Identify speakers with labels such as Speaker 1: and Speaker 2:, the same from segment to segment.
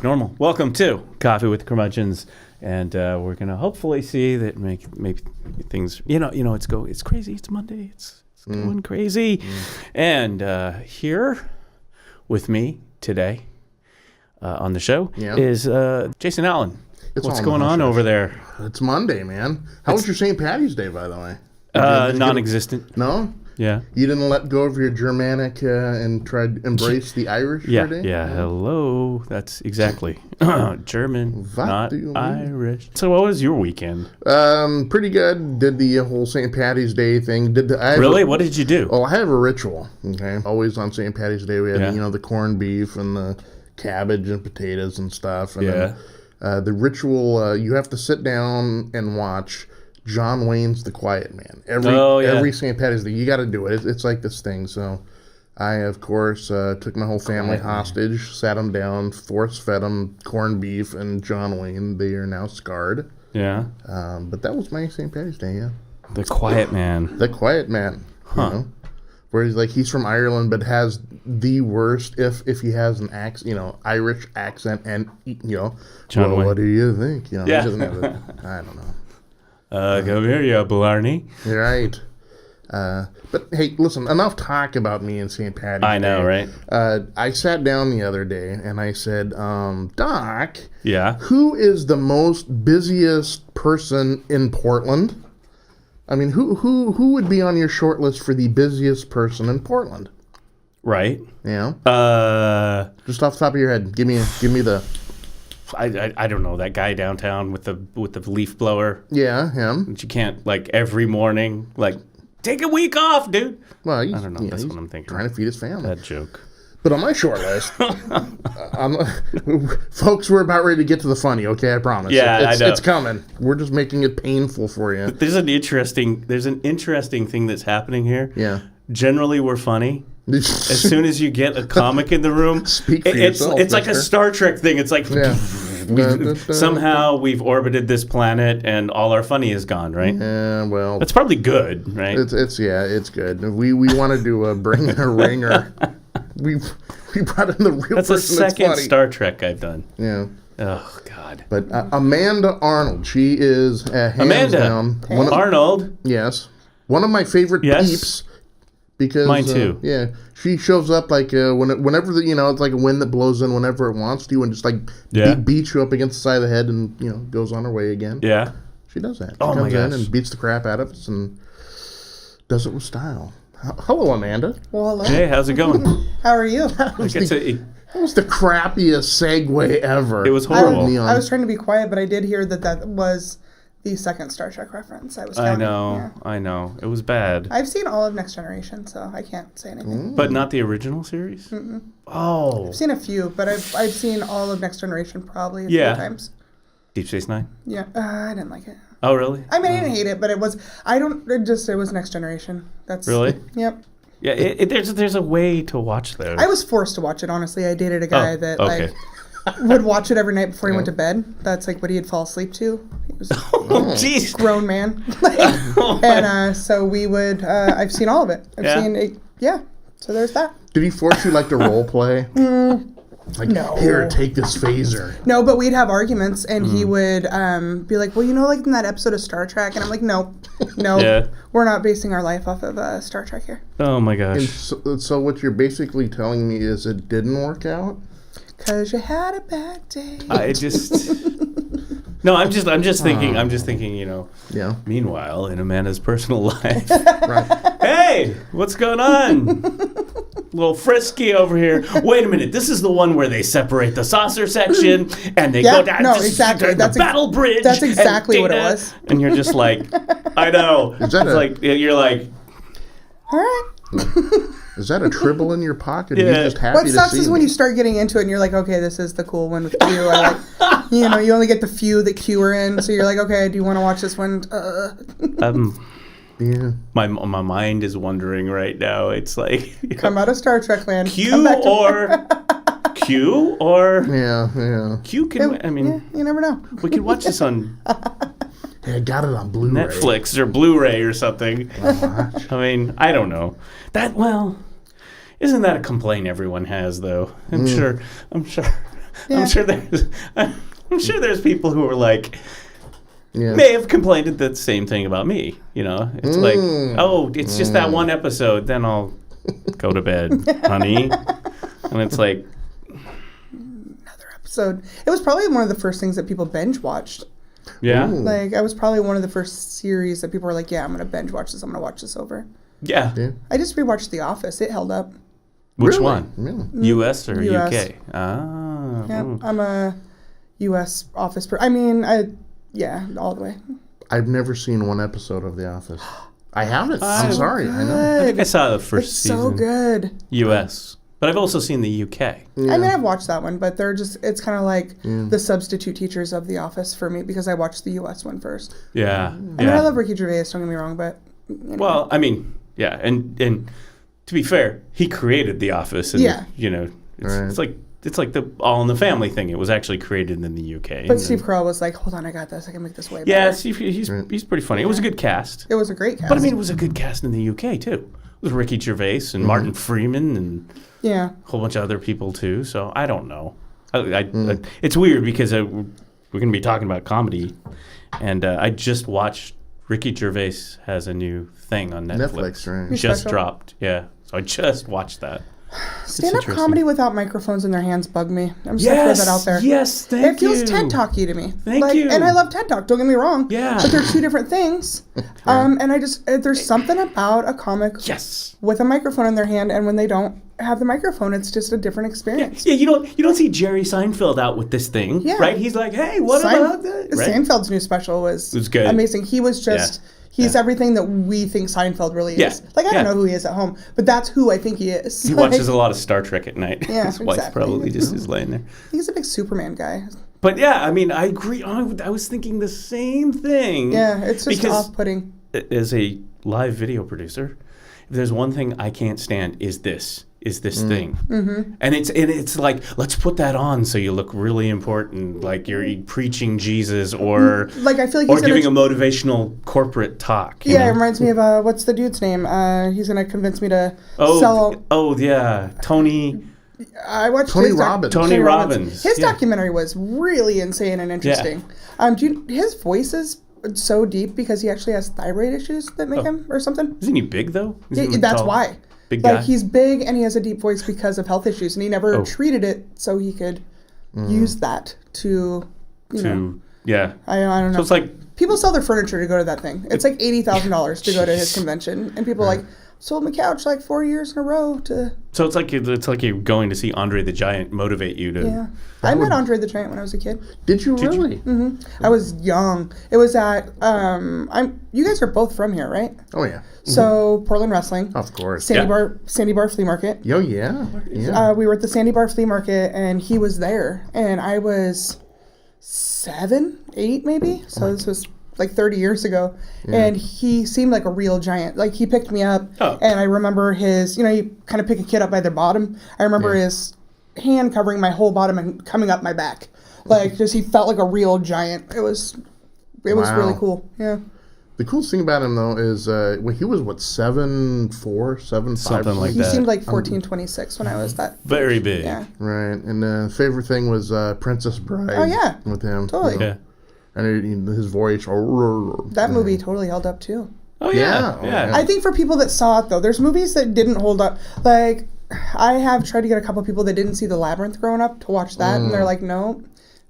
Speaker 1: back normal. Welcome to Coffee with Curmudgeons, and we're gonna hopefully see that maybe things. It's crazy. It's Monday. It's going crazy, and here with me today on the show is Jason Allen. What's going on over there?
Speaker 2: It's Monday, man. How was your St. Patty's Day, by the way?
Speaker 1: Non-existent.
Speaker 2: No?
Speaker 1: Yeah.
Speaker 2: You didn't let go of your Germanic and try to embrace the Irish for a day?
Speaker 1: Yeah. Hello. That's exactly. German,
Speaker 2: What
Speaker 1: not
Speaker 2: do you mean?
Speaker 1: Irish. So what was your weekend?
Speaker 2: Pretty good. Did the whole St. Patty's Day thing.
Speaker 1: Really? What did you do?
Speaker 2: Oh, I have a ritual, okay? Always on St. Patty's Day, we have, the corned beef and the cabbage and potatoes and stuff. And then, the ritual, you have to sit down and watch John Wayne's The Quiet Man. Every St. Patty's Day. You got to do it. It's like this thing. So I, of course, took my whole family hostage, sat them down, force-fed them corned beef and John Wayne. They are now scarred.
Speaker 1: Yeah.
Speaker 2: But that was my St. Patty's Day, yeah.
Speaker 1: The Quiet Man.
Speaker 2: The Quiet Man. Huh. Where he's from Ireland, but has the worst, if he has an accent, Irish accent, and,
Speaker 1: John Wayne.
Speaker 2: What do you think? He
Speaker 1: Yeah.
Speaker 2: doesn't have it. I don't know.
Speaker 1: Come here, you Blarney.
Speaker 2: You're right. But hey, listen, enough talk about me and St. Patty's
Speaker 1: I know,
Speaker 2: Day.
Speaker 1: right?
Speaker 2: I sat down the other day and I said, Doc,
Speaker 1: Yeah.
Speaker 2: who is the most busiest person in Portland? I mean, who would be on your short list for the busiest person in Portland?
Speaker 1: Right.
Speaker 2: Yeah.
Speaker 1: Just
Speaker 2: off the top of your head, give me the.
Speaker 1: I don't know, that guy downtown with the leaf blower.
Speaker 2: Yeah, him.
Speaker 1: That you can't take a week off, dude.
Speaker 2: Well,
Speaker 1: I don't know. That's what I'm thinking.
Speaker 2: Trying to feed his family.
Speaker 1: That joke.
Speaker 2: But on my short list, folks, we're about ready to get to the funny. Okay, I promise.
Speaker 1: Yeah, I know.
Speaker 2: It's coming. We're just making it painful for you.
Speaker 1: There's an interesting thing that's happening here.
Speaker 2: Yeah.
Speaker 1: Generally, we're funny. As soon as you get a comic in the room,
Speaker 2: Speak for yourself,
Speaker 1: it's like a Star Trek thing. It's like somehow we've orbited this planet and all our funny is gone, right?
Speaker 2: Yeah, well,
Speaker 1: that's probably good, right?
Speaker 2: It's good. We wanted to bring in a ringer. We brought in the real
Speaker 1: that's
Speaker 2: person.
Speaker 1: That's the second
Speaker 2: funny.
Speaker 1: Star Trek I've done.
Speaker 2: Yeah.
Speaker 1: Oh God.
Speaker 2: But Amanda Arnold, she is hands down.
Speaker 1: Arnold.
Speaker 2: Yes, one of my favorite peeps. Because,
Speaker 1: mine too.
Speaker 2: Yeah, she shows up whenever it's like a wind that blows in whenever it wants to, and just beats you up against the side of the head, and goes on her way again.
Speaker 1: Yeah,
Speaker 2: she does that. She
Speaker 1: comes
Speaker 2: in and beats the crap out of us and does it with style. Hello, Amanda.
Speaker 3: Well, hello.
Speaker 1: Jay, how's it going?
Speaker 3: How are you?
Speaker 2: That was the crappiest segue ever.
Speaker 1: It was horrible.
Speaker 3: I was trying to be quiet, but I did hear that was the second Star Trek reference.
Speaker 1: I know. It was bad.
Speaker 3: I've seen all of Next Generation, so I can't say anything.
Speaker 1: But not the original series?
Speaker 3: Mm-mm.
Speaker 1: Oh.
Speaker 3: I've seen a few, but I've seen all of Next Generation probably a few times.
Speaker 1: Deep Space Nine?
Speaker 3: Yeah. I didn't like it.
Speaker 1: Oh, really?
Speaker 3: I mean, I didn't hate it, but it was Next Generation. That's
Speaker 1: really?
Speaker 3: Yep.
Speaker 1: Yeah, there's a way to watch those.
Speaker 3: I was forced to watch it, honestly. I dated a guy that would watch it every night before he went to bed. That's what he'd fall asleep to. He was
Speaker 1: jeez,
Speaker 3: grown man. And so we would. I've seen all of it. I've seen it. Yeah. So there's that.
Speaker 2: Did he force you to role play?
Speaker 3: No.
Speaker 2: Here, take this phaser.
Speaker 3: No, but we'd have arguments, and he would be like, "Well, in that episode of Star Trek," and I'm like, "No, we're not basing our life off of Star Trek here."
Speaker 1: Oh my gosh!
Speaker 2: And so what you're basically telling me is it didn't work out?
Speaker 3: 'Cause you had a bad day.
Speaker 1: I'm just thinking.
Speaker 2: Yeah.
Speaker 1: Meanwhile, in Amanda's personal life,
Speaker 2: Right.
Speaker 1: Hey, what's going on? A little frisky over here. Wait a minute. This is the one where they separate the saucer section and they go down
Speaker 3: exactly.
Speaker 1: the battle bridge.
Speaker 3: That's exactly what it was.
Speaker 1: And you're just like, I know. You're like,
Speaker 3: all right.
Speaker 2: Is that a tribble in your pocket?
Speaker 1: Yeah.
Speaker 2: You're just happy
Speaker 3: what
Speaker 2: to
Speaker 3: sucks
Speaker 2: see
Speaker 3: is
Speaker 2: me.
Speaker 3: when you start getting into it and you're like, okay, this is the cool one with Q. You only get the few that Q are in, so you're like, okay, do you want to watch this one?
Speaker 2: Yeah.
Speaker 1: My mind is wondering right now. It's like
Speaker 3: come out of Star Trek land.
Speaker 1: Q or
Speaker 2: yeah.
Speaker 1: Q can.
Speaker 3: You never know.
Speaker 1: We can watch this on.
Speaker 2: Hey, I got it on Blu-ray.
Speaker 1: Netflix or Blu-ray or something. I don't know. Isn't that a complaint everyone has though? I'm sure
Speaker 3: Yeah.
Speaker 1: I'm sure there's people who are like, may have complained the same thing about me. You know, it's like, oh, it's just that one episode. Then I'll go to bed, honey. And it's like,
Speaker 3: another episode. It was probably one of the first things that people binge watched.
Speaker 1: Yeah.
Speaker 3: Like, I was probably one of the first series that people were like, yeah, I'm going to binge watch this. I'm going to watch this over.
Speaker 1: Yeah.
Speaker 3: I just rewatched The Office. It held up.
Speaker 1: Which one?
Speaker 2: Really?
Speaker 1: U.S. or
Speaker 3: US.
Speaker 1: UK? Ah.
Speaker 3: Yeah,
Speaker 1: Ooh.
Speaker 3: I'm a U.S. Office all the way.
Speaker 2: I've never seen one episode of The Office. I haven't. I'm sorry.
Speaker 3: Good.
Speaker 2: I know.
Speaker 1: I think I saw the first season.
Speaker 3: It's so good.
Speaker 1: U.S. But I've also seen the UK.
Speaker 3: I mean, I've watched that one, but it's kind of like the substitute teachers of The Office for me because I watched the U.S. one first.
Speaker 1: Yeah.
Speaker 3: I mean, I love Ricky Gervais, don't get me wrong, but...
Speaker 1: Well, I mean, yeah, and to be fair, he created The Office, and you know, it's like the All in the Family thing. It was actually created in the UK.
Speaker 3: But Steve Carell was like, "Hold on, I got this. I can make this way better."
Speaker 1: Yeah, Steve, he's pretty funny. It was a good cast.
Speaker 3: It was a great cast.
Speaker 1: But I mean, it was a good cast in the UK too. It was Ricky Gervais and Martin Freeman and a whole bunch of other people too. So I don't know. It's weird because we're going to be talking about comedy, and I just watched. Ricky Gervais has a new thing on Netflix.
Speaker 2: Right?
Speaker 1: Just dropped, yeah. So I just watched that.
Speaker 3: Stand-up comedy without microphones in their hands bug me. I'm just gonna put that out there.
Speaker 1: Yes, thank you.
Speaker 3: It feels TED Talky to me.
Speaker 1: Thank you.
Speaker 3: And I love TED Talk. Don't get me wrong.
Speaker 1: Yeah.
Speaker 3: But they're two different things. And I just there's something about a comic. with a microphone in their hand, and when they don't have the microphone, it's just a different experience.
Speaker 1: Yeah, you don't see Jerry Seinfeld out with this thing, right? He's like, hey, what about that? Right?
Speaker 3: Seinfeld's new special was
Speaker 1: good.
Speaker 3: Amazing. He was just he's everything that we think Seinfeld really is. Like, I don't know who he is at home, but that's who I think he is.
Speaker 1: He watches a lot of Star Trek at night.
Speaker 3: Yeah,
Speaker 1: His wife probably just is laying there.
Speaker 3: He's a big Superman guy.
Speaker 1: But yeah, I mean, I agree. I was thinking the same thing.
Speaker 3: Yeah, it's just off-putting.
Speaker 1: As a live video producer, if there's one thing I can't stand is this thing. Mm-hmm. And it's like, let's put that on so you look really important, like you're preaching Jesus or
Speaker 3: like I feel like he's
Speaker 1: giving a motivational corporate talk.
Speaker 3: Yeah, it reminds me of what's the dude's name? He's gonna convince me to sell.
Speaker 1: Oh yeah, Tony.
Speaker 3: I watched
Speaker 2: Tony Robbins.
Speaker 1: Tony Robbins.
Speaker 3: His documentary was really insane and interesting. Yeah. His voice is so deep because he actually has thyroid issues that make him or something.
Speaker 1: Isn't he big though?
Speaker 3: That's why.
Speaker 1: Big guy.
Speaker 3: Like he's big and he has a deep voice because of health issues, and he never treated it so he could use that to know. Yeah. I don't know.
Speaker 1: So it's like
Speaker 3: people sell their furniture to go to that thing. It's like $80,000 to go to his convention, and people are like, sold my couch like 4 years in a row to.
Speaker 1: So it's like you're going to see Andre the Giant motivate you to.
Speaker 3: Yeah, I met Andre the Giant when I was a kid.
Speaker 2: Did you really?
Speaker 3: Mm-hmm. I was young. It was at you guys are both from here, right?
Speaker 2: Oh yeah.
Speaker 3: So Portland Wrestling,
Speaker 2: of course.
Speaker 3: Sandy Bar Flea Market.
Speaker 2: Oh yeah.
Speaker 3: We were at the Sandy Bar Flea Market, and he was there, and I was 7, 8 maybe. So this was like 30 years ago, and he seemed like a real giant. Like he picked me up, and I remember his, you kind of pick a kid up by their bottom. I remember his hand covering my whole bottom and coming up my back, like just he felt like a real giant. It was really cool. Yeah.
Speaker 2: The coolest thing about him though is he was 7'4", 7'5",
Speaker 1: something like that.
Speaker 3: He seemed like 14, 26 when I was that.
Speaker 1: Very big.
Speaker 3: Yeah.
Speaker 2: Right, and favorite thing was Princess Bride.
Speaker 3: Oh yeah.
Speaker 2: With him.
Speaker 3: Totally.
Speaker 1: Yeah.
Speaker 2: And his voice.
Speaker 3: That movie totally held up too.
Speaker 1: Oh yeah.
Speaker 3: I think for people that saw it though, there's movies that didn't hold up. Like I have tried to get a couple people that didn't see The Labyrinth growing up to watch that, and they're like, "No,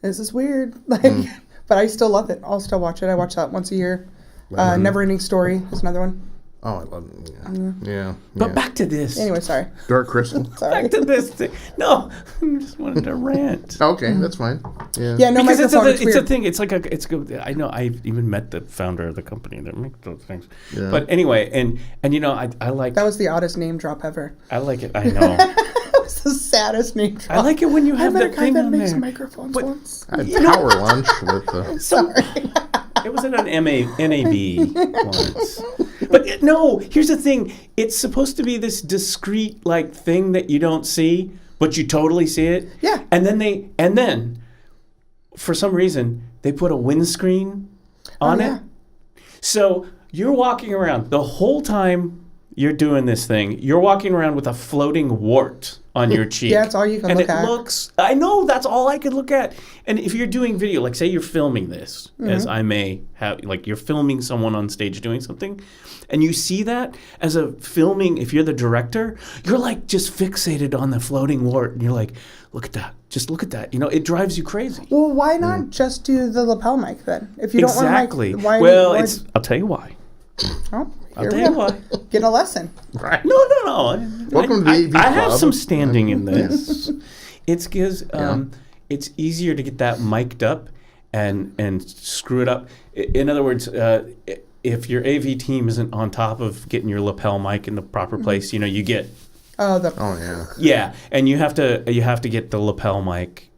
Speaker 3: this is weird." Like, but I still love it. I'll still watch it. I watch that once a year. Never Ending Story is another one.
Speaker 2: Oh, I love it. Yeah.
Speaker 1: But back to this.
Speaker 3: Anyway, sorry.
Speaker 2: Dark Crystal.
Speaker 3: Sorry.
Speaker 1: Back to this thing. No, I just wanted to rant.
Speaker 2: Okay, that's fine. Yeah.
Speaker 3: Yeah, no,
Speaker 1: because it's
Speaker 3: weird.
Speaker 1: a thing. It's like it's good. I know. I've even met the founder of the company that makes those things.
Speaker 2: Yeah.
Speaker 1: But anyway, and I like.
Speaker 3: That was the oddest name drop ever.
Speaker 1: I like it. I know.
Speaker 3: That was the saddest name drop.
Speaker 1: I like it when you have that thing on there.
Speaker 3: I met a guy that makes microphones once.
Speaker 2: I had Power Lunch with.
Speaker 3: Sorry.
Speaker 1: It was at an NAB once. But no, here's the thing. It's supposed to be this discreet like thing that you don't see, but you totally see it.
Speaker 3: Yeah.
Speaker 1: And then for some reason they put a windscreen on it. So you're walking around the whole time you're doing this thing. You're walking around with a floating wart on your cheek.
Speaker 3: Yeah, that's all you can look at.
Speaker 1: And it looks, I know, that's all I could look at. And if you're doing video, like say you're filming this, as I may have, like you're filming someone on stage doing something, and you see that as a filming, if you're the director, you're like just fixated on the floating wart. And you're like, look at that. Just look at that. You know, it drives you crazy.
Speaker 3: Well, why not just do the lapel mic then? If you don't
Speaker 1: Exactly.
Speaker 3: want to mic,
Speaker 1: Well, I'll tell you why.
Speaker 3: Oh,
Speaker 1: I'll tell you why.
Speaker 3: Get a lesson.
Speaker 2: Right.
Speaker 1: No.
Speaker 2: Welcome to the AV
Speaker 1: I have
Speaker 2: Club.
Speaker 1: some standing in this. It's because it's easier to get that mic'd up and screw it up. In other words, if your AV team isn't on top of getting your lapel mic in the proper place, you know, you get
Speaker 2: yeah,
Speaker 1: and you have to get the lapel mic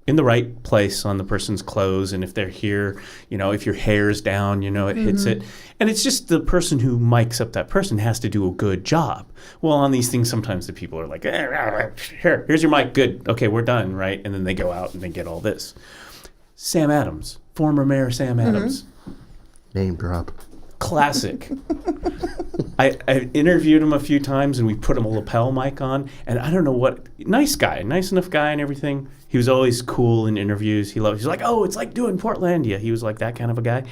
Speaker 1: in the right place on the person's clothes, and if they're here, you know, if your hair's down, you know, it hits it. And it's just the person who mics up that person has to do a good job. Well, on these things, sometimes the people are like, here's your mic, good, okay, we're done, right? And then they go out and they get all this. Sam Adams, former Mayor Sam Adams.
Speaker 2: name drop.
Speaker 1: Classic. I interviewed him a few times, and we put him a lapel mic on, and I don't know what, nice enough guy and everything. He was always cool in interviews. He's like, oh, it's like doing Portlandia. He was like that kind of a guy.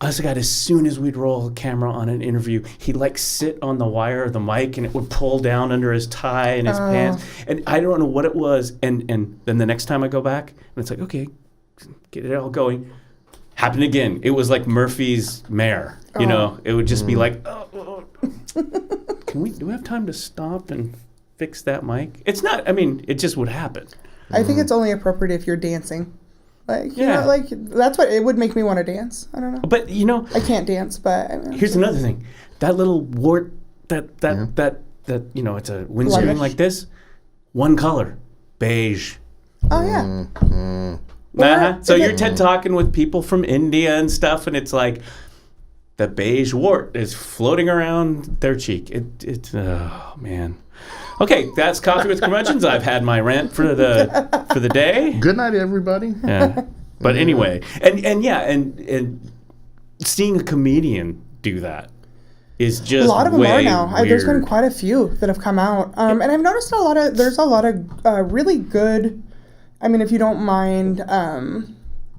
Speaker 1: Us got, as soon as we'd roll a camera on an interview, he'd like sit on the wire of the mic, and it would pull down under his tie and his pants. And I don't know what it was. And then the next time I go back, and it's like, okay, get it all going. Happened again. It was like Murphy's Mare. You know, it would just be like, do we have time to stop and fix that mic? It's not, I mean, it just would happen.
Speaker 3: I think it's only appropriate if you're dancing. Like, you know, like, that's what, it would make me want to dance. I don't know.
Speaker 1: But, you know.
Speaker 3: I can't dance, but. I mean,
Speaker 1: here's another thing. That little wart, that you know, it's a windscreen like this. One color. Beige.
Speaker 3: Oh, yeah.
Speaker 1: So you're TED Talking with people from India and stuff, and it's like the beige wart is floating around their cheek. It's oh man. Okay, that's Coffee with Curmudgeons. I've had my rant for the day.
Speaker 2: Good night, everybody.
Speaker 1: Yeah. But anyway, and seeing a comedian do that is just
Speaker 3: a lot of them are now.
Speaker 1: Weird.
Speaker 3: There's been quite a few that have come out, and I've noticed there's a lot of really good. I mean, if you don't mind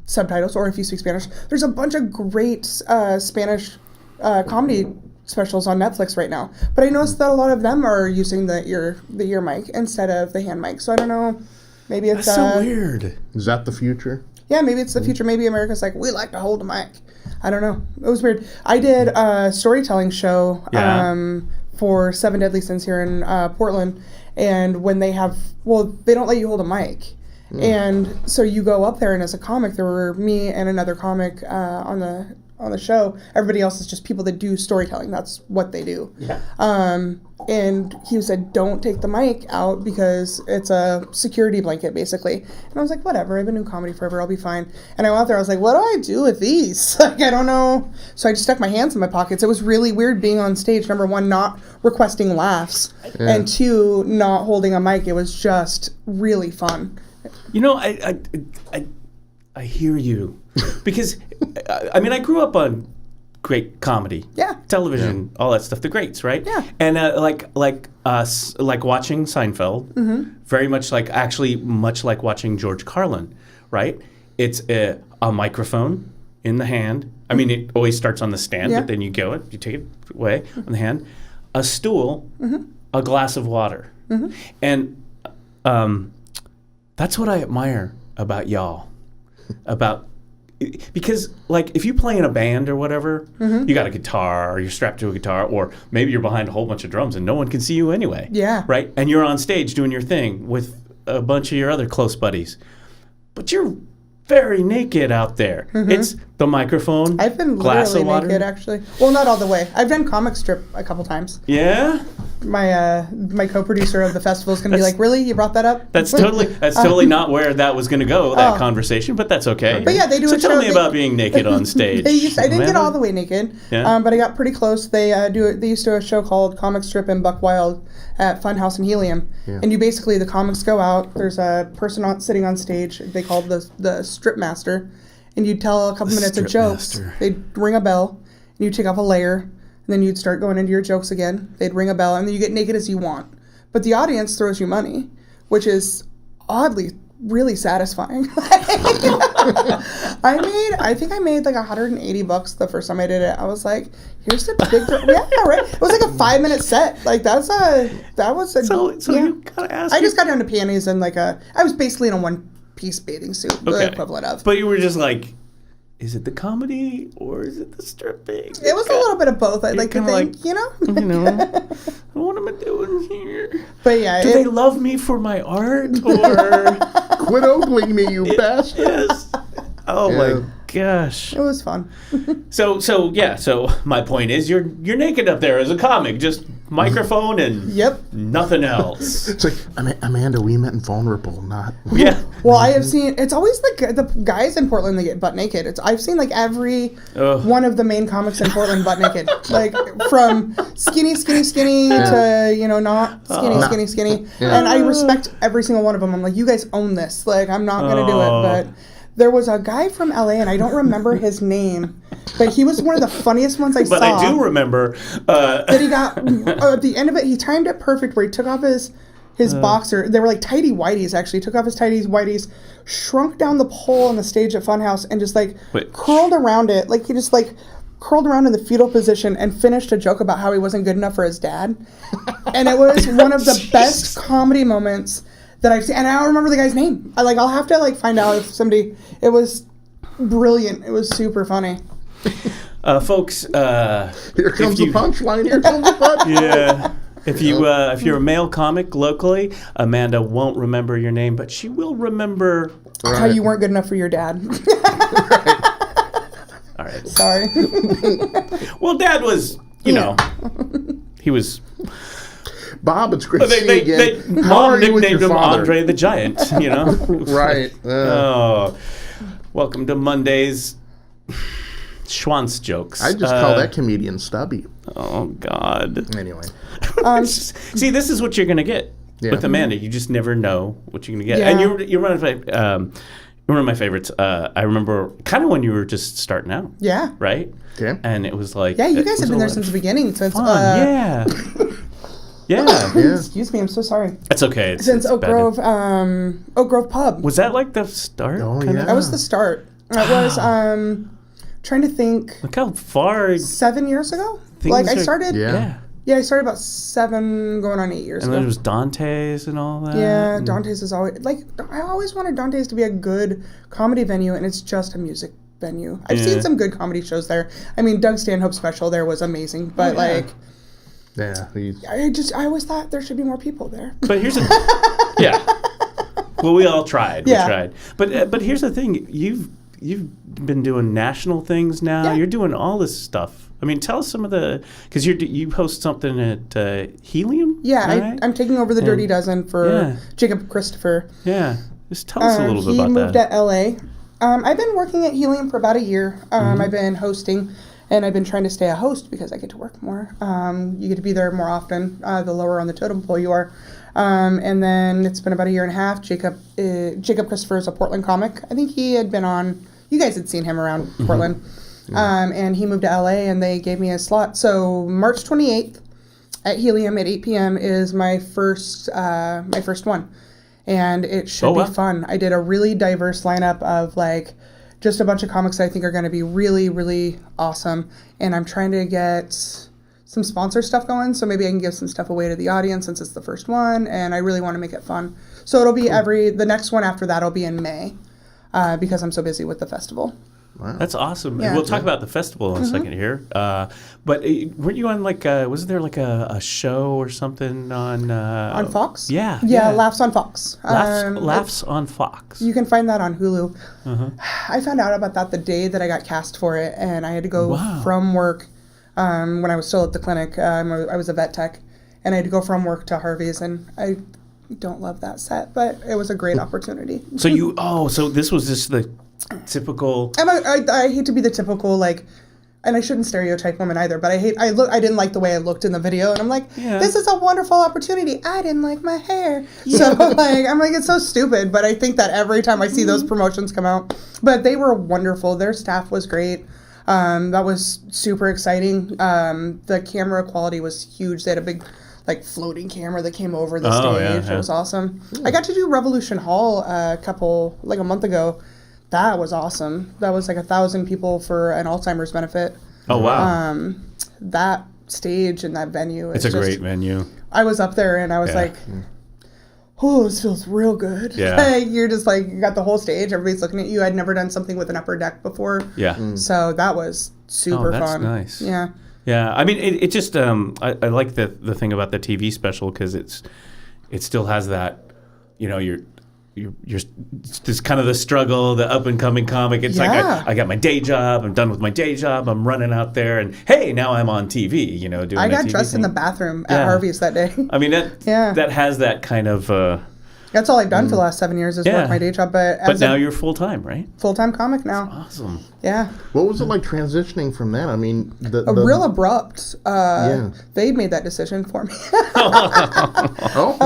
Speaker 3: subtitles, or if you speak Spanish, there's a bunch of great Spanish comedy specials on Netflix right now. But I noticed that a lot of them are using the ear mic instead of the hand mic. So I don't know. Maybe it's
Speaker 1: that's so weird.
Speaker 2: Is that the future?
Speaker 3: Yeah, maybe it's the future. Maybe America's like, we like to hold a mic. I don't know. It was weird. I did a storytelling show for 7 Deadly Sins here in Portland, and when they don't let you hold a mic. And so you go up there, and as a comic, there were me and another comic on the show. Everybody else is just people that do storytelling. That's what they do. Yeah. And he said, don't take the mic out because it's a security blanket, basically. And I was like, whatever. I've been doing comedy forever. I'll be fine. And I went out there. I was like, what do I do with these? Like, I don't know. So I just stuck my hands in my pockets. It was really weird being on stage. Number one, not requesting laughs. Yeah. And two, not holding a mic. It was just really fun.
Speaker 1: You know, I hear you, because I mean, I grew up on great comedy, television, all that stuff, the greats, right? Yeah. And like watching Seinfeld, very much much like watching George Carlin, right? It's a microphone in the hand. I mean, it always starts on the stand, but then you take it away on the hand, a stool, a glass of water, and that's what I admire about y'all. Because, like, if you play in a band or whatever, you got a guitar, or you're strapped to a guitar, or maybe you're behind a whole bunch of drums and no one can see you anyway. Yeah. Right? And you're on stage doing your thing with a bunch of your other close buddies. But you're very naked out there. It's the microphone,
Speaker 3: I've been
Speaker 1: glass
Speaker 3: literally
Speaker 1: of water.
Speaker 3: naked, actually. Well, not all the way. I've done comic strip a couple times.
Speaker 1: Yeah?
Speaker 3: My co-producer of the festival is going to be like, really? You brought that up?
Speaker 1: That's totally not where that was going to go, that conversation, but that's okay.
Speaker 3: But yeah, they do
Speaker 1: so
Speaker 3: a show.
Speaker 1: Tell me about being naked on stage.
Speaker 3: I didn't get all the way naked, but I got pretty close. They used to do a show called Comic Strip in Buck Wild at Funhouse and Helium. Yeah. And the comics go out. There's a person sitting on stage. They call the strip master. And you tell a couple minutes of jokes. They ring a bell, and you take off a layer, and then you'd start going into your jokes again. They'd ring a bell, and then you get naked as you want. But the audience throws you money, which is oddly really satisfying. I think I made like $180 the first time I did it. I was like, here's the big yeah, right. It was like a 5-minute set. Like that was a
Speaker 1: So
Speaker 3: yeah.
Speaker 1: you gotta ask.
Speaker 3: I just got down to panties and I was basically in a one-piece bathing suit, the equivalent of.
Speaker 1: But you were just like, is it the comedy or is it the stripping?
Speaker 3: It was a little bit of both. I like to think, you know.
Speaker 1: What am I doing here?
Speaker 3: But yeah,
Speaker 1: do they love me for my art or
Speaker 2: quit ogling me, you bastard?
Speaker 1: Yes. Oh my gosh.
Speaker 3: It was fun.
Speaker 1: So my point is you're naked up there as a comic, just microphone and nothing else.
Speaker 2: It's like, Amanda, we meant vulnerable, not...
Speaker 1: Yeah.
Speaker 3: Well, I have seen, it's always the guys in Portland that get butt naked. I've seen like every one of the main comics in Portland butt naked. Like from skinny to, not skinny.
Speaker 2: Yeah.
Speaker 3: And I respect every single one of them. I'm like, you guys own this. Like, I'm not going to do it. But there was a guy from LA, and I don't remember his name, but he was one of the funniest ones I saw.
Speaker 1: But I do remember
Speaker 3: that he got at the end of it. He timed it perfect, where he took off his boxer. They were like tighty whities. Actually, took off his tighty whities, shrunk down the pole on the stage at Funhouse, and just curled around it. Like he just curled around in the fetal position and finished a joke about how he wasn't good enough for his dad. And it was one of the best comedy moments that I've seen, and I don't remember the guy's name. I'll have to find out if somebody. It was brilliant. It was super funny.
Speaker 1: Folks,
Speaker 2: here comes the punchline. Here comes the punchline.
Speaker 1: Yeah. If you're a male comic locally, Amanda won't remember your name, but she will remember
Speaker 3: how you weren't good enough for your dad.
Speaker 1: All right.
Speaker 3: Sorry.
Speaker 1: Well, Dad was, he was.
Speaker 2: Bob, it's great to see you again.
Speaker 1: Mom nicknamed him Andre the Giant,
Speaker 2: Right.
Speaker 1: Welcome to Monday's schwanz jokes.
Speaker 2: I just call that comedian Stubby.
Speaker 1: Oh, God.
Speaker 2: Anyway.
Speaker 1: See, this is what you're going to get with Amanda. You just never know what you're going to get. And you're one of my favorites. I remember kind of when you were just starting out.
Speaker 3: Yeah.
Speaker 1: Right?
Speaker 2: Okay.
Speaker 1: And it was like...
Speaker 3: Yeah, you guys have been there since the beginning. Since,
Speaker 1: yeah. Yeah.
Speaker 3: Excuse me, I'm so sorry.
Speaker 1: That's okay.
Speaker 3: Since Oak Grove Pub.
Speaker 1: Was that like the start?
Speaker 2: Oh, yeah.
Speaker 3: That was the start. It was, trying to think.
Speaker 1: Look how far.
Speaker 3: 7 years ago? I started. Yeah, I started about 7, going on 8 years ago.
Speaker 1: And then there was Dante's and all that.
Speaker 3: Yeah, Dante's is always, I always wanted Dante's to be a good comedy venue, and it's just a music venue. I've seen some good comedy shows there. I mean, Doug Stanhope's special there was amazing, but
Speaker 2: yeah,
Speaker 3: I always thought there should be more people there.
Speaker 1: But here's well, we all tried. We tried. But here's the thing: you've been doing national things now. Yeah. You're doing all this stuff. I mean, tell us some of because you host something at Helium.
Speaker 3: Yeah,
Speaker 1: right?
Speaker 3: I'm taking over the Dirty Dozen for Jacob Christopher.
Speaker 1: Yeah, just tell us a little bit about that.
Speaker 3: He moved to LA. I've been working at Helium for about a year. I've been hosting. And I've been trying to stay a host because I get to work more. You get to be there more often, the lower on the totem pole you are. And then it's been about a year and a half. Jacob Christopher is a Portland comic. I think he had been on, you guys had seen him around Portland. And he moved to LA and they gave me a slot. So March 28th at Helium at 8 p.m. is my first one. And it should be fun. I did a really diverse lineup of just a bunch of comics that I think are going to be really, really awesome. And I'm trying to get some sponsor stuff going, so maybe I can give some stuff away to the audience since it's the first one, and I really want to make it fun. So it'll be the next one after that will be in May, because I'm so busy with the festival.
Speaker 1: Wow. That's awesome. Yeah. We'll talk about the festival in a second here. But weren't you on wasn't there a show or something on
Speaker 3: Fox?
Speaker 1: Yeah.
Speaker 3: Laughs on Fox.
Speaker 1: Laughs on Fox.
Speaker 3: You can find that on Hulu. I found out about that the day that I got cast for it, and I had to go from work when I was still at the clinic. I was a vet tech, and I had to go from work to Harvey's, and I don't love that set, but it was a great opportunity.
Speaker 1: So this was just the typical.
Speaker 3: I hate to be the typical and I shouldn't stereotype women either, but I didn't like the way I looked in the video, and I'm like, this is a wonderful opportunity. I didn't like my hair, so I'm like, it's so stupid. But I think that every time I see those promotions come out, but they were wonderful. Their staff was great. That was super exciting. The camera quality was huge. They had a big like floating camera that came over the stage. It was awesome. I got to do Revolution Hall a month ago. That was awesome. That was like 1,000 people for an Alzheimer's benefit.
Speaker 1: Oh, wow.
Speaker 3: That stage and that venue.
Speaker 1: It's a great venue.
Speaker 3: I was up there and I was like, oh, this feels real good.
Speaker 1: Yeah.
Speaker 3: You're just like, you got the whole stage. Everybody's looking at you. I'd never done something with an upper deck before.
Speaker 1: Yeah.
Speaker 3: So that was super fun.
Speaker 1: Nice.
Speaker 3: Yeah.
Speaker 1: Yeah. I mean, it just, I like the thing about the TV special because it still has that, you're this kind of the struggle, the up and coming comic. It's like I got my day job. I'm done with my day job. I'm running out there, and hey, now I'm on TV. Doing.
Speaker 3: I got
Speaker 1: TV
Speaker 3: dressed in the bathroom at Harvey's that day.
Speaker 1: I mean that has that kind of.
Speaker 3: That's all I've done for the last 7 years is work my day job. But
Speaker 1: now you're full time, right?
Speaker 3: Full time comic now.
Speaker 1: That's awesome.
Speaker 3: Yeah.
Speaker 2: What was it like transitioning from that? I mean,
Speaker 3: real abrupt. They made that decision for me.
Speaker 1: Hello.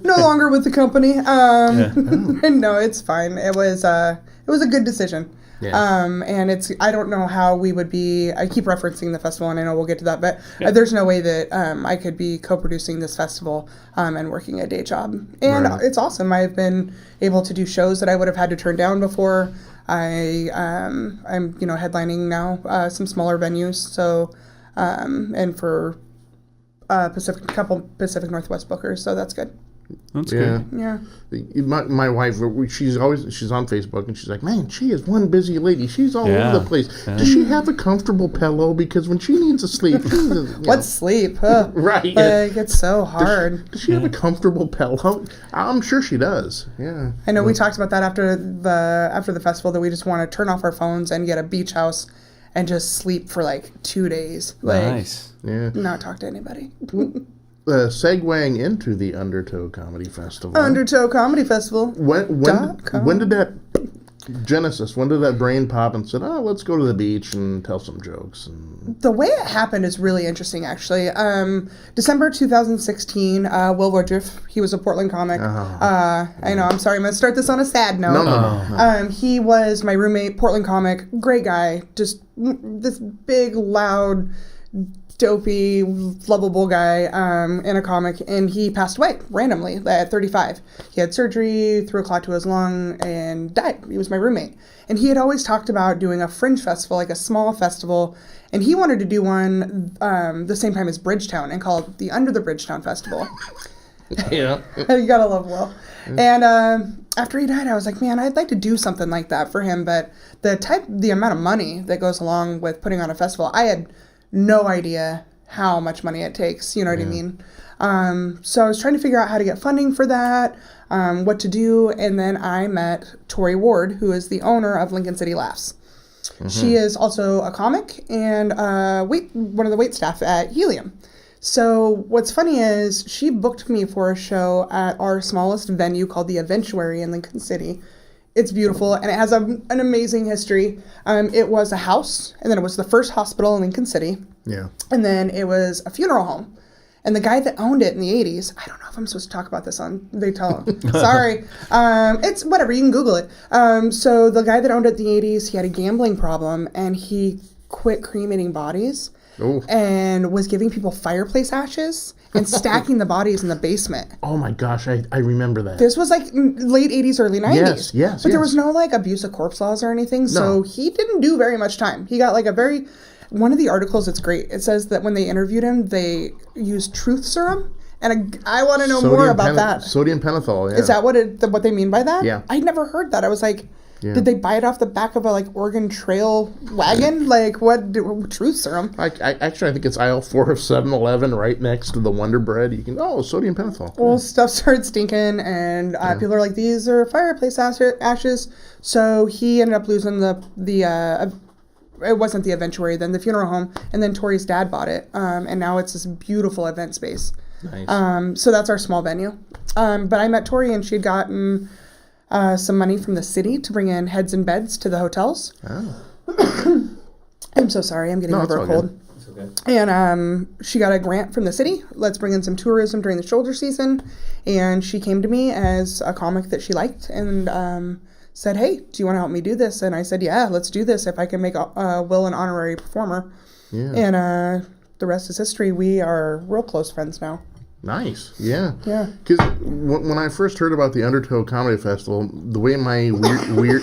Speaker 3: No longer with the company. No, it's fine. It was a good decision. Yeah. And I don't know how we would be, I keep referencing the festival and I know we'll get to that, but there's no way that I could be co-producing this festival and working a day job. And it's awesome. I've been able to do shows that I would have had to turn down before. I'm headlining now some smaller venues. So, and for couple Pacific Northwest bookers. So that's good.
Speaker 1: That's good.
Speaker 3: Yeah.
Speaker 2: My wife, she's on Facebook and she's like, man, she is one busy lady. She's all over the place. Does she have a comfortable pillow? Because when she needs to sleep,
Speaker 3: what's sleep?
Speaker 2: Right.
Speaker 3: It's so hard.
Speaker 2: Does she have a comfortable pillow? I'm sure she does. Yeah.
Speaker 3: I know we talked about that after the festival that we just want to turn off our phones and get a beach house and just sleep for like 2 days.
Speaker 1: Nice.
Speaker 2: Yeah.
Speaker 3: Not talk to anybody.
Speaker 2: Segueing into the Undertow Comedy Festival.
Speaker 3: Undertow Comedy Festival.
Speaker 2: When did that genesis? When did that brain pop and said, "Oh, let's go to the beach and tell some jokes"?
Speaker 3: The way it happened is really interesting, actually. December 2016, Will Woodruff, he was a Portland comic. I know. I'm sorry. I'm going to start this on a sad note.
Speaker 2: No.
Speaker 3: He was my roommate, Portland comic, great guy, just this big, loud, dopey, lovable guy in a comic, and he passed away randomly at 35. He had surgery, threw a clot to his lung, and died. He was my roommate. And he had always talked about doing a fringe festival, like a small festival, and he wanted to do one the same time as Bridgetown and call it the Under the Bridgetown Festival.
Speaker 2: Yeah.
Speaker 3: You gotta love Will. And after he died, I was like, man, I'd like to do something like that for him, but the amount of money that goes along with putting on a festival, I had no idea how much money it takes, you know what I mean? So I was trying to figure out how to get funding for that, what to do, and then I met Tori Ward, who is the owner of Lincoln City Laughs. Mm-hmm. She is also a comic and one of the wait staff at Helium. So what's funny is she booked me for a show at our smallest venue called the Eventuary in Lincoln City. It's beautiful, and it has an amazing history. It was a house, and then it was the first hospital in Lincoln City.
Speaker 2: Yeah. And
Speaker 3: then it was a funeral home. And the guy that owned it in the 80s, I don't know if I'm supposed to talk about this on, they tell him. Sorry. It's whatever, you can Google it. So the guy that owned it in the 80s, he had a gambling problem, and he quit cremating bodies.
Speaker 2: Ooh.
Speaker 3: And was giving people fireplace ashes and stacking the bodies in the basement.
Speaker 2: Oh my gosh, I remember that.
Speaker 3: This was like late 80s, early 90s.
Speaker 2: Yes.
Speaker 3: But there was no like abuse of corpse laws or anything, so he didn't do very much time. He got like one of the articles, it's great. It says that when they interviewed him, they used truth serum. And I want to know more about that.
Speaker 2: Sodium pentothal, yeah.
Speaker 3: Is that what they mean by that?
Speaker 2: Yeah.
Speaker 3: I'd never heard that. I was like, did they buy it off the back of a like Oregon Trail wagon? Like what? Truth serum?
Speaker 2: I think it's aisle 4 of 7-Eleven, right next to the Wonder Bread. You can sodium pentothal.
Speaker 3: Well, stuff started stinking, and people are like, these are fireplace ashes. So he ended up losing the it wasn't the Eventuary, then the funeral home, and then Tori's dad bought it, and now it's this beautiful event space.
Speaker 2: Nice.
Speaker 3: So that's our small venue. But I met Tori, and she had gotten some money from the city to bring in heads and beds to the hotels. Oh. I'm so sorry. I'm getting over a cold.
Speaker 1: It's okay.
Speaker 3: And she got a grant from the city. Let's bring in some tourism during the shoulder season. And she came to me as a comic that she liked and said, hey, do you want to help me do this? And I said, yeah, let's do this if I can make Will an honorary performer.
Speaker 2: Yeah.
Speaker 3: And the rest is history. We are real close friends now.
Speaker 2: Nice. Yeah.
Speaker 3: Yeah.
Speaker 2: Because when I first heard about the Undertale Comedy Festival, the way my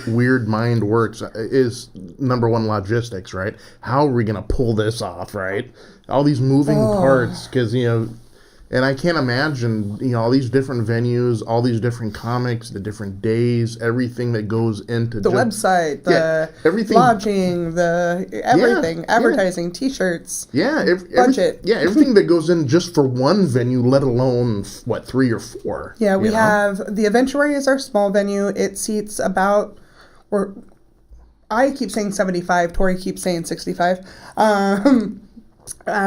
Speaker 2: weird mind works is, number one, logistics, right? How are we going to pull this off, right? All these moving parts, because, and I can't imagine, all these different venues, all these different comics, the different days, everything that goes into
Speaker 3: the website, the
Speaker 2: everything,
Speaker 3: lodging, everything, advertising, T-shirts, budget.
Speaker 2: Everything that goes in just for one venue, let alone, 3 or 4.
Speaker 3: Yeah, we have, the Eventuary is our small venue. It seats about, I keep saying 75, Tori keeps saying 65.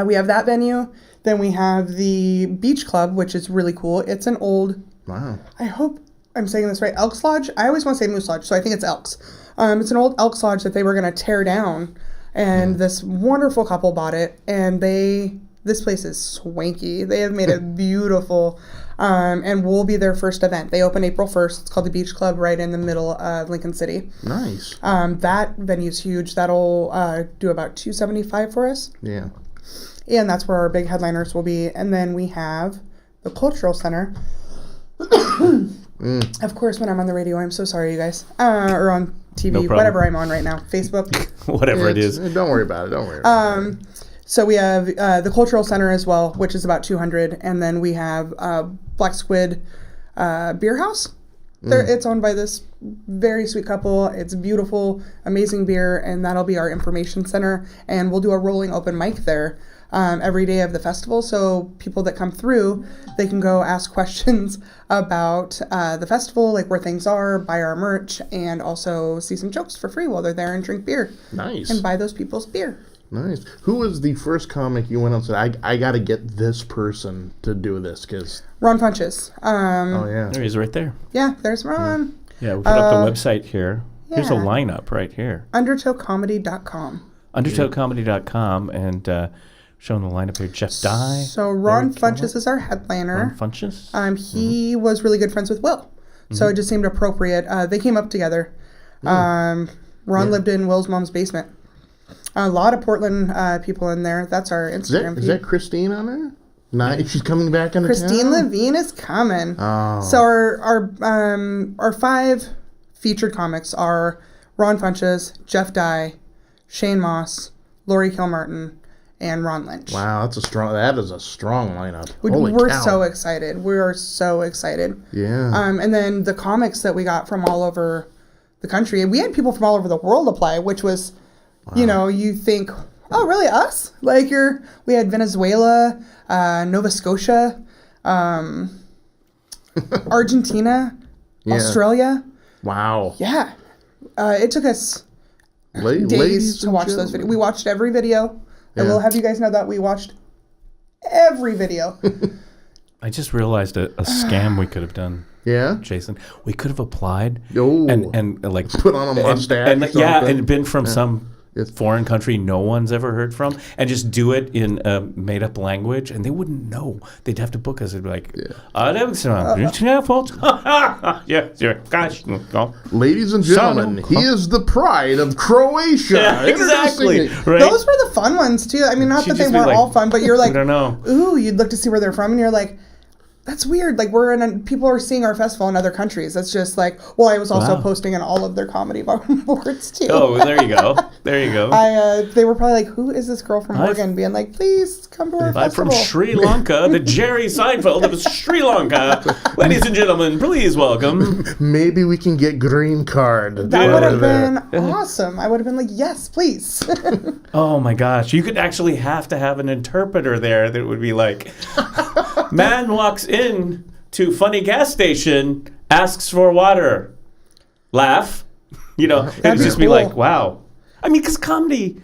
Speaker 3: We have that venue. Then we have the Beach Club, which is really cool. It's an old, I hope I'm saying this right, Elks Lodge? I always want to say Moose Lodge, so I think it's Elks. It's an old Elks Lodge that they were going to tear down, and this wonderful couple bought it, and this place is swanky. They have made it beautiful, and we'll be their first event. They open April 1st. It's called the Beach Club, right in the middle of Lincoln City.
Speaker 2: Nice.
Speaker 3: That venue's huge. That'll do about $275 for us.
Speaker 2: Yeah.
Speaker 3: And that's where our big headliners will be. And then we have the Cultural Center. Of course, when I'm on the radio, I'm so sorry, you guys. Or on TV, whatever I'm on right now. Facebook.
Speaker 1: Whatever it is.
Speaker 2: Don't worry about it.
Speaker 3: So we have the Cultural Center as well, which is about $200. And then we have Black Squid Beer House. It's owned by this very sweet couple. It's beautiful, amazing beer. And that'll be our information center. And we'll do a rolling open mic there. Every day of the festival, so people that come through, they can go ask questions about the festival, like where things are, buy our merch, and also see some jokes for free while they're there and drink beer.
Speaker 2: Nice.
Speaker 3: And buy those people's beer.
Speaker 2: Nice. Who was the first comic you went out and said, I got to get this person to do this? Cause...
Speaker 3: Ron Funches.
Speaker 1: There he's right there.
Speaker 3: Yeah, there's Ron.
Speaker 1: Yeah, we put up the website here. Here's a lineup right here.
Speaker 3: Undertalecomedy.com.
Speaker 1: Undertalecomedy.com, and... showing the lineup here, Jeff Dye.
Speaker 3: So Ron Funches is our headliner.
Speaker 1: Ron Funches?
Speaker 3: He was really good friends with Will. So it just seemed appropriate. They came up together. Ron lived in Will's mom's basement. A lot of Portland people in there. That's our Instagram feed.
Speaker 2: Is that Christine on there? No, she's coming back into
Speaker 3: Christine
Speaker 2: town?
Speaker 3: Levine is coming.
Speaker 2: Oh.
Speaker 3: So our 5 featured comics are Ron Funches, Jeff Dye, Shane Moss, Lori Kilmartin, and Ron Lynch.
Speaker 2: Wow, that is a strong lineup.
Speaker 3: We're so excited. We are so excited.
Speaker 2: Yeah.
Speaker 3: And then the comics that we got from all over the country. We had people from all over the world apply, which was, you think, oh, really, us? Like we had Venezuela, Nova Scotia, Argentina, Australia.
Speaker 2: Wow.
Speaker 3: Yeah. It took us days to watch those videos. We watched every video. I will have you guys know that we watched every video.
Speaker 1: I just realized a scam we could have done.
Speaker 2: Yeah,
Speaker 1: Jason, we could have applied
Speaker 2: and
Speaker 1: like
Speaker 2: put on a mustache,
Speaker 1: and been from some foreign country no one's ever heard from, and just do it in a made-up language, and they wouldn't know. They'd have to book us. It'd be like, gosh,
Speaker 2: ladies and gentlemen, he is the pride of Croatia.
Speaker 1: Yeah, exactly. Right?
Speaker 3: Those were the fun ones too. I mean, not that they weren't all fun, but you're like,
Speaker 1: I don't know.
Speaker 3: Ooh, you'd look to see where they're from, and you're like, that's weird. Like people are seeing our festival in other countries. That's just like, well, I was also posting in all of their comedy boards too.
Speaker 1: Oh, there you go. There you go.
Speaker 3: They were probably like, who is this girl from Oregon? Being like, please come to our festival.
Speaker 1: I'm from Sri Lanka, the Jerry Seinfeld of Sri Lanka. Ladies and gentlemen, please welcome.
Speaker 2: Maybe we can get green card.
Speaker 3: That would have been awesome. I would have been like, yes, please.
Speaker 1: Oh my gosh. You could actually have to have an interpreter there that would be like, man walks in to funny gas station, asks for water. Laugh. It'd just be like, wow. I mean, because comedy...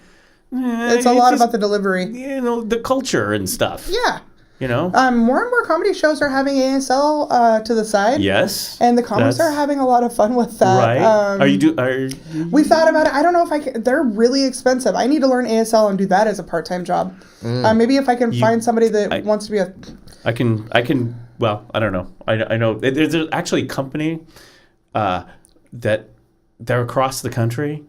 Speaker 3: it's a lot about the delivery.
Speaker 1: The culture and stuff.
Speaker 3: Yeah.
Speaker 1: More
Speaker 3: and more comedy shows are having ASL to the side.
Speaker 1: Yes.
Speaker 3: And the comics are having a lot of fun with that.
Speaker 1: Right.
Speaker 3: We thought about it. I don't know if I can. They're really expensive. I need to learn ASL and do that as a part-time job. Maybe if I can find somebody that wants to be a...
Speaker 1: I can. Well, I don't know. I know there's actually a company that they're across the country.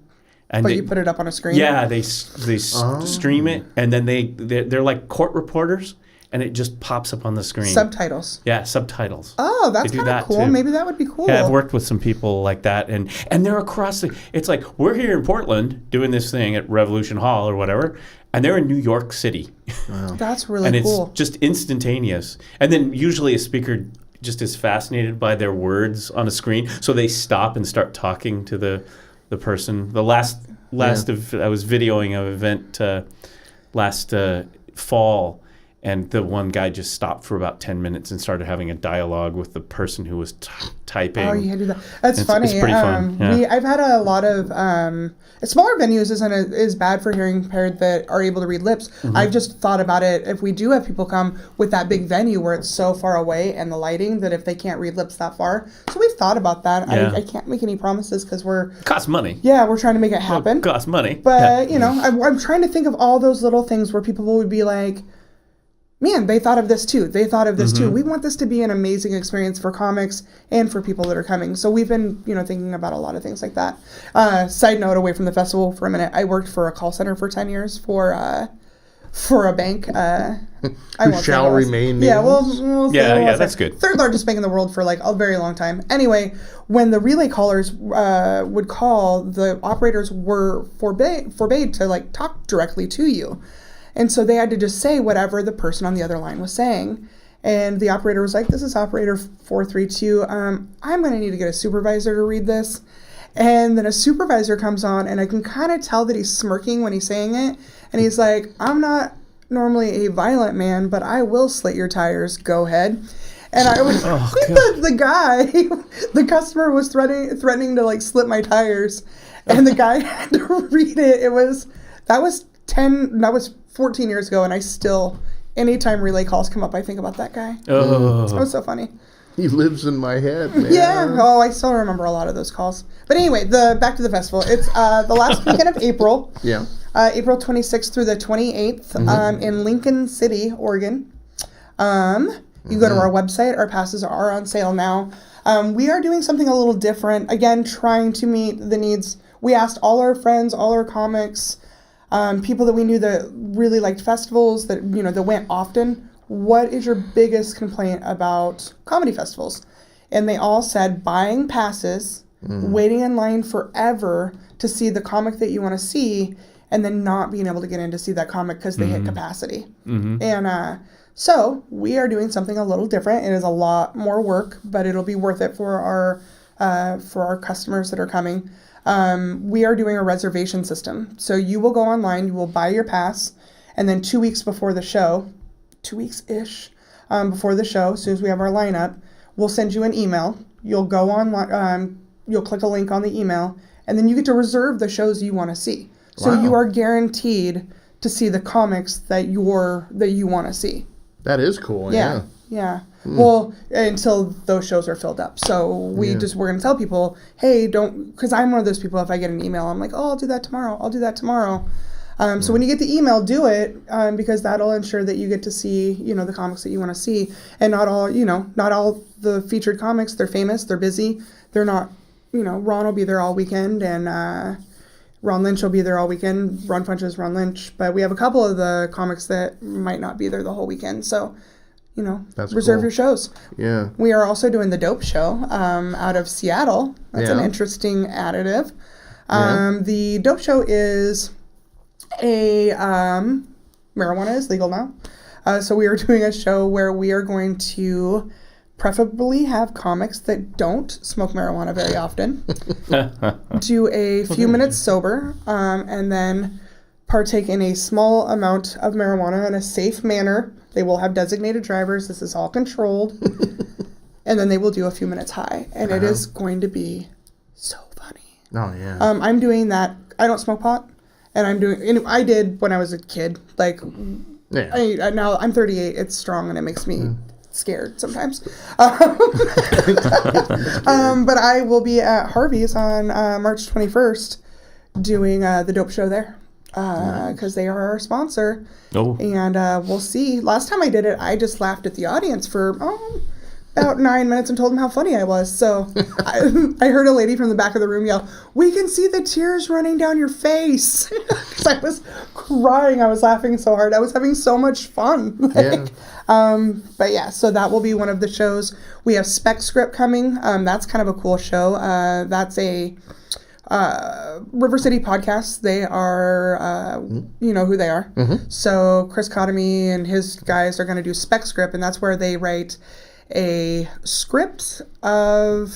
Speaker 1: And
Speaker 3: But you put it up on a screen?
Speaker 1: Yeah, they stream it, and then they're like court reporters, and it just pops up on the screen.
Speaker 3: Subtitles.
Speaker 1: Yeah, subtitles.
Speaker 3: Oh, that's kind of cool.
Speaker 1: Too.
Speaker 3: Maybe that would be cool.
Speaker 1: Yeah, I've worked with some people like that, and they're across the... It's like, we're here in Portland doing this thing at Revolution Hall or whatever, and they're in New York City.
Speaker 3: Wow. That's really cool.
Speaker 1: And it's just instantaneous. And then usually a speaker just is fascinated by their words on a screen, so they stop and start talking to the person. The last I was videoing an event last fall, and the one guy just stopped for about 10 minutes and started having a dialogue with the person who was typing.
Speaker 3: Oh, you had to do that. That's funny.
Speaker 1: It's pretty fun. Yeah.
Speaker 3: I've had a lot of smaller venues is bad for hearing impaired that are able to read lips. Mm-hmm. I've just thought about it, if we do have people come with that big venue where it's so far away and the lighting, that if they can't read lips that far. So we've thought about that. Yeah. I can't make any promises because
Speaker 1: it costs money.
Speaker 3: Yeah, we're trying to make it happen.
Speaker 1: It costs money.
Speaker 3: But, I'm trying to think of all those little things where people would be like, man, they thought of this too. They thought of this too. We want this to be an amazing experience for comics and for people that are coming. So we've been, thinking about a lot of things like that. Side note, away from the festival for a minute, I worked for a call center for 10 years for a bank.
Speaker 2: Who shall remain nameless?
Speaker 3: Yeah, we'll
Speaker 1: that's good.
Speaker 3: Third largest bank in the world for like a very long time. Anyway, when the relay callers would call, the operators were forbade to like talk directly to you. And so they had to just say whatever the person on the other line was saying. And the operator was like, this is operator 432. I'm going to need to get a supervisor to read this. And then a supervisor comes on, and I can kind of tell that he's smirking when he's saying it. And he's like, I'm not normally a violent man, but I will slit your tires. Go ahead. And I was the customer was threatening to like slit my tires. And the guy had to read it. That was 14 years ago, and I still, anytime relay calls come up, I think about that guy.
Speaker 1: Oh.
Speaker 3: It was so funny.
Speaker 2: He lives in my head, man.
Speaker 3: Yeah. Oh, I still remember a lot of those calls. But anyway, back to the festival. It's the last weekend of April.
Speaker 2: Yeah.
Speaker 3: April 26th through the 28th in Lincoln City, Oregon. You go to our website. Our passes are on sale now. We are doing something a little different. Again, trying to meet the needs. We asked all our friends, all our comics, people that we knew that really liked festivals, that that went often. What is your biggest complaint about comedy festivals? And they all said buying passes, waiting in line forever to see the comic that you want to see, and then not being able to get in to see that comic because they hit capacity. And so we are doing something a little different. It is a lot more work, but it'll be worth it for our customers that are coming. We are doing a reservation system. So you will go online, you will buy your pass, and then 2 weeks before the show, 2 weeks-ish before the show, as soon as we have our lineup, we'll send you an email. You'll go online, you'll click a link on the email, and then you get to reserve the shows you want to see. So you are guaranteed to see the comics that you want to see.
Speaker 2: That is cool.
Speaker 3: Yeah. Well, until those shows are filled up. So we're going to tell people, hey, don't, because I'm one of those people, if I get an email, I'm like, oh, I'll do that tomorrow. So when you get the email, do it, because that'll ensure that you get to see, the comics that you want to see. And not all the featured comics, they're famous, they're busy. They're not, Ron will be there all weekend, and Ron Lynch will be there all weekend. Ron Punches Ron Lynch. But we have a couple of the comics that might not be there the whole weekend. So,
Speaker 2: that's
Speaker 3: reserve
Speaker 2: cool.
Speaker 3: your shows.
Speaker 2: Yeah.
Speaker 3: We are also doing the Dope Show out of Seattle. That's an interesting additive. The Dope Show is marijuana is legal now. So we are doing a show where we are going to preferably have comics that don't smoke marijuana very often, do a few minutes sober, and then partake in a small amount of marijuana in a safe manner. They will have designated drivers. This is all controlled. And then they will do a few minutes high. And it is going to be so funny.
Speaker 2: Oh, yeah.
Speaker 3: I'm doing that. I don't smoke pot. And I did when I was a kid. Like, now I'm 38. It's strong and it makes me scared sometimes. But I will be at Harvey's on March 21st doing the Dope Show there. Because they are our sponsor. Oh. And we'll see. Last time I did it, I just laughed at the audience for about 9 minutes and told him how funny I was. So I heard a lady from the back of the room yell, "We can see the tears running down your face." Because I was crying. I was laughing so hard. I was having so much fun. But yeah, so that will be one of the shows. We have Spec Script coming. That's kind of a cool show. That's a River City Podcasts. They are, you know who they are. Mm-hmm. So Chris Cotomy and his guys are going to do Spec Script, and that's where they write a script of...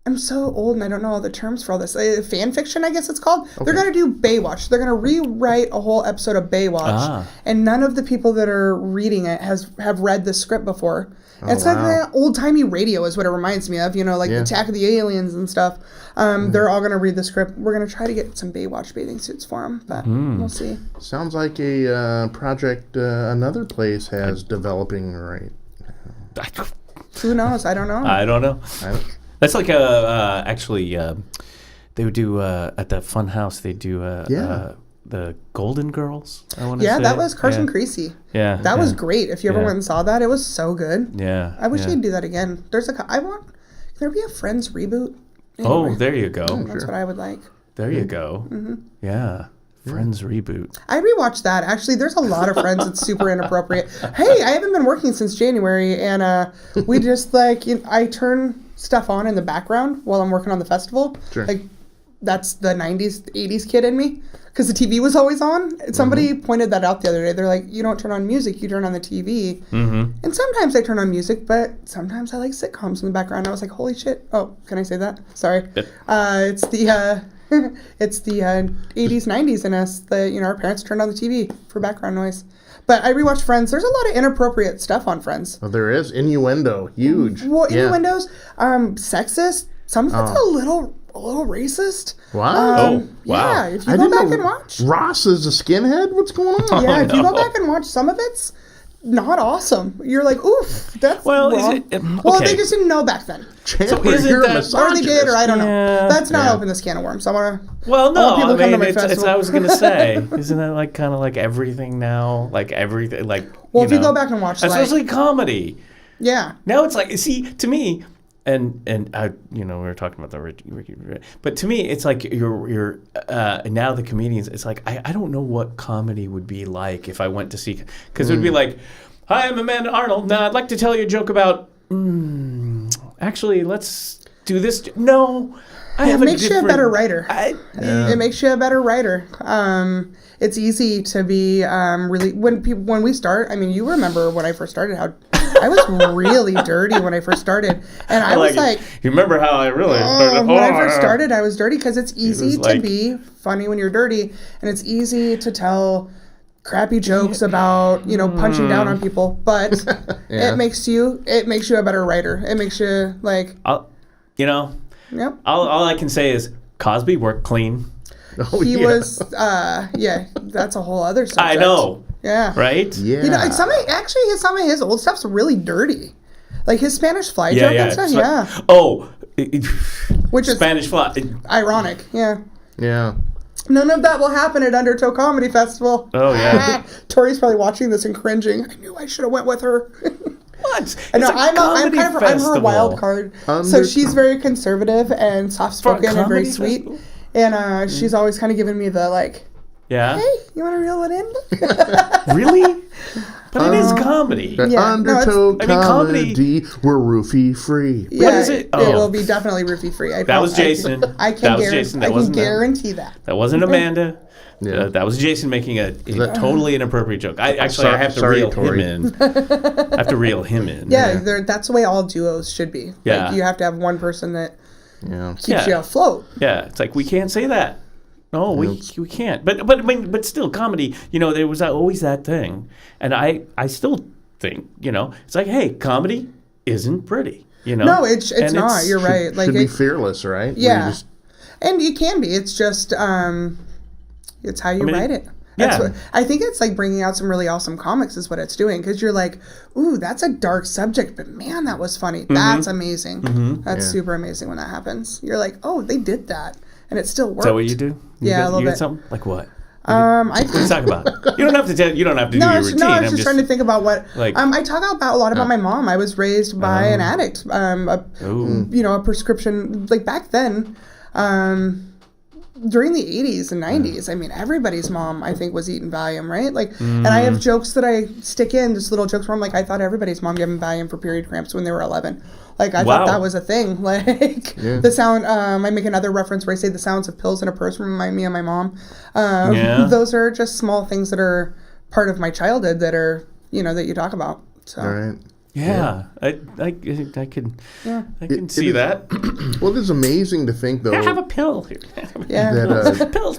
Speaker 3: I'm so old and I don't know all the terms for all this. Fan fiction, I guess it's called. Okay. They're going to do Baywatch. They're going to rewrite a whole episode of Baywatch. And none of the people that are reading it have read the script before. It's like that old-timey radio is what it reminds me of, you know, like Attack of the Aliens and stuff. They're all going to read the script. We're going to try to get some Baywatch bathing suits for them, but we'll see. Sounds like a project another place has developing right. Who knows? I don't know.
Speaker 1: I don't know. That's like actually they would do at the Fun House. They do the Golden Girls. I want to say.
Speaker 3: That was Carson Creasy.
Speaker 1: Yeah,
Speaker 3: that was great. If you ever went and saw that, it was so good.
Speaker 1: Yeah,
Speaker 3: I wish they'd do that again. Can there be a Friends reboot?
Speaker 1: Anyway, oh, there you go.
Speaker 3: That's what I would like.
Speaker 1: There you go. Mm-hmm. Yeah. Friends reboot.
Speaker 3: I rewatched that. Actually, there's a lot of Friends that's super inappropriate. Hey, I haven't been working since January, and we just I turn stuff on in the background while I'm working on the festival. Sure. Like, that's the 90s, 80s kid in me, because the TV was always on. Somebody pointed that out the other day. They're like, you don't turn on music, you turn on the TV. Mm-hmm. And sometimes I turn on music, but sometimes I like sitcoms in the background. I was like, holy shit. Oh, can I say that? Sorry. Yep. It's the... it's the 80s, 90s in us that, our parents turned on the TV for background noise. But I rewatched Friends. There's a lot of inappropriate stuff on Friends.
Speaker 2: Oh, there is. Innuendo. Huge.
Speaker 3: Well, innuendos. Sexist. Some of it's a little racist.
Speaker 2: Wow.
Speaker 3: Yeah, if you go back and watch.
Speaker 2: Ross is a skinhead? What's going on?
Speaker 3: Yeah, if you go back and watch some of it's not awesome. You're like, oof, that's wrong. Okay. Well, they just didn't know back then.
Speaker 2: Chandler, so isn't that,
Speaker 3: or they did, or I don't know. That's not open this can of worms. I want to.
Speaker 1: Well, no, I mean, it's I was going to say, isn't that kind of like everything now? Like everything, like.
Speaker 3: Well, if you go back and watch,
Speaker 1: especially comedy.
Speaker 3: Yeah.
Speaker 1: Now it's like, see, to me, and I, we were talking about the Ricky, but to me, it's like you're now the comedians. It's like I don't know what comedy would be like if I went to see, because it would be like, hi, I'm Amanda Arnold. Now I'd like to tell you a joke about. Actually, let's do this. No,
Speaker 3: it makes you a better writer. It makes you a better writer. It's easy to be really when we start. I mean, you remember when I first started how. I was really dirty when I first started. And I was like...
Speaker 1: You remember how I really started?
Speaker 3: When I first started, I was dirty because it's easy to be funny when you're dirty. And it's easy to tell crappy jokes about, punching down on people. But it makes you a better writer. It makes you like...
Speaker 1: Yep. All I can say is Cosby worked clean.
Speaker 3: He was... that's a whole other subject.
Speaker 1: I know.
Speaker 3: Yeah.
Speaker 1: Right?
Speaker 3: Yeah. Some of his old stuff's really dirty. Like his Spanish Fly joke and stuff. Yeah.
Speaker 1: Oh.
Speaker 3: Which is
Speaker 1: Spanish Fly.
Speaker 3: Ironic. Yeah.
Speaker 2: Yeah.
Speaker 3: None of that will happen at Undertale Comedy Festival.
Speaker 1: Oh, yeah.
Speaker 3: Tori's probably watching this and cringing. I knew I should have went with her.
Speaker 1: What?
Speaker 3: I know, I'm her wild card. So she's very conservative and soft-spoken and very sweet. And she's always kind of giving me the
Speaker 1: yeah.
Speaker 3: Hey, you want to reel it in?
Speaker 1: Really? But it is comedy.
Speaker 2: Undertow comedy. We're roofie free.
Speaker 3: Yeah, what is it? It will be definitely roofie free.
Speaker 1: That was Jason.
Speaker 3: I can guarantee that.
Speaker 1: That wasn't Amanda. Yeah. That was Jason making a totally inappropriate joke. I have to reel him in. I have to reel him in.
Speaker 3: Yeah, that's the way all duos should be.
Speaker 1: Yeah.
Speaker 3: You have to have one person that keeps you afloat.
Speaker 1: Yeah, it's like we can't say that. No, we can't. But still, comedy. There was always that thing, and I still think it's like, hey, comedy isn't pretty.
Speaker 3: No, it's not. You're right.
Speaker 2: Should be fearless, right?
Speaker 3: Yeah, and you can be. It's just it's how you write it. I think it's like bringing out some really awesome comics is what it's doing, because you're like, ooh, that's a dark subject, but man, that was funny. Mm-hmm. That's amazing. Mm-hmm. That's super amazing when that happens. You're like, oh, they did that. And it still works.
Speaker 1: Is that what you do?
Speaker 3: A little bit.
Speaker 1: Something? Like what? Let's talk about it. You don't have to tell. You don't have to do your routine.
Speaker 3: No, I was just trying to think about what.
Speaker 1: Like,
Speaker 3: I talk a lot about my mom. I was raised by an addict. A prescription. Like back then, during the 80s and 90s, I mean, everybody's mom, I think, was eating Valium, right? Like, and I have jokes that I stick in, just little jokes where I'm like, I thought everybody's mom gave them Valium for period cramps when they were 11. Like, I thought that was a thing. Like, the sound, I make another reference where I say the sounds of pills in a purse remind me of my mom. Those are just small things that are part of my childhood that are, that you talk about. So.
Speaker 2: All right.
Speaker 1: Yeah, I can see that.
Speaker 2: Well, it's amazing to think, though.
Speaker 1: I have a pill here.
Speaker 2: That,
Speaker 1: pills.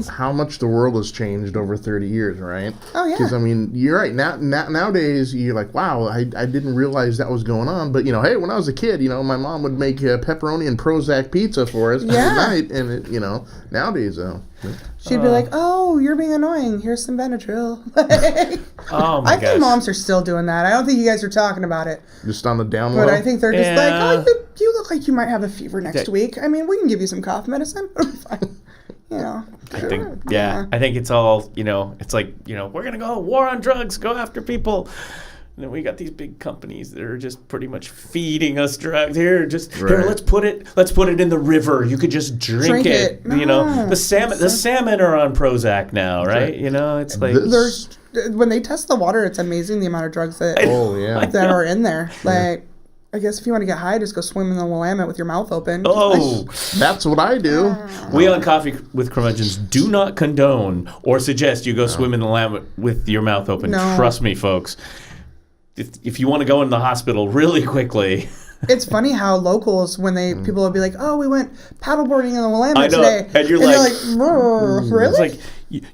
Speaker 2: How much the world has changed over 30 years, right?
Speaker 3: Oh, yeah.
Speaker 2: Because, I mean, you're right. Nowadays, you're like, wow, I didn't realize that was going on. But, hey, when I was a kid, my mom would make pepperoni and Prozac pizza for us at night. And, nowadays, though.
Speaker 3: She'd be like, oh, you're being annoying. Here's some Benadryl.
Speaker 1: Oh, my gosh.
Speaker 3: I think moms are still doing that. I don't think you guys are talking about it.
Speaker 2: Just on the down low?
Speaker 3: But I think they're just like, oh, you look like you might have a fever next week. I mean, we can give you some cough medicine. It'll be fine.
Speaker 1: I think, I think it's all, it's like, we're going to go war on drugs, go after people. And then we got these big companies that are just pretty much feeding us drugs. Here, let's put it in the river. You could just drink it. The salmon are on Prozac now, right? It's like
Speaker 3: when they test the water, it's amazing the amount of drugs that that are in there. Like, I guess if you want to get high, just go swim in the Willamette with your mouth open.
Speaker 2: Oh, that's what I do.
Speaker 1: We on Coffee with Curmudgeons do not condone or suggest you go swim in the Willamette with your mouth open. No. Trust me, folks. If you want to go in the hospital really quickly.
Speaker 3: It's funny how locals, when people will be like, oh, we went paddleboarding in the Willamette today.
Speaker 1: And you're
Speaker 3: like, really?
Speaker 1: It's like,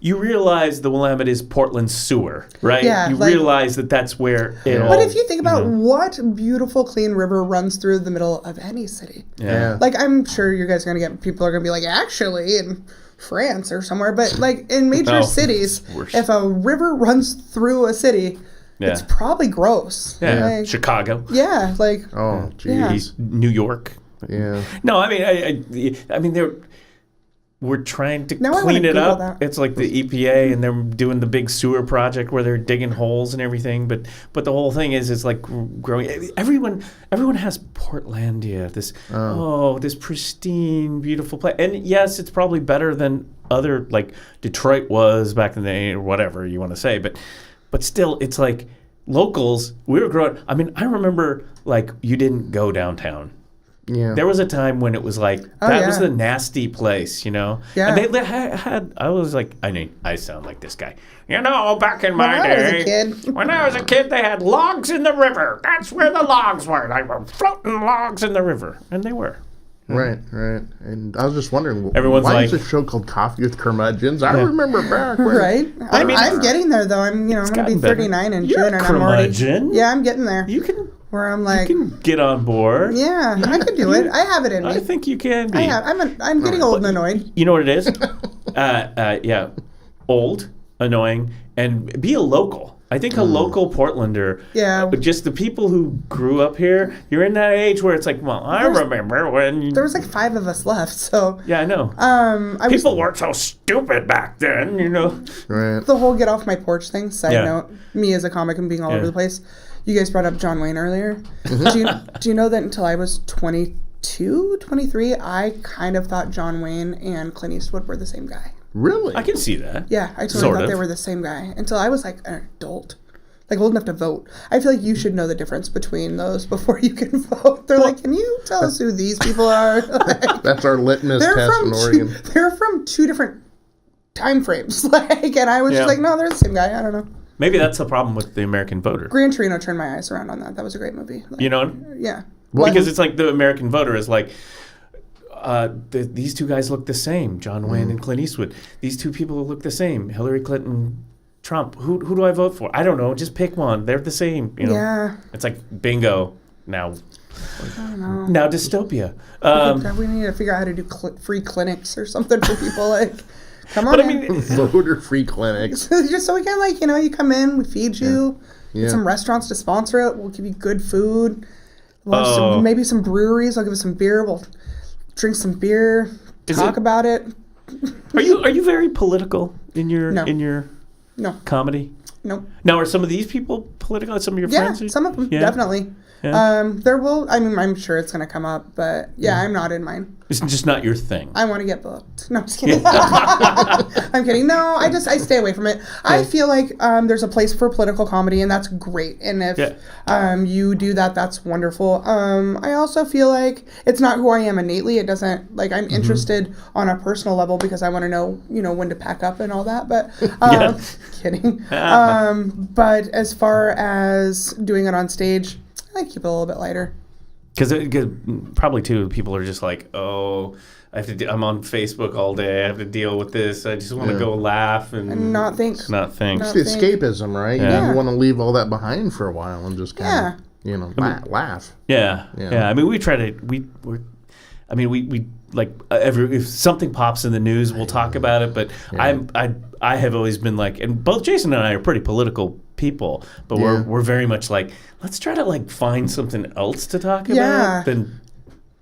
Speaker 1: you realize the Willamette is Portland's sewer, right? Yeah. You realize that's where it all...
Speaker 3: But if you think about what beautiful, clean river runs through the middle of any city.
Speaker 1: Yeah.
Speaker 3: Like, I'm sure you guys are going to get... People are going to be like, actually, in France or somewhere. But, like, in major cities, if a river runs through a city... Yeah. It's probably gross.
Speaker 1: Yeah, like, Chicago.
Speaker 3: Yeah, like
Speaker 2: oh, geez,
Speaker 1: New York.
Speaker 2: Yeah.
Speaker 1: No, I mean, we're trying to clean it up. That. It's like the EPA, and they're doing the big sewer project where they're digging holes and everything. But the whole thing is, it's like growing. Everyone has Portlandia. This pristine, beautiful place. And yes, it's probably better than other, like Detroit was back in the day, or whatever you want to say, But still, it's like locals, we were growing. I mean, I remember, like, you didn't go downtown. Yeah. There was a time when it was like, that was the nasty place, Yeah. And they had, I was like, I sound like this guy. Back in my day, when I was a kid, they had logs in the river. That's where the logs were. They were floating logs in the river. And they were.
Speaker 2: Right. And I was just wondering,
Speaker 1: why
Speaker 2: is this show called Coffee with Curmudgeons? I remember back when...
Speaker 3: Right. I'm getting there, though. I'm going to be 39 in June, and I'm already... Yeah, I'm getting there.
Speaker 1: You can...
Speaker 3: Where I'm like...
Speaker 1: You can get on board.
Speaker 3: Yeah, I can do it. I have it in me.
Speaker 1: I think you can be.
Speaker 3: I'm getting old and annoyed.
Speaker 1: You know what it is? Old, annoying, and be a local. I think a local Portlander, just the people who grew up here, you're in that age where it's like, well, I remember when...
Speaker 3: There was like 5 of us left, so...
Speaker 1: Yeah, I know. People weren't so stupid back then,
Speaker 2: Right.
Speaker 3: The whole get off my porch thing, side note, me as a comic and being all over the place. You guys brought up John Wayne earlier. Do you know that until I was 22, 23, I kind of thought John Wayne and Clint Eastwood were the same guy.
Speaker 2: Really?
Speaker 1: I can see that.
Speaker 3: Yeah, I totally thought they were the same guy until I was like an adult, like old enough to vote. I feel like you should know the difference between those before you can vote. They're like, can you tell us who these people are? Like,
Speaker 2: that's our litmus test in Oregon.
Speaker 3: They're from 2 different time frames. And I was just like, no, they're the same guy. I don't know.
Speaker 1: Maybe that's the problem with the American voter.
Speaker 3: Gran Torino turned my eyes around on that. That was a great movie. Like, Yeah.
Speaker 1: Because it's like the American voter is like, these 2 guys look the same, John Wayne and Clint Eastwood. These 2 people look the same, Hillary Clinton, Trump. Who do I vote for? I don't know. Just pick one. They're the same.
Speaker 3: Yeah.
Speaker 1: It's like bingo now.
Speaker 3: I don't know.
Speaker 1: Now dystopia.
Speaker 3: We need to figure out how to do free clinics or something for people. Like, come on.
Speaker 2: But I mean, voter free clinics.
Speaker 3: Just so we can, you come in, we feed you. Get some restaurants to sponsor it. We'll give you good food. Maybe some breweries. I'll give us some beer. We'll drink some beer, talk about it,
Speaker 1: Are you very political in your
Speaker 3: No.
Speaker 1: comedy?
Speaker 3: No.
Speaker 1: Now, are some of these people political? Some of your friends?
Speaker 3: Yeah, some of them,
Speaker 1: Yeah?
Speaker 3: definitely.
Speaker 1: Yeah.
Speaker 3: I'm sure it's going to come up, but yeah, I'm not in mine.
Speaker 1: It's just not your thing.
Speaker 3: I want to get booked. No, I'm just kidding. I'm kidding. No, I stay away from it. I feel like there's a place for political comedy, and that's great. And if you do that, that's wonderful. I also feel like it's not who I am innately. It doesn't, like, I'm interested on a personal level because I want to know, when to pack up and all that. But kidding. But as far as doing it on stage, I keep it a little bit lighter.
Speaker 1: Because probably too, people are just like, oh, I'm on Facebook all day. I have to deal with this. I just want to go laugh and
Speaker 3: not think.
Speaker 2: It's escapism, right?
Speaker 3: Yeah.
Speaker 2: You want to leave all that behind for a while and just kind of, laugh.
Speaker 1: Yeah. I mean, we try to. We like if something pops in the news, we'll talk about it. But I have always been like, and both Jason and I are pretty political people, but we're very much like, let's try to like find something else to talk about than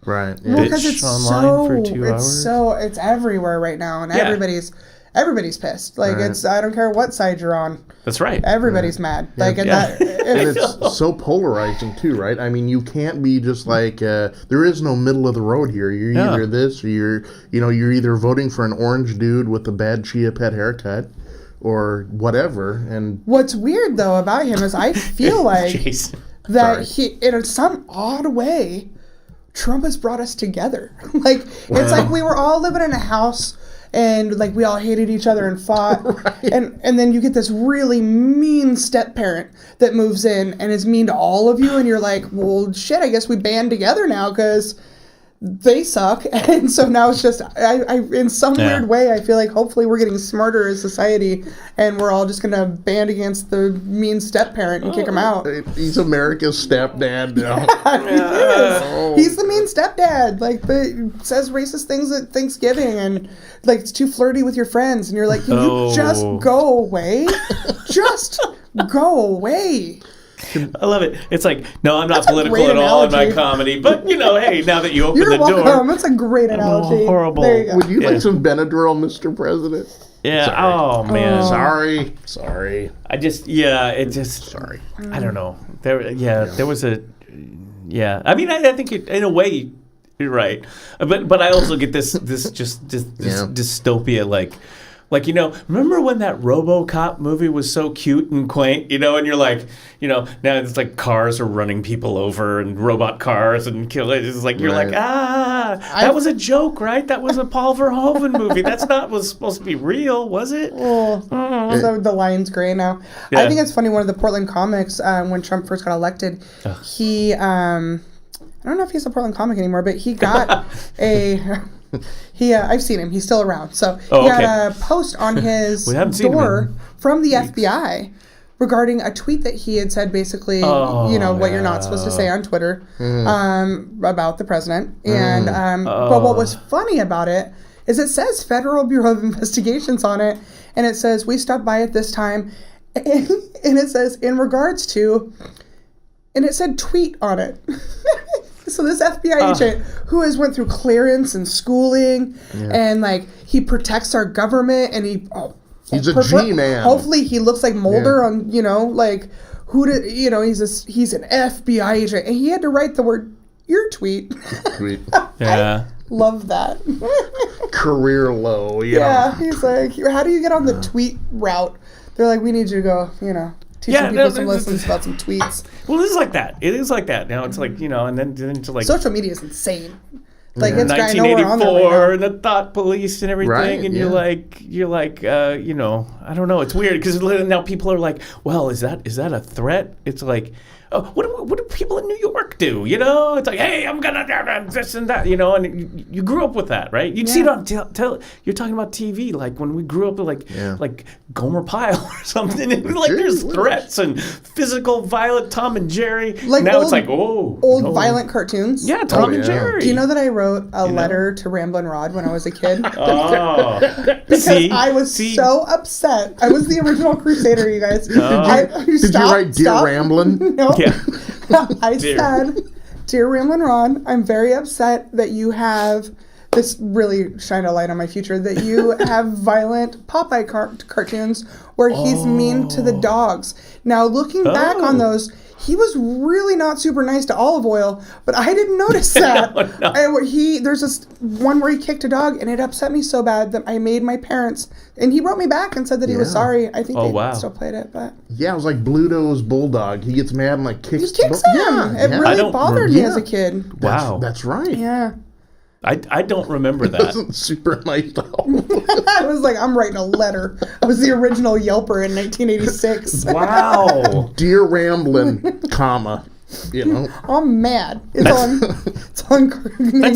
Speaker 2: right.
Speaker 3: Yeah. Well, because it's
Speaker 1: online for 2 hours.
Speaker 3: It's everywhere right now, and everybody's pissed. Like I don't care what side you're on.
Speaker 1: That's right.
Speaker 3: Everybody's mad. Like and
Speaker 2: it's so polarizing too, right? I mean, you can't be just like there is no middle of the road here. You're either this, or you're either voting for an orange dude with a bad Chia Pet haircut, or whatever. And
Speaker 3: what's weird though about him is I feel like that he, in some odd way, Trump has brought us together. Like it's like we were all living in a house and like we all hated each other and fought. And then you get this really mean step parent that moves in and is mean to all of you, and you're like, well, shit, I guess we band together now because they suck. And so now it's just I in some weird way I feel like hopefully we're getting smarter as society and we're all just gonna band against the mean step parent and kick him out.
Speaker 2: He's America's stepdad now.
Speaker 3: He's the mean stepdad, like says racist things at Thanksgiving and like it's too flirty with your friends, and you're like, can you just go away? Just go away.
Speaker 1: I love it. It's like, no, I'm not political at all in my comedy, but hey, now that you open the door,
Speaker 3: that's a great analogy.
Speaker 1: Horrible.
Speaker 3: There you go.
Speaker 2: Would you like some Benadryl, Mr. President?
Speaker 1: Yeah.
Speaker 2: Sorry.
Speaker 1: Oh man.
Speaker 2: Sorry.
Speaker 1: I just sorry. I don't know. There was a I mean, I think in a way you're right, but I also get this dystopia like, remember when that RoboCop movie was so cute and quaint, and you're like, now it's like cars are running people over and robot cars and killing. It's like, you're like, that was a joke, right? That was a Paul Verhoeven movie. That's not was supposed to be real, was it?
Speaker 3: So the line's gray now. Yeah. I think it's funny, one of the Portland comics, when Trump first got elected, he, I don't know if he's a Portland comic anymore, but he got I've seen him. He's still around. So he had a post on his door from the FBI regarding a tweet that he had said basically, what you're not supposed to say on Twitter about the president. And but what was funny about it is it says Federal Bureau of Investigations on it, and it says we stopped by at this time, and it says in regards to, and it said tweet on it. So this FBI agent who has went through clearance and schooling and like he protects our government and
Speaker 2: he's a G-man.
Speaker 3: Hopefully he looks like Mulder on, like he's an FBI agent, and he had to write the word your tweet.
Speaker 1: Yeah.
Speaker 3: Love that.
Speaker 2: Career low.
Speaker 3: Yeah. He's like, how do you get on the tweet route? They're like, we need you to go, teaching people some lessons about some tweets.
Speaker 1: Well, it is like that. It is like that. Now it's like, and then it's like...
Speaker 3: Social media is insane. Like, it's
Speaker 1: 1984 and the thought police and everything. Right, and you're like, I don't know. It's weird because now people are like, well, is that a threat? It's like, what do people in New York do? It's like, hey, I'm gonna this and that, and you grew up with that, right? You'd see it on you're talking about TV, like when we grew up with like Gomer Pyle or something, and like there's threats and physical violent Tom and Jerry. Like now it's like,
Speaker 3: old violent cartoons.
Speaker 1: Yeah, Tom and Jerry.
Speaker 3: Do you know that I wrote a letter to Ramblin' Rod when I was a kid? Because I was so upset. I was the original Crusader, you guys.
Speaker 2: Did you write Dear Ramblin'?
Speaker 3: No. Yeah. I said, Dear Ramblin' Ron, I'm very upset that you have this really shined a light on my future, that you have violent Popeye cartoons where he's mean to the dogs. Now, looking back on those, he was really not super nice to Olive Oil, but I didn't notice that. There's this one where he kicked a dog, and it upset me so bad that I made my parents, and he wrote me back and said that he was sorry. I think they still played it, but
Speaker 2: yeah, it was like Bluto's bulldog. He gets mad and like kicks.
Speaker 3: He kicks him. It really bothered me as a kid.
Speaker 2: That's right.
Speaker 3: Yeah.
Speaker 1: I don't remember that.
Speaker 2: It wasn't super nice at all.
Speaker 3: I was like, I'm writing a letter. I was the original Yelper in 1986.
Speaker 1: Wow.
Speaker 2: Dear Ramblin', comma, you know.
Speaker 3: I'm mad. It's on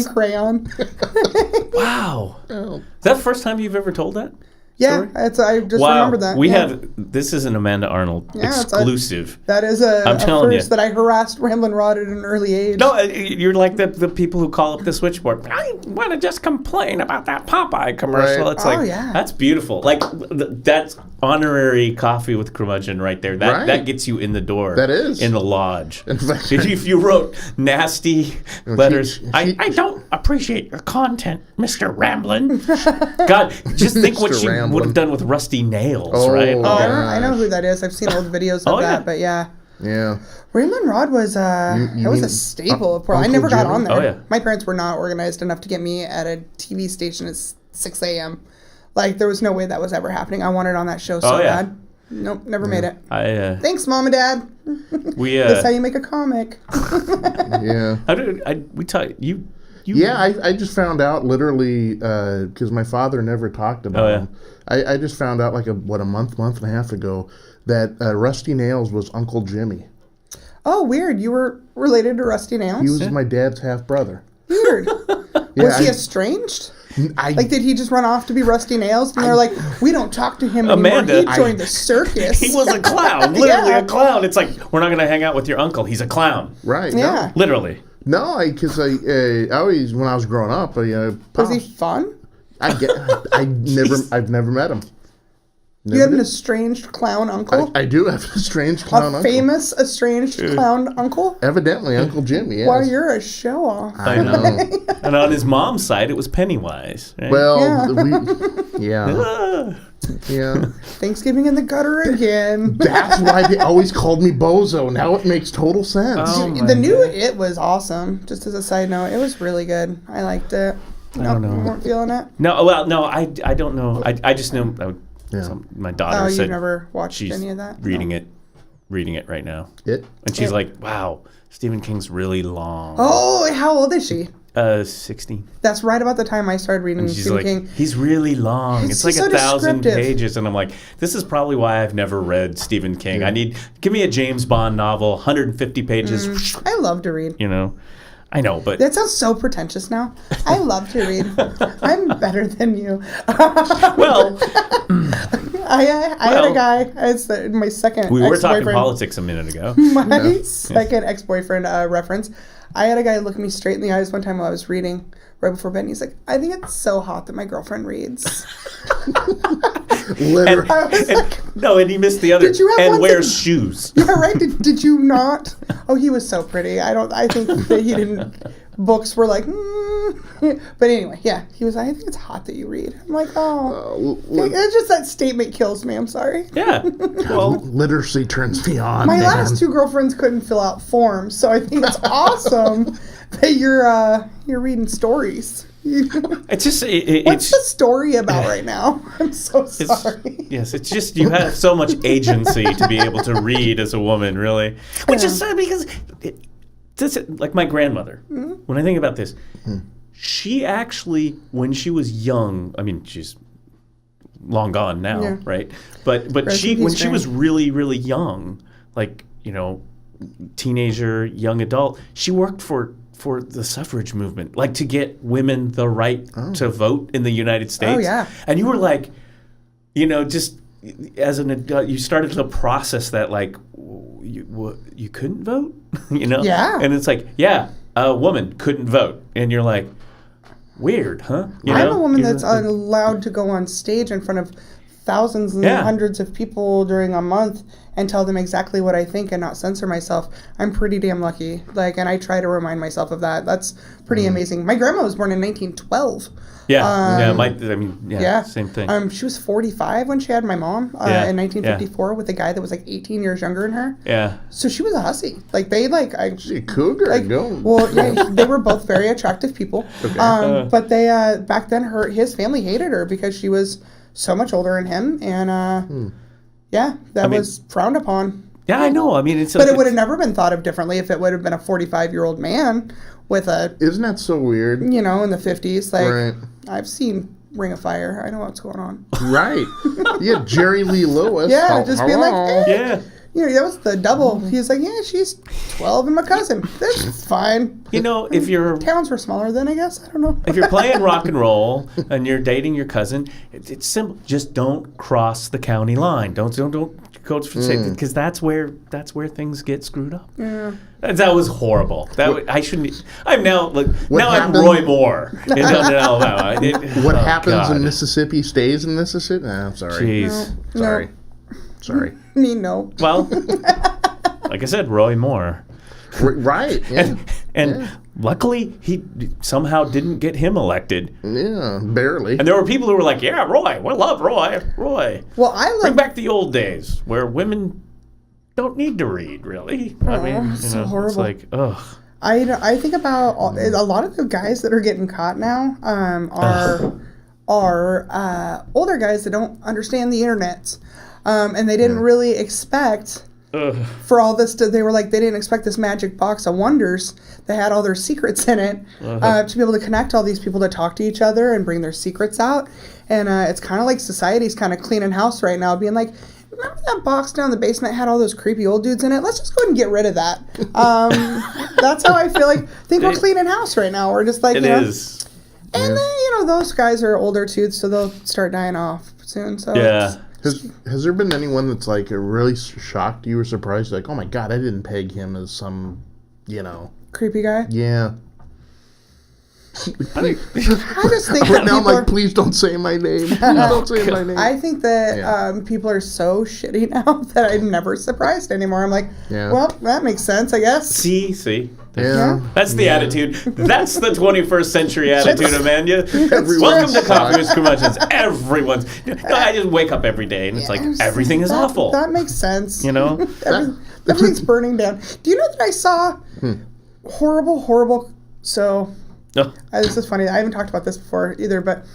Speaker 3: crayon.
Speaker 1: Wow. Is that the first time you've ever told that?
Speaker 3: Yeah, I just remembered that.
Speaker 1: We have, this is an Amanda Arnold exclusive.
Speaker 3: That is a
Speaker 1: telling
Speaker 3: first that I harassed Ramblin' Rod at an early age.
Speaker 1: No, you're like the people who call up the switchboard. I want to just complain about that Popeye commercial.
Speaker 2: Right.
Speaker 1: It's like, that's beautiful. Like, that's honorary coffee with curmudgeon right there. That gets you in the door.
Speaker 2: That is.
Speaker 1: In the lodge.
Speaker 2: In fact,
Speaker 1: if you wrote nasty letters, I don't appreciate your content, Mr. Ramblin'. God, just think what she would have done with Rusty Nails, right?
Speaker 3: I know who that is. I've seen old videos of that, but yeah.
Speaker 2: Yeah.
Speaker 3: Ramblin' Rod was was a staple of Pearl. I never got on there.
Speaker 1: Oh, yeah.
Speaker 3: My parents were not organized enough to get me at a TV station at 6 a.m. Like, there was no way that was ever happening. I wanted on that show so bad. Nope, never made it. Thanks, Mom and Dad. That's how you make a comic.
Speaker 2: Yeah.
Speaker 1: We taught you.
Speaker 2: Yeah, I just found out literally because my father never talked about him. I just found out like a month and a half ago that Rusty Nails was Uncle Jimmy.
Speaker 3: Oh, weird. You were related to Rusty Nails?
Speaker 2: He was my dad's half brother.
Speaker 3: Weird. Was he estranged? Did he just run off to be Rusty Nails? And they're like, we don't talk to him anymore. He joined the circus.
Speaker 1: He was a clown. Literally a clown. It's like, we're not going to hang out with your uncle. He's a clown.
Speaker 2: Right.
Speaker 3: Yeah.
Speaker 1: No. Literally.
Speaker 2: No, because I always, when I was growing up,
Speaker 3: was he fun?
Speaker 2: I've never met him.
Speaker 3: You have an estranged clown uncle?
Speaker 2: I do have an estranged clown uncle.
Speaker 3: A famous estranged clown uncle?
Speaker 2: Evidently, Uncle Jimmy, yes.
Speaker 3: Well, you're a show-off.
Speaker 2: I know.
Speaker 1: And on his mom's side, it was Pennywise. Right?
Speaker 2: Well, yeah.
Speaker 3: Thanksgiving in the gutter again.
Speaker 2: That's why they always called me Bozo. Now it makes total sense.
Speaker 3: The new It was awesome. Just as a side note, it was really good. I liked it.
Speaker 1: I don't know.
Speaker 3: You weren't feeling it?
Speaker 1: No, well, no, I don't know. I just know... my daughter said
Speaker 3: you've never watched
Speaker 1: she's
Speaker 3: any of that?
Speaker 1: reading it right now. And she's like, wow, Stephen King's really long.
Speaker 3: Oh, how old is she?
Speaker 1: 16.
Speaker 3: That's right about the time I started reading Stephen King.
Speaker 1: He's really long. It's like so 1,000 pages. And I'm like, this is probably why I've never read Stephen King. Give me a James Bond novel, 150 pages.
Speaker 3: I love to read.
Speaker 1: I know, but...
Speaker 3: That sounds so pretentious now. I love to read. I'm better than you.
Speaker 1: Well...
Speaker 3: I had a guy, it's my second
Speaker 1: We were talking politics a minute ago.
Speaker 3: My second ex-boyfriend reference. I had a guy look me straight in the eyes one time while I was reading right before bed, and he's like, I think it's so hot that my girlfriend reads.
Speaker 2: Literally.
Speaker 1: And he missed the other. And wears shoes.
Speaker 3: Yeah, right? Did you not? Oh, he was so pretty. I think that he didn't. Books were like, But anyway, yeah. He was like, I think it's hot that you read. I'm like, it's just that statement kills me. I'm sorry.
Speaker 1: Yeah. Well,
Speaker 2: literacy turns me on.
Speaker 3: My last two girlfriends couldn't fill out forms, so I think it's awesome that you're reading stories.
Speaker 1: It's just
Speaker 3: what's the story about right now? I'm so sorry.
Speaker 1: It's just you have so much agency to be able to read as a woman, really. Which is sad because like my grandmother. When I think about this, she actually, when she was young, I mean, she's long gone now, right? But when she was really, really young, like, teenager, young adult, she worked for the suffrage movement, like to get women the right to vote in the United States.
Speaker 3: Oh, yeah.
Speaker 1: And you were like, just as an adult, you started to process that, like, you couldn't vote,
Speaker 3: Yeah.
Speaker 1: And it's like, a woman couldn't vote, and you're like, weird, huh?
Speaker 3: I'm a woman that's allowed to go on stage in front of thousands and hundreds of people during a month and tell them exactly what I think and not censor myself. I'm pretty damn lucky. And I try to remind myself of that. That's pretty amazing. My grandma was born in 1912.
Speaker 1: Same thing.
Speaker 3: She was 45 when she had my mom in 1954 with a guy that was 18 years younger than her.
Speaker 1: Yeah.
Speaker 3: So she was a hussy.
Speaker 2: She a cougar. Go.
Speaker 3: Well, they were both very attractive people. Okay. But they back then his family hated her because she was so much older than him, and that was frowned upon.
Speaker 1: Yeah, I know. I mean, it
Speaker 3: would have never been thought of differently if it would have been a 45-year-old man with a.
Speaker 2: Isn't that so weird?
Speaker 3: In the 50s, right. I've seen Ring of Fire. I know what's going on.
Speaker 2: Right. Yeah, Jerry Lee Lewis.
Speaker 3: Yeah, just being like,
Speaker 1: yeah.
Speaker 3: That was the double. He's like, yeah, she's 12 and my cousin. This is fine.
Speaker 1: If you're...
Speaker 3: Towns were smaller then, I guess. I don't know.
Speaker 1: If you're playing rock and roll and you're dating your cousin, it's simple. Just don't cross the county line. Don't go because that's where things get screwed up.
Speaker 3: Yeah.
Speaker 1: That was horrible. I shouldn't... I'm now... I'm Roy Moore in Alabama.
Speaker 2: What happens in Mississippi stays in Mississippi? No, I'm sorry.
Speaker 1: Jeez.
Speaker 2: No. Sorry. Sorry.
Speaker 3: Me, no.
Speaker 1: Well, like I said, Roy Moore.
Speaker 2: Right. Yeah.
Speaker 1: And luckily, he somehow didn't get him elected.
Speaker 2: Yeah, barely.
Speaker 1: And there were people who were like, yeah, Roy. We love Roy. Roy.
Speaker 3: Well,
Speaker 1: Bring back the old days where women don't need to read, really. I mean,
Speaker 3: so horrible.
Speaker 1: It's like, ugh.
Speaker 3: I think about a lot of the guys that are getting caught now are older guys that don't understand the internet. And they didn't really expect for all this they were like, they didn't expect this magic box of wonders that had all their secrets in it to be able to connect all these people to talk to each other and bring their secrets out. And it's kind of like society's kind of cleaning house right now, being like, remember that box down in the basement had all those creepy old dudes in it? Let's just go ahead and get rid of that. That's how I feel like. I think we're cleaning house right now. We're just like,
Speaker 1: it is.
Speaker 3: And then, those guys are older too, so they'll start dying off soon. So
Speaker 1: yeah.
Speaker 2: Has there been anyone that's really shocked you or surprised? Like, oh my God, I didn't peg him as some,
Speaker 3: creepy guy?
Speaker 2: Yeah.
Speaker 3: I just think
Speaker 2: right now I'm like, please don't say my name. Please don't say my name.
Speaker 3: I think that people are so shitty now that I'm never surprised anymore. I'm like, well, that makes sense, I guess.
Speaker 1: See.
Speaker 2: Yeah.
Speaker 1: That's the attitude. That's the 21st century attitude, Amanda. Welcome to Coffee with Curmudgeons. I just wake up every day and it's like everything is awful.
Speaker 3: That makes sense. Everything's burning down. Do you know that I saw horrible? So this is funny. I haven't talked about this before either, but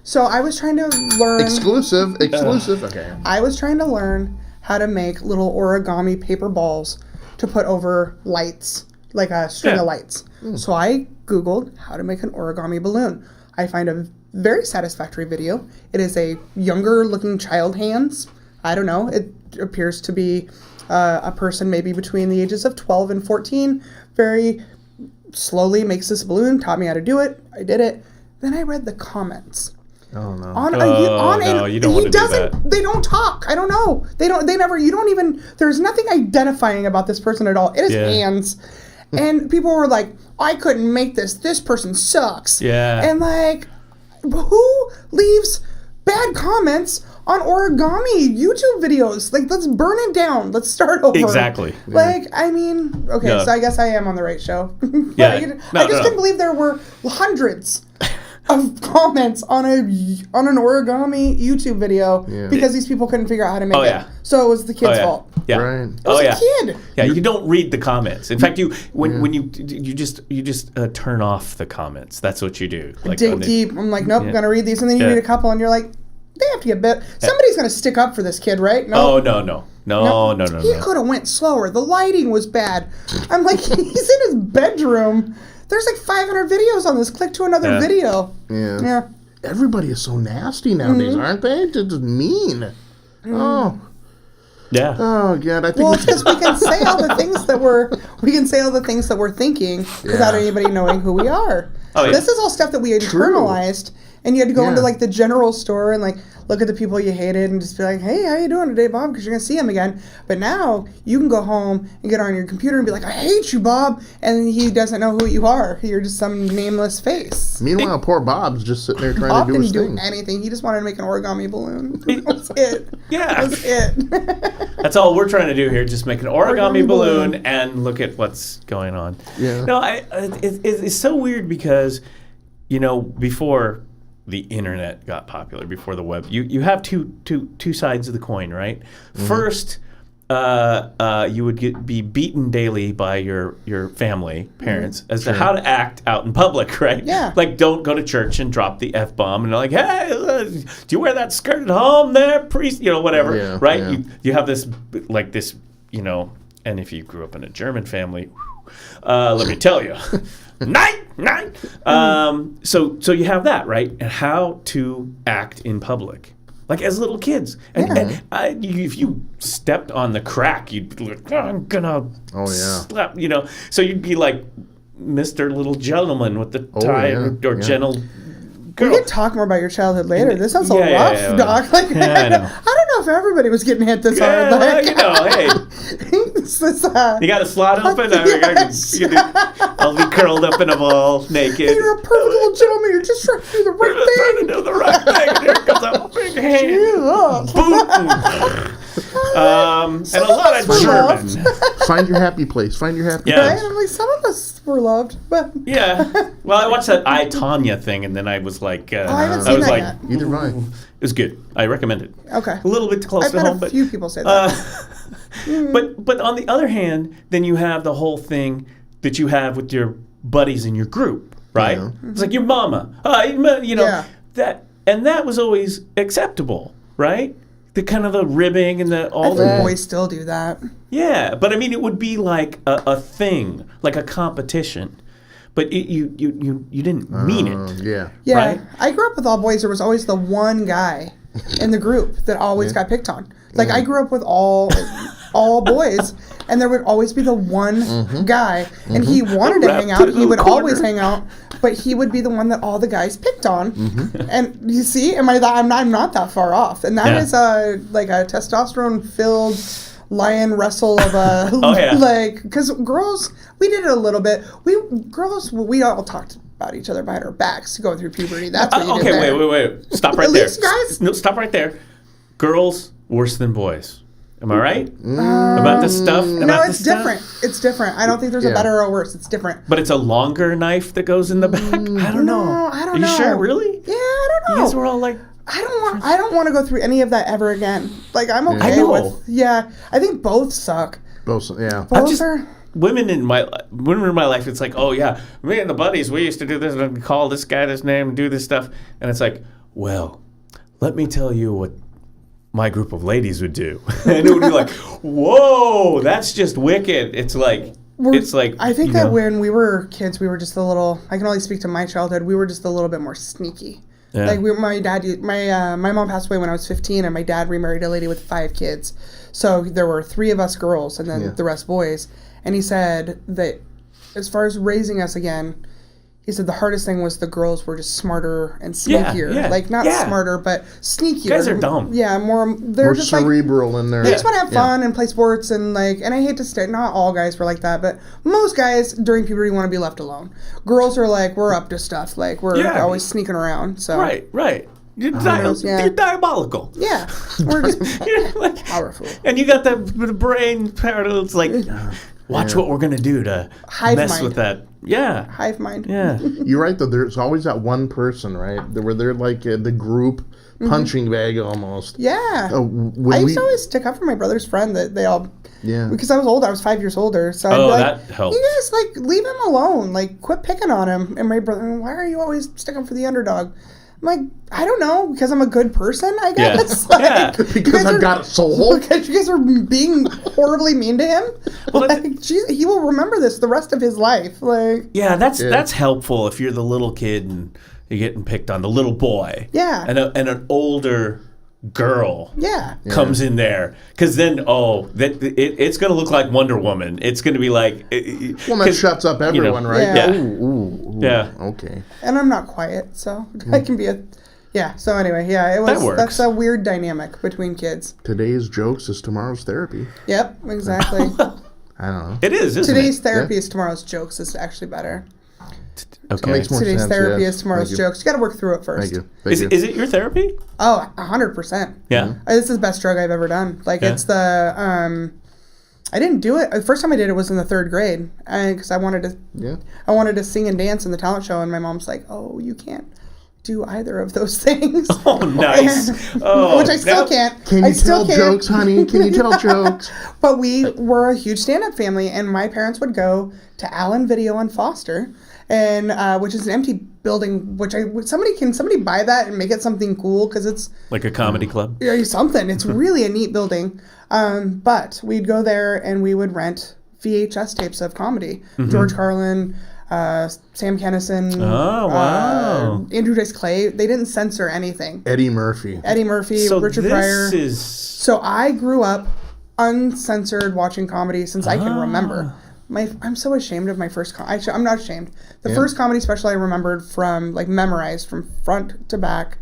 Speaker 3: so I was trying to learn exclusive.
Speaker 2: Okay.
Speaker 3: I was trying to learn how to make little origami paper balls to put over lights. Like a string of lights. So I Googled how to make an origami balloon. I find a very satisfactory video. It is a younger looking child hands. I don't know. It appears to be a person maybe between the ages of 12 and 14. Very slowly makes this balloon, taught me how to do it. I did it. Then I read the comments.
Speaker 2: Oh no!
Speaker 1: You don't want to do that.
Speaker 3: They don't talk. I don't know. They never. You don't even. There's nothing identifying about this person at all. It is hands. And people were like, I couldn't make this. This person sucks.
Speaker 1: Yeah.
Speaker 3: And like, who leaves bad comments on origami YouTube videos? Like, let's burn it down. Let's start over.
Speaker 1: Exactly.
Speaker 3: Like, I mean, okay, so I guess I am on the right show.
Speaker 1: Yeah.
Speaker 3: I just couldn't believe there were hundreds of comments on an origami YouTube video because these people couldn't figure out how to make it. So it was the kid's fault.
Speaker 1: Yeah.
Speaker 2: Right.
Speaker 3: It was a kid.
Speaker 1: Yeah, you don't read the comments. In fact, you just turn off the comments. That's what you do. Like,
Speaker 3: dig deep. I'm like, nope, I'm gonna read these, and then you read a couple, and you're like, they have to get bit. Somebody's gonna stick up for this kid, right?
Speaker 1: No. No.
Speaker 3: He could have went slower. The lighting was bad. I'm like, he's in his bedroom. There's like 500 videos on this. Click to another video.
Speaker 2: Yeah. Everybody is so nasty nowadays, aren't they? Just mean. Oh.
Speaker 1: Yeah.
Speaker 2: Oh God! I think.
Speaker 3: Well, it's because we can say all the things that we're thinking without anybody knowing who we are.
Speaker 1: Oh, yeah.
Speaker 3: This is all stuff that we internalized And you had to go
Speaker 2: Yeah.
Speaker 3: into like the general store and like look at the people you hated and just be like, hey, how you doing today, Bob? Because you're going to see him again. But now you can go home and get on your computer and be like, I hate you, Bob. And he doesn't know who you are. You're just some nameless face.
Speaker 2: Meanwhile, poor Bob's just sitting there trying
Speaker 3: Bob
Speaker 2: to do his
Speaker 3: didn't do
Speaker 2: thing.
Speaker 3: anything. He just wanted to make an origami balloon. That was it.
Speaker 1: Yeah.
Speaker 3: That was it.
Speaker 1: That's all we're trying to do here. Just make an origami balloon and look at what's going on.
Speaker 2: Yeah.
Speaker 1: No, it's so weird because, before the internet got popular, before the web, you have two sides of the coin, right?
Speaker 2: Mm-hmm.
Speaker 1: First, you would be beaten daily by your family, parents, as to how to act out in public, right?
Speaker 3: Yeah.
Speaker 1: Like, don't go to church and drop the F-bomb, and they're like, hey, do you wear that skirt at home there, priest? Whatever,
Speaker 2: Yeah,
Speaker 1: right?
Speaker 2: yeah.
Speaker 1: You have this, and if you grew up in a German family, let me tell you, nine. So you have that, right? And how to act in public. Like as little kids. And if you stepped on the crack, you'd be like, I'm gonna slap, So you'd be like Mr. Little Gentleman with the tie or gentle girl.
Speaker 3: We can talk more about your childhood later. This sounds rough,
Speaker 1: yeah.
Speaker 3: Doc. Like,
Speaker 1: Yeah, I know.
Speaker 3: I don't know if everybody was getting hit this hard.
Speaker 1: Well,
Speaker 3: Like,
Speaker 1: hey, you got a slot open?
Speaker 3: Yes.
Speaker 1: I'll be curled up in a ball, naked.
Speaker 3: You're a perfect little gentleman. You're just trying to do the right
Speaker 1: Trying
Speaker 3: thing.
Speaker 1: to do the right thing. And here comes a big hand.
Speaker 3: Jesus.
Speaker 1: Boom. And a lot of
Speaker 3: Some of us were
Speaker 1: German.
Speaker 3: loved.
Speaker 2: Find your happy place. Find your happy
Speaker 1: Yeah.
Speaker 3: Right?
Speaker 2: place.
Speaker 3: I'm like, some of us were loved, but
Speaker 1: Yeah. Well, I watched that I, Tanya thing, and then I was like,
Speaker 3: I haven't seen that yet.
Speaker 2: Either way.
Speaker 1: It was good. I recommend it.
Speaker 3: Okay.
Speaker 1: A little bit close
Speaker 3: I've
Speaker 1: to
Speaker 3: had
Speaker 1: home,
Speaker 3: a
Speaker 1: but
Speaker 3: few people say that.
Speaker 1: but on the other hand, then you have the whole thing that you have with your buddies in your group, right?
Speaker 2: Yeah.
Speaker 1: It's like your mama,
Speaker 3: Yeah.
Speaker 1: that was always acceptable, right? The kind of the ribbing and
Speaker 3: I
Speaker 1: all
Speaker 3: think
Speaker 1: that.
Speaker 3: boys still do that.
Speaker 1: Yeah, but I mean, it would be like a thing, like a competition, but you didn't mean it.
Speaker 2: Yeah.
Speaker 3: Yeah.
Speaker 1: Right?
Speaker 3: I grew up with all boys. There was always the one guy in the group that always got picked on. Like, I grew up with all boys, and there would always be the one guy, and he wanted to hang out. He would always hang out, but he would be the one that all the guys picked on. And you see, I'm not that far off. And that is like a testosterone-filled lion wrestle of a like, because girls, we did it a little bit. We all talked about each other behind our backs going through puberty. That's what you did there.
Speaker 1: Wait. Stop right
Speaker 3: At
Speaker 1: there.
Speaker 3: least, guys.
Speaker 1: No, stop right there. Girls worse than boys. Am I right? About this stuff?
Speaker 3: No, it's different. It's different. I don't think there's a better or worse. It's different.
Speaker 1: But it's a longer knife that goes in the back? I don't know.
Speaker 3: I don't
Speaker 1: Are
Speaker 3: know.
Speaker 1: you sure? Really?
Speaker 3: Yeah, I don't know.
Speaker 1: You guys were all like...
Speaker 3: I don't want to go through any of that ever again. Like, I'm okay
Speaker 1: I know.
Speaker 3: with... Yeah, I think both suck.
Speaker 2: Both, yeah.
Speaker 3: Both are...
Speaker 1: Women in my life, it's like, oh yeah, me and the buddies, we used to do this and call this guy this name and do this stuff. And it's like, well, let me tell you what my group of ladies would do. And it would be like, whoa, that's just wicked. It's like,
Speaker 3: I think that when we were kids, we were just a little... I can only speak to my childhood. We were just a little bit more sneaky.
Speaker 1: Yeah.
Speaker 3: Like, my mom passed away when I was 15, and my dad remarried a lady with 5 kids. So there were 3 of us girls, and then the rest boys. And he said that as far as raising us again, he said the hardest thing was the girls were just smarter and sneakier.
Speaker 1: Yeah.
Speaker 3: Like, not smarter, but sneakier.
Speaker 1: You guys are dumb.
Speaker 3: Yeah, they're
Speaker 2: More
Speaker 3: just
Speaker 2: cerebral in there.
Speaker 3: They just want to have fun and play sports and and I hate to say, not all guys were like that, but most guys during puberty want to be left alone. Girls are like, we're up to stuff. Like, we're always sneaking around. So
Speaker 1: Right. You're diabolical.
Speaker 3: Yeah, we're just
Speaker 1: You're like,
Speaker 3: powerful.
Speaker 1: and you got the brain parallel. It's like, watch what we're going to do to
Speaker 3: Hive
Speaker 1: mess
Speaker 3: mind.
Speaker 1: with that. Yeah.
Speaker 3: Hive mind.
Speaker 1: Yeah.
Speaker 2: You're right, though. There's always that one person, right? Where they're like the group punching bag almost.
Speaker 3: Yeah.
Speaker 2: When
Speaker 3: I used to always stick up for my brother's friend that they all...
Speaker 2: Yeah.
Speaker 3: Because I was older. I was 5 years older. So I'd be like,
Speaker 1: that helps.
Speaker 3: you guys, leave him alone. Like, quit picking on him. And my brother, why are you always sticking up for the underdog? I'm like, I don't know, because I'm a good person, I guess.
Speaker 1: Yeah.
Speaker 2: Because I've got a soul.
Speaker 3: Because you guys are being horribly mean to him.
Speaker 1: Well,
Speaker 3: he will remember this the rest of his life. Like,
Speaker 1: Yeah, that's helpful if you're the little kid and you're getting picked on, the little boy.
Speaker 3: Yeah.
Speaker 1: And an older girl
Speaker 3: Yeah.
Speaker 1: comes in there, because then it's going to look like Wonder Woman. It's going to be like
Speaker 2: well, that shuts up everyone, right?
Speaker 3: Yeah.
Speaker 2: Ooh,
Speaker 1: yeah.
Speaker 2: Okay.
Speaker 3: And I'm not quiet, so I can be a. Yeah. So anyway, yeah, it was.
Speaker 1: That works.
Speaker 3: That's a weird dynamic between kids.
Speaker 2: Today's jokes is tomorrow's therapy.
Speaker 3: Yep. Exactly.
Speaker 2: I don't know.
Speaker 1: It is, isn't
Speaker 3: Today's
Speaker 1: it?
Speaker 3: therapy is tomorrow's jokes. Is actually better.
Speaker 1: Okay.
Speaker 2: Makes more
Speaker 3: Today's
Speaker 2: sense,
Speaker 3: therapy
Speaker 2: yes.
Speaker 3: is tomorrow's
Speaker 2: Thank you.
Speaker 3: jokes. You got to work through it first.
Speaker 2: Thank you. Thank you.
Speaker 1: Is it your therapy?
Speaker 3: Oh, 100%.
Speaker 1: Yeah.
Speaker 3: This is the best drug I've ever done. Like it's the I didn't do it. The first time I did it was in the 3rd grade, because I wanted to sing and dance in the talent show, and my mom's like, "Oh, you can't do either of those things."
Speaker 1: Oh, nice.
Speaker 3: Which I still can't.
Speaker 2: Can you tell jokes, honey? Can you tell jokes?
Speaker 3: But we were a huge stand-up family, and my parents would go to Allen Video on Foster, and which is an empty building. Which somebody buy that and make it something cool, because it's
Speaker 1: Like a comedy club?
Speaker 3: something. It's really a neat building. But we'd go there and we would rent VHS tapes of comedy. George Carlin, Sam Kinison,
Speaker 1: Oh, wow.
Speaker 3: Andrew Dice Clay. They didn't censor anything.
Speaker 2: Eddie Murphy.
Speaker 1: So
Speaker 3: Richard
Speaker 1: this
Speaker 3: Pryor.
Speaker 1: is...
Speaker 3: So I grew up uncensored watching comedy since I can remember. I'm so ashamed of my first I'm not ashamed. The first comedy special I remembered from, like, memorized from front to back,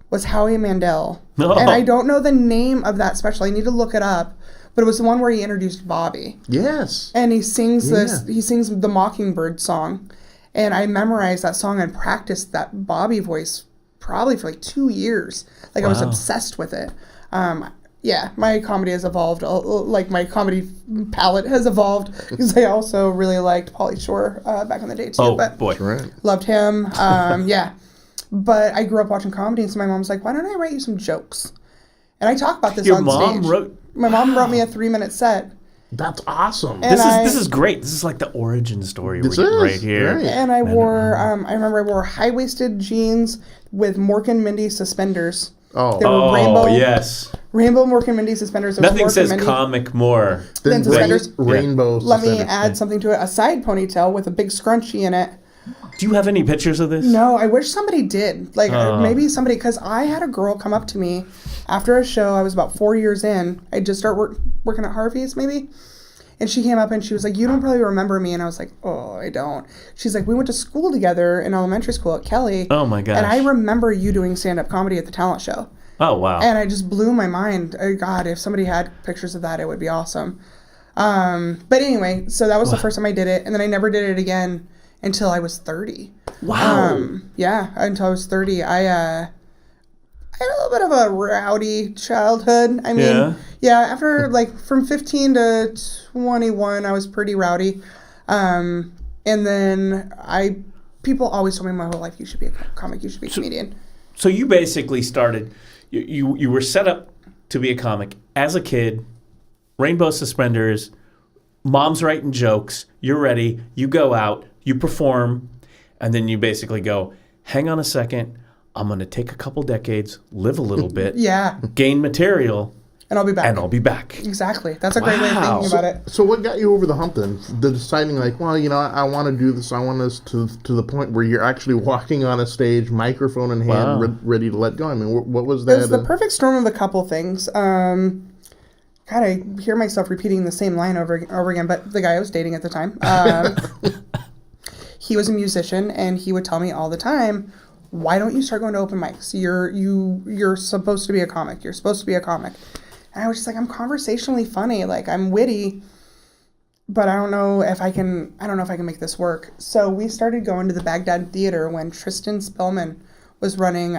Speaker 3: was Howie Mandel.
Speaker 1: Oh.
Speaker 3: And I don't know the name of that special. I need to look it up. But it was the one where he introduced Bobby.
Speaker 2: Yes.
Speaker 3: And he sings he sings the Mockingbird song. And I memorized that song and practiced that Bobby voice probably for like 2 years. Like I was obsessed with it. Yeah, my comedy has evolved. Like my comedy palette has evolved, because I also really liked Pauly Shore back in the day too.
Speaker 1: Oh,
Speaker 3: but
Speaker 1: boy.
Speaker 2: Right.
Speaker 3: loved him. Yeah. But I grew up watching comedy, and so my mom's like, "Why don't I write you some jokes?" And I talk about this
Speaker 1: Your
Speaker 3: on
Speaker 1: mom
Speaker 3: stage.
Speaker 1: wrote...
Speaker 3: My mom wrote me a 3-minute set.
Speaker 2: That's awesome.
Speaker 3: And
Speaker 1: This is great. This is like the origin story
Speaker 2: This
Speaker 1: right
Speaker 2: is,
Speaker 1: here.
Speaker 2: right.
Speaker 3: And I wore, I remember I wore high-waisted jeans with Mork and Mindy suspenders.
Speaker 2: Oh.
Speaker 3: They were rainbow,
Speaker 1: yes.
Speaker 3: rainbow Mork and Mindy suspenders. There was
Speaker 1: Nothing
Speaker 3: Mork
Speaker 1: says
Speaker 3: and Mindy.
Speaker 1: comic more.
Speaker 3: Then suspenders.
Speaker 2: Rainbow
Speaker 3: Let me
Speaker 2: suspenders.
Speaker 3: add something to it. A side ponytail with a big scrunchie in it.
Speaker 1: Do you have any pictures of this?
Speaker 3: No, I wish somebody did. Like, maybe somebody, because I had a girl come up to me after a show. I was about 4 years in. I just started working at Harvey's, maybe. And she came up and she was like, "You don't probably remember me." And I was like, "Oh, I don't." She's like, "We went to school together in elementary school at Kelly.
Speaker 1: Oh, my gosh.
Speaker 3: And I remember you doing stand-up comedy at the talent show."
Speaker 1: Oh, wow.
Speaker 3: And it just blew my mind. Oh, God, if somebody had pictures of that, it would be awesome. But anyway, so that was the first time I did it. And then I never did it again until I was 30.
Speaker 1: Wow.
Speaker 3: Yeah, until I was 30. I had a little bit of a rowdy childhood. I mean, yeah, after like from 15 to 21, I was pretty rowdy. And then people always told me my whole life, "You should be a comic, you should be a comedian."
Speaker 1: So you basically started, you were set up to be a comic as a kid, rainbow suspenders, mom's writing jokes, you're ready, you go out, you perform, and then you basically go, "Hang on a second, I'm going to take a couple decades, live a little bit,
Speaker 3: Yeah,
Speaker 1: gain material,
Speaker 3: and I'll be back.
Speaker 1: and I'll be back."
Speaker 3: Exactly. That's a great way of
Speaker 1: Wow.
Speaker 3: thinking about it.
Speaker 2: So what got you over the hump then? The deciding like, well, I want to do this. I want this to the point where you're actually walking on a stage, microphone in hand,
Speaker 1: Wow.
Speaker 2: ready to let go. I mean, what was that?
Speaker 3: It was the perfect storm of a couple things. God, I hear myself repeating the same line over and over again, but the guy I was dating at the time, he was a musician, and he would tell me all the time, "Why don't you start going to open mics? You're supposed to be a comic. You're supposed to be a comic." And I was just like, "I'm conversationally funny. Like, I'm witty, but I don't know if I can make this work." So we started going to the Baghdad Theater when Tristan Spellman was running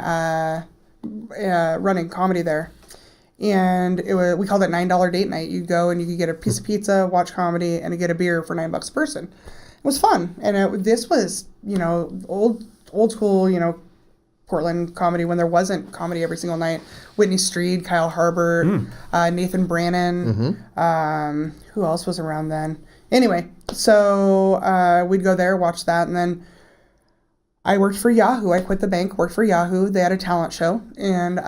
Speaker 3: comedy there. And we called it $9 date night. You'd go and you could get a piece of pizza, watch comedy, and get a beer for $9 a person. It was fun. And this was, old school, Portland comedy when there wasn't comedy every single night. Whitney Street, Kyle Harbert, Nathan Brannon. Who else was around then? Anyway, so we'd go there, watch that, and then I worked for Yahoo. I quit the bank, worked for Yahoo. They had a talent show, and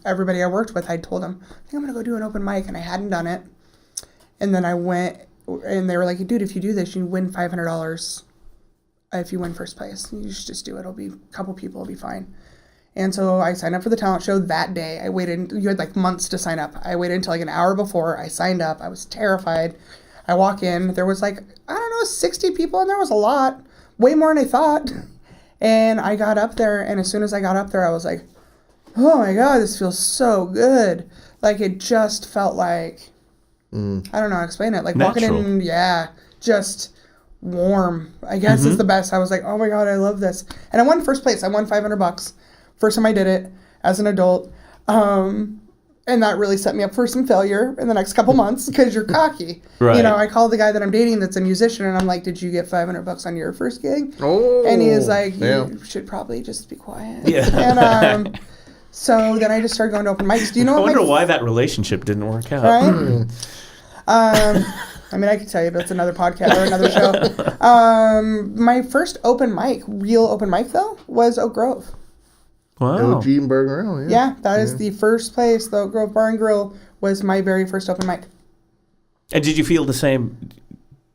Speaker 3: everybody I worked with, I told them, "I think I'm going to go do an open mic," and I hadn't done it. And then I went, and they were like, "Dude, if you do this, you win $500 if you win first place. You should just do it. It'll be a couple people will be fine." And so I signed up for the talent show that day. I waited. You had like months to sign up. I waited until like an hour before. I signed up. I was terrified. I walk in. There was like, I don't know, 60 people, and there was a lot. Way more than I thought. And I got up there, and as soon as I got up there, I was like, oh my God, this feels so good. Like, it just felt like, I don't know how to explain it. Like,
Speaker 1: natural.
Speaker 3: walking in, just warm, I guess is the best. I was like, oh my God, I love this. And I won first place. I won $500. First time I did it as an adult. And that really set me up for some failure in the next couple months because you're cocky.
Speaker 1: Right.
Speaker 3: You know, I called the guy that I'm dating that's a musician, and I'm like, did you get $500 on your first gig?
Speaker 2: Oh.
Speaker 3: And he's like, you should probably just be quiet.
Speaker 1: Yeah.
Speaker 3: And so then I just started going to open mics. Do you know
Speaker 1: I
Speaker 3: what
Speaker 1: wonder why that relationship didn't work out.
Speaker 3: Right? I mean, I could tell you, but it's another podcast or another show. My first open mic, real open mic, though, was Oak Grove.
Speaker 1: Wow.
Speaker 2: OG and Bar and Grill,
Speaker 3: Yeah, that is the first place. The Oak Grove Bar and Grill was my very first open mic.
Speaker 1: And did you feel the same?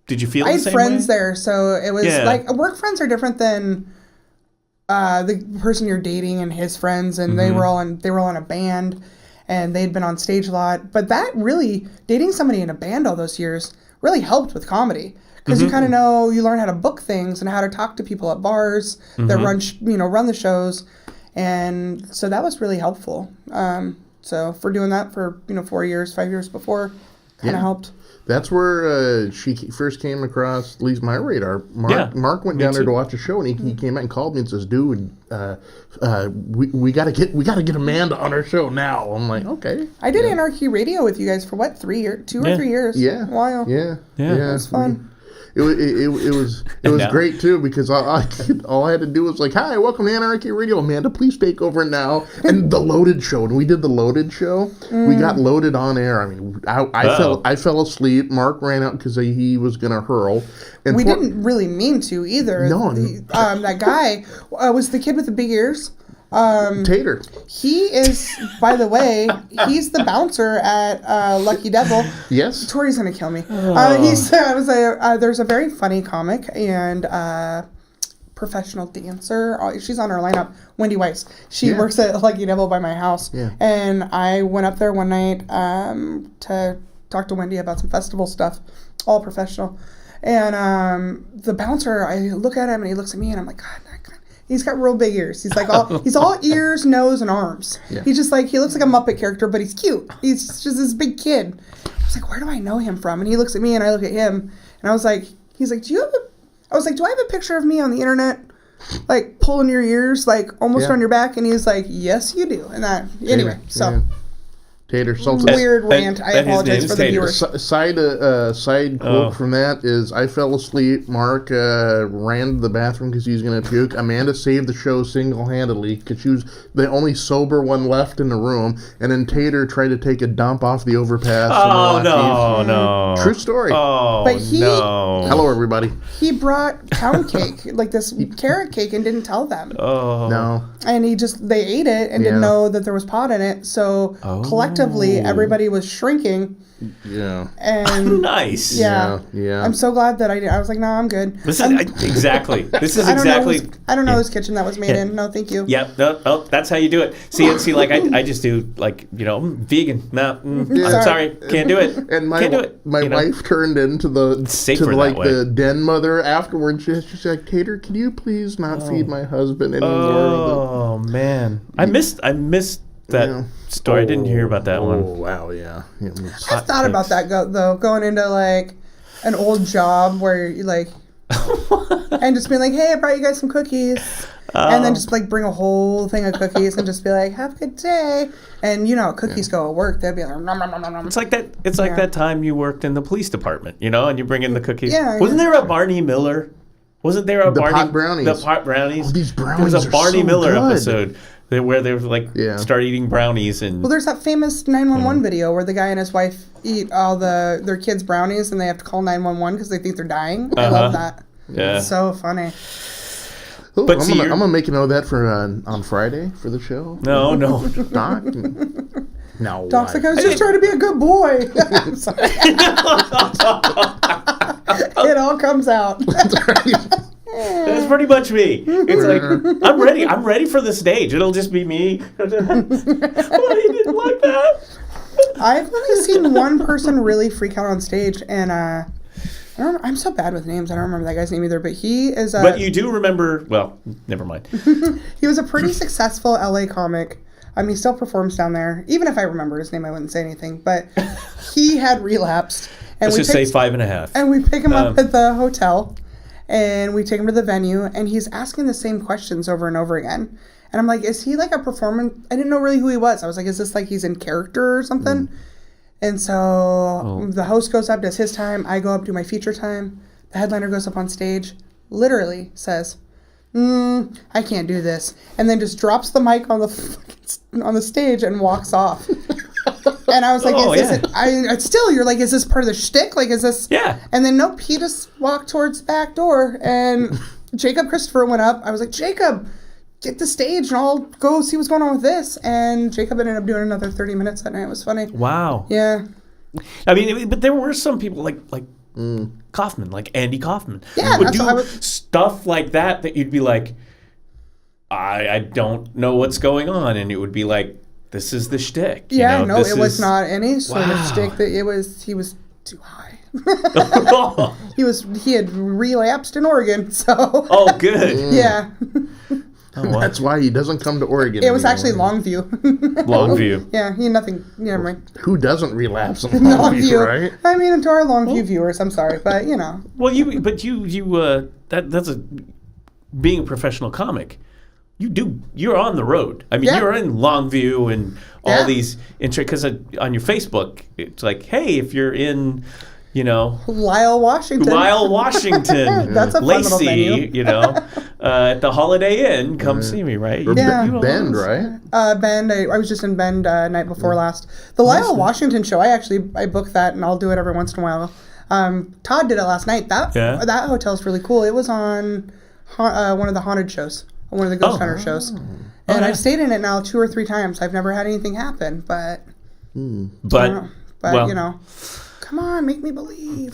Speaker 1: Did you feel the same
Speaker 3: I had friends
Speaker 1: way?
Speaker 3: there, so it was like work friends are different than the person you're dating and his friends, and they were all in a band, and they'd been on stage a lot. But that really, dating somebody in a band all those years really helped with comedy. Because you kind of know, you learn how to book things and how to talk to people at bars that run the shows. And so that was really helpful. So for doing that for 4 years, 5 years before, kind of helped.
Speaker 2: That's where she first came across, at least my radar. Mark went down there to watch a show, and he came out and called me and says, "Dude, we gotta get Amanda on our show now." I'm like, okay.
Speaker 3: I did Anarchy Radio with you guys for what, 3 years, 2 or 3 years.
Speaker 2: Yeah.
Speaker 3: A while.
Speaker 2: Yeah.
Speaker 3: It was fun.
Speaker 2: It was great too, because all I had to do was like, "Hi, welcome to Anarchy Radio, Amanda. Please take over now." And the Loaded show, and we did the Loaded show. We got loaded on air. I mean, I fell asleep. Mark ran out because he was gonna hurl. And
Speaker 3: we didn't really mean to either.
Speaker 2: No.
Speaker 3: That guy was the kid with the big ears.
Speaker 2: Tater.
Speaker 3: He is, by the way, he's the bouncer at Lucky Devil.
Speaker 2: Yes.
Speaker 3: Tori's gonna kill me. There's a very funny comic and professional dancer. She's on our lineup. Wendy Weiss. She works at Lucky Devil by my house.
Speaker 2: Yeah.
Speaker 3: And I went up there one night to talk to Wendy about some festival stuff, all professional. And the bouncer, I look at him and he looks at me and I'm like, God. He's got real big ears. He's like he's all ears, nose, and arms. Yeah. He's just like, he looks like a Muppet character, but he's cute. He's just this big kid. I was like, where do I know him from? And he looks at me and I look at him and I was like, he's like, do I have a picture of me on the internet? Like pulling your ears, like almost on your back? And he's like, yes, you do. And that, anyway, so.
Speaker 2: Tater.
Speaker 3: Weird rant. I apologize for the viewers.
Speaker 2: Side quote from that is, I fell asleep. Mark ran to the bathroom because he was going to puke. Amanda saved the show single-handedly because she was the only sober one left in the room. And then Tater tried to take a dump off the overpass.
Speaker 1: Oh, no.
Speaker 2: True story.
Speaker 1: Oh,
Speaker 3: but no.
Speaker 2: Hello, everybody.
Speaker 3: He brought pound cake, like this carrot cake, and didn't tell them.
Speaker 2: Oh. No.
Speaker 3: And they ate it and didn't know that there was pot in it. So collectively, everybody was shrinking.
Speaker 2: Yeah.
Speaker 3: And
Speaker 1: nice.
Speaker 3: Yeah. I'm so glad that I was like, no, I'm good.
Speaker 1: This is exactly.
Speaker 3: I don't know whose kitchen that was made in. No, thank you.
Speaker 1: Yep. No, that's how you do it. See, like I just do like vegan. No, I'm sorry, can't do it.
Speaker 2: And
Speaker 1: can't do it.
Speaker 2: My wife turned into the den mother afterwards. She's like, Tater, can you please not feed my husband anymore?
Speaker 1: Oh man, I missed that story. I didn't hear about that one.
Speaker 2: Oh wow, yeah.
Speaker 3: I thought about that though, going into like an old job where you like, and just being like, hey, I brought you guys some cookies. And then just like bring a whole thing of cookies and just be like, have a good day. And cookies go at work. They'd be like, nom, nom, nom, nom.
Speaker 1: It's like that. It's like that time you worked in the police department, and you bring in the cookies.
Speaker 3: Yeah.
Speaker 1: Wasn't there a Barney Miller? Wasn't there a
Speaker 2: the
Speaker 1: Barney?
Speaker 2: Pot brownies.
Speaker 1: The pot brownies.
Speaker 2: Oh, these brownies.
Speaker 1: There was a Barney Miller
Speaker 2: good.
Speaker 1: episode where they were like start eating brownies and.
Speaker 3: Well, there's that famous 911 video where the guy and his wife eat all their kids' brownies and they have to call 911 because they think they're dying. I love that.
Speaker 1: Yeah.
Speaker 3: It's so funny.
Speaker 2: Ooh, I'm gonna make a note of that for on Friday for the show.
Speaker 1: No.
Speaker 2: Doc. No.
Speaker 3: Doc's like, I was just trying to be a good boy. I'm sorry. It all comes out.
Speaker 1: That's That's pretty much me. It's like I'm ready. I'm ready for the stage. It'll just be me. Oh, you didn't like that?
Speaker 3: I've only seen one person really freak out on stage, and I'm so bad with names. I don't remember that guy's name either. But he is.
Speaker 1: But you do remember? Well, never mind.
Speaker 3: He was a pretty successful LA comic. He still performs down there. Even if I remember his name, I wouldn't say anything. But he had relapsed. And
Speaker 1: Let's just say 5.5.
Speaker 3: And we pick him up at the hotel, and we take him to the venue, and he's asking the same questions over and over again. And I'm like, is he like a performance? I didn't know really who he was. I was like, is this like he's in character or something? And so the host goes up, does his time. I go up, do my feature time. The headliner goes up on stage, literally says, I can't do this. And then just drops the mic on the stage and walks off. And I was like, you're like, is this part of the shtick? Like, is this?
Speaker 1: Yeah.
Speaker 3: And then nope, he just walked towards the back door, and Jacob Christopher went up. I was like, Jacob, get the stage and I'll go see what's going on with this. And Jacob ended up doing another 30 minutes that night. It was funny.
Speaker 1: Wow.
Speaker 3: Yeah.
Speaker 1: I mean, but there were some people like Kaufman, like Andy Kaufman,
Speaker 3: yeah,
Speaker 1: would do stuff like that you'd be like, I don't know what's going on. And it would be like, this is the shtick.
Speaker 3: Yeah, no, it was not any sort of shtick. That he was too high. He had relapsed in Oregon, so.
Speaker 1: Oh, good.
Speaker 3: Yeah.
Speaker 2: Oh, wow. That's why he doesn't come to Oregon.
Speaker 3: It was actually Longview.
Speaker 1: Longview.
Speaker 3: Yeah, never mind.
Speaker 2: Who doesn't relapse in Longview, right?
Speaker 3: I mean, to our Longview viewers, I'm sorry, but you know.
Speaker 1: Well, that's being a professional comic. You're on the road. I mean, you're in Longview and all these because on your Facebook, it's like, hey, if you're in,
Speaker 3: Lyle, Washington. That's a fun little venue.
Speaker 1: At the Holiday Inn, come see me, right?
Speaker 2: Bend, right?
Speaker 3: Bend. I was just in Bend night before last. The Lyle Washington show, I booked that, and I'll do it every once in a while. Todd did it last night. That hotel's really cool. It was on one of the haunted shows. One of the Ghost Hunter shows. And I've stayed in it now 2 or 3 times. I've never had anything happen, but come on, make me believe.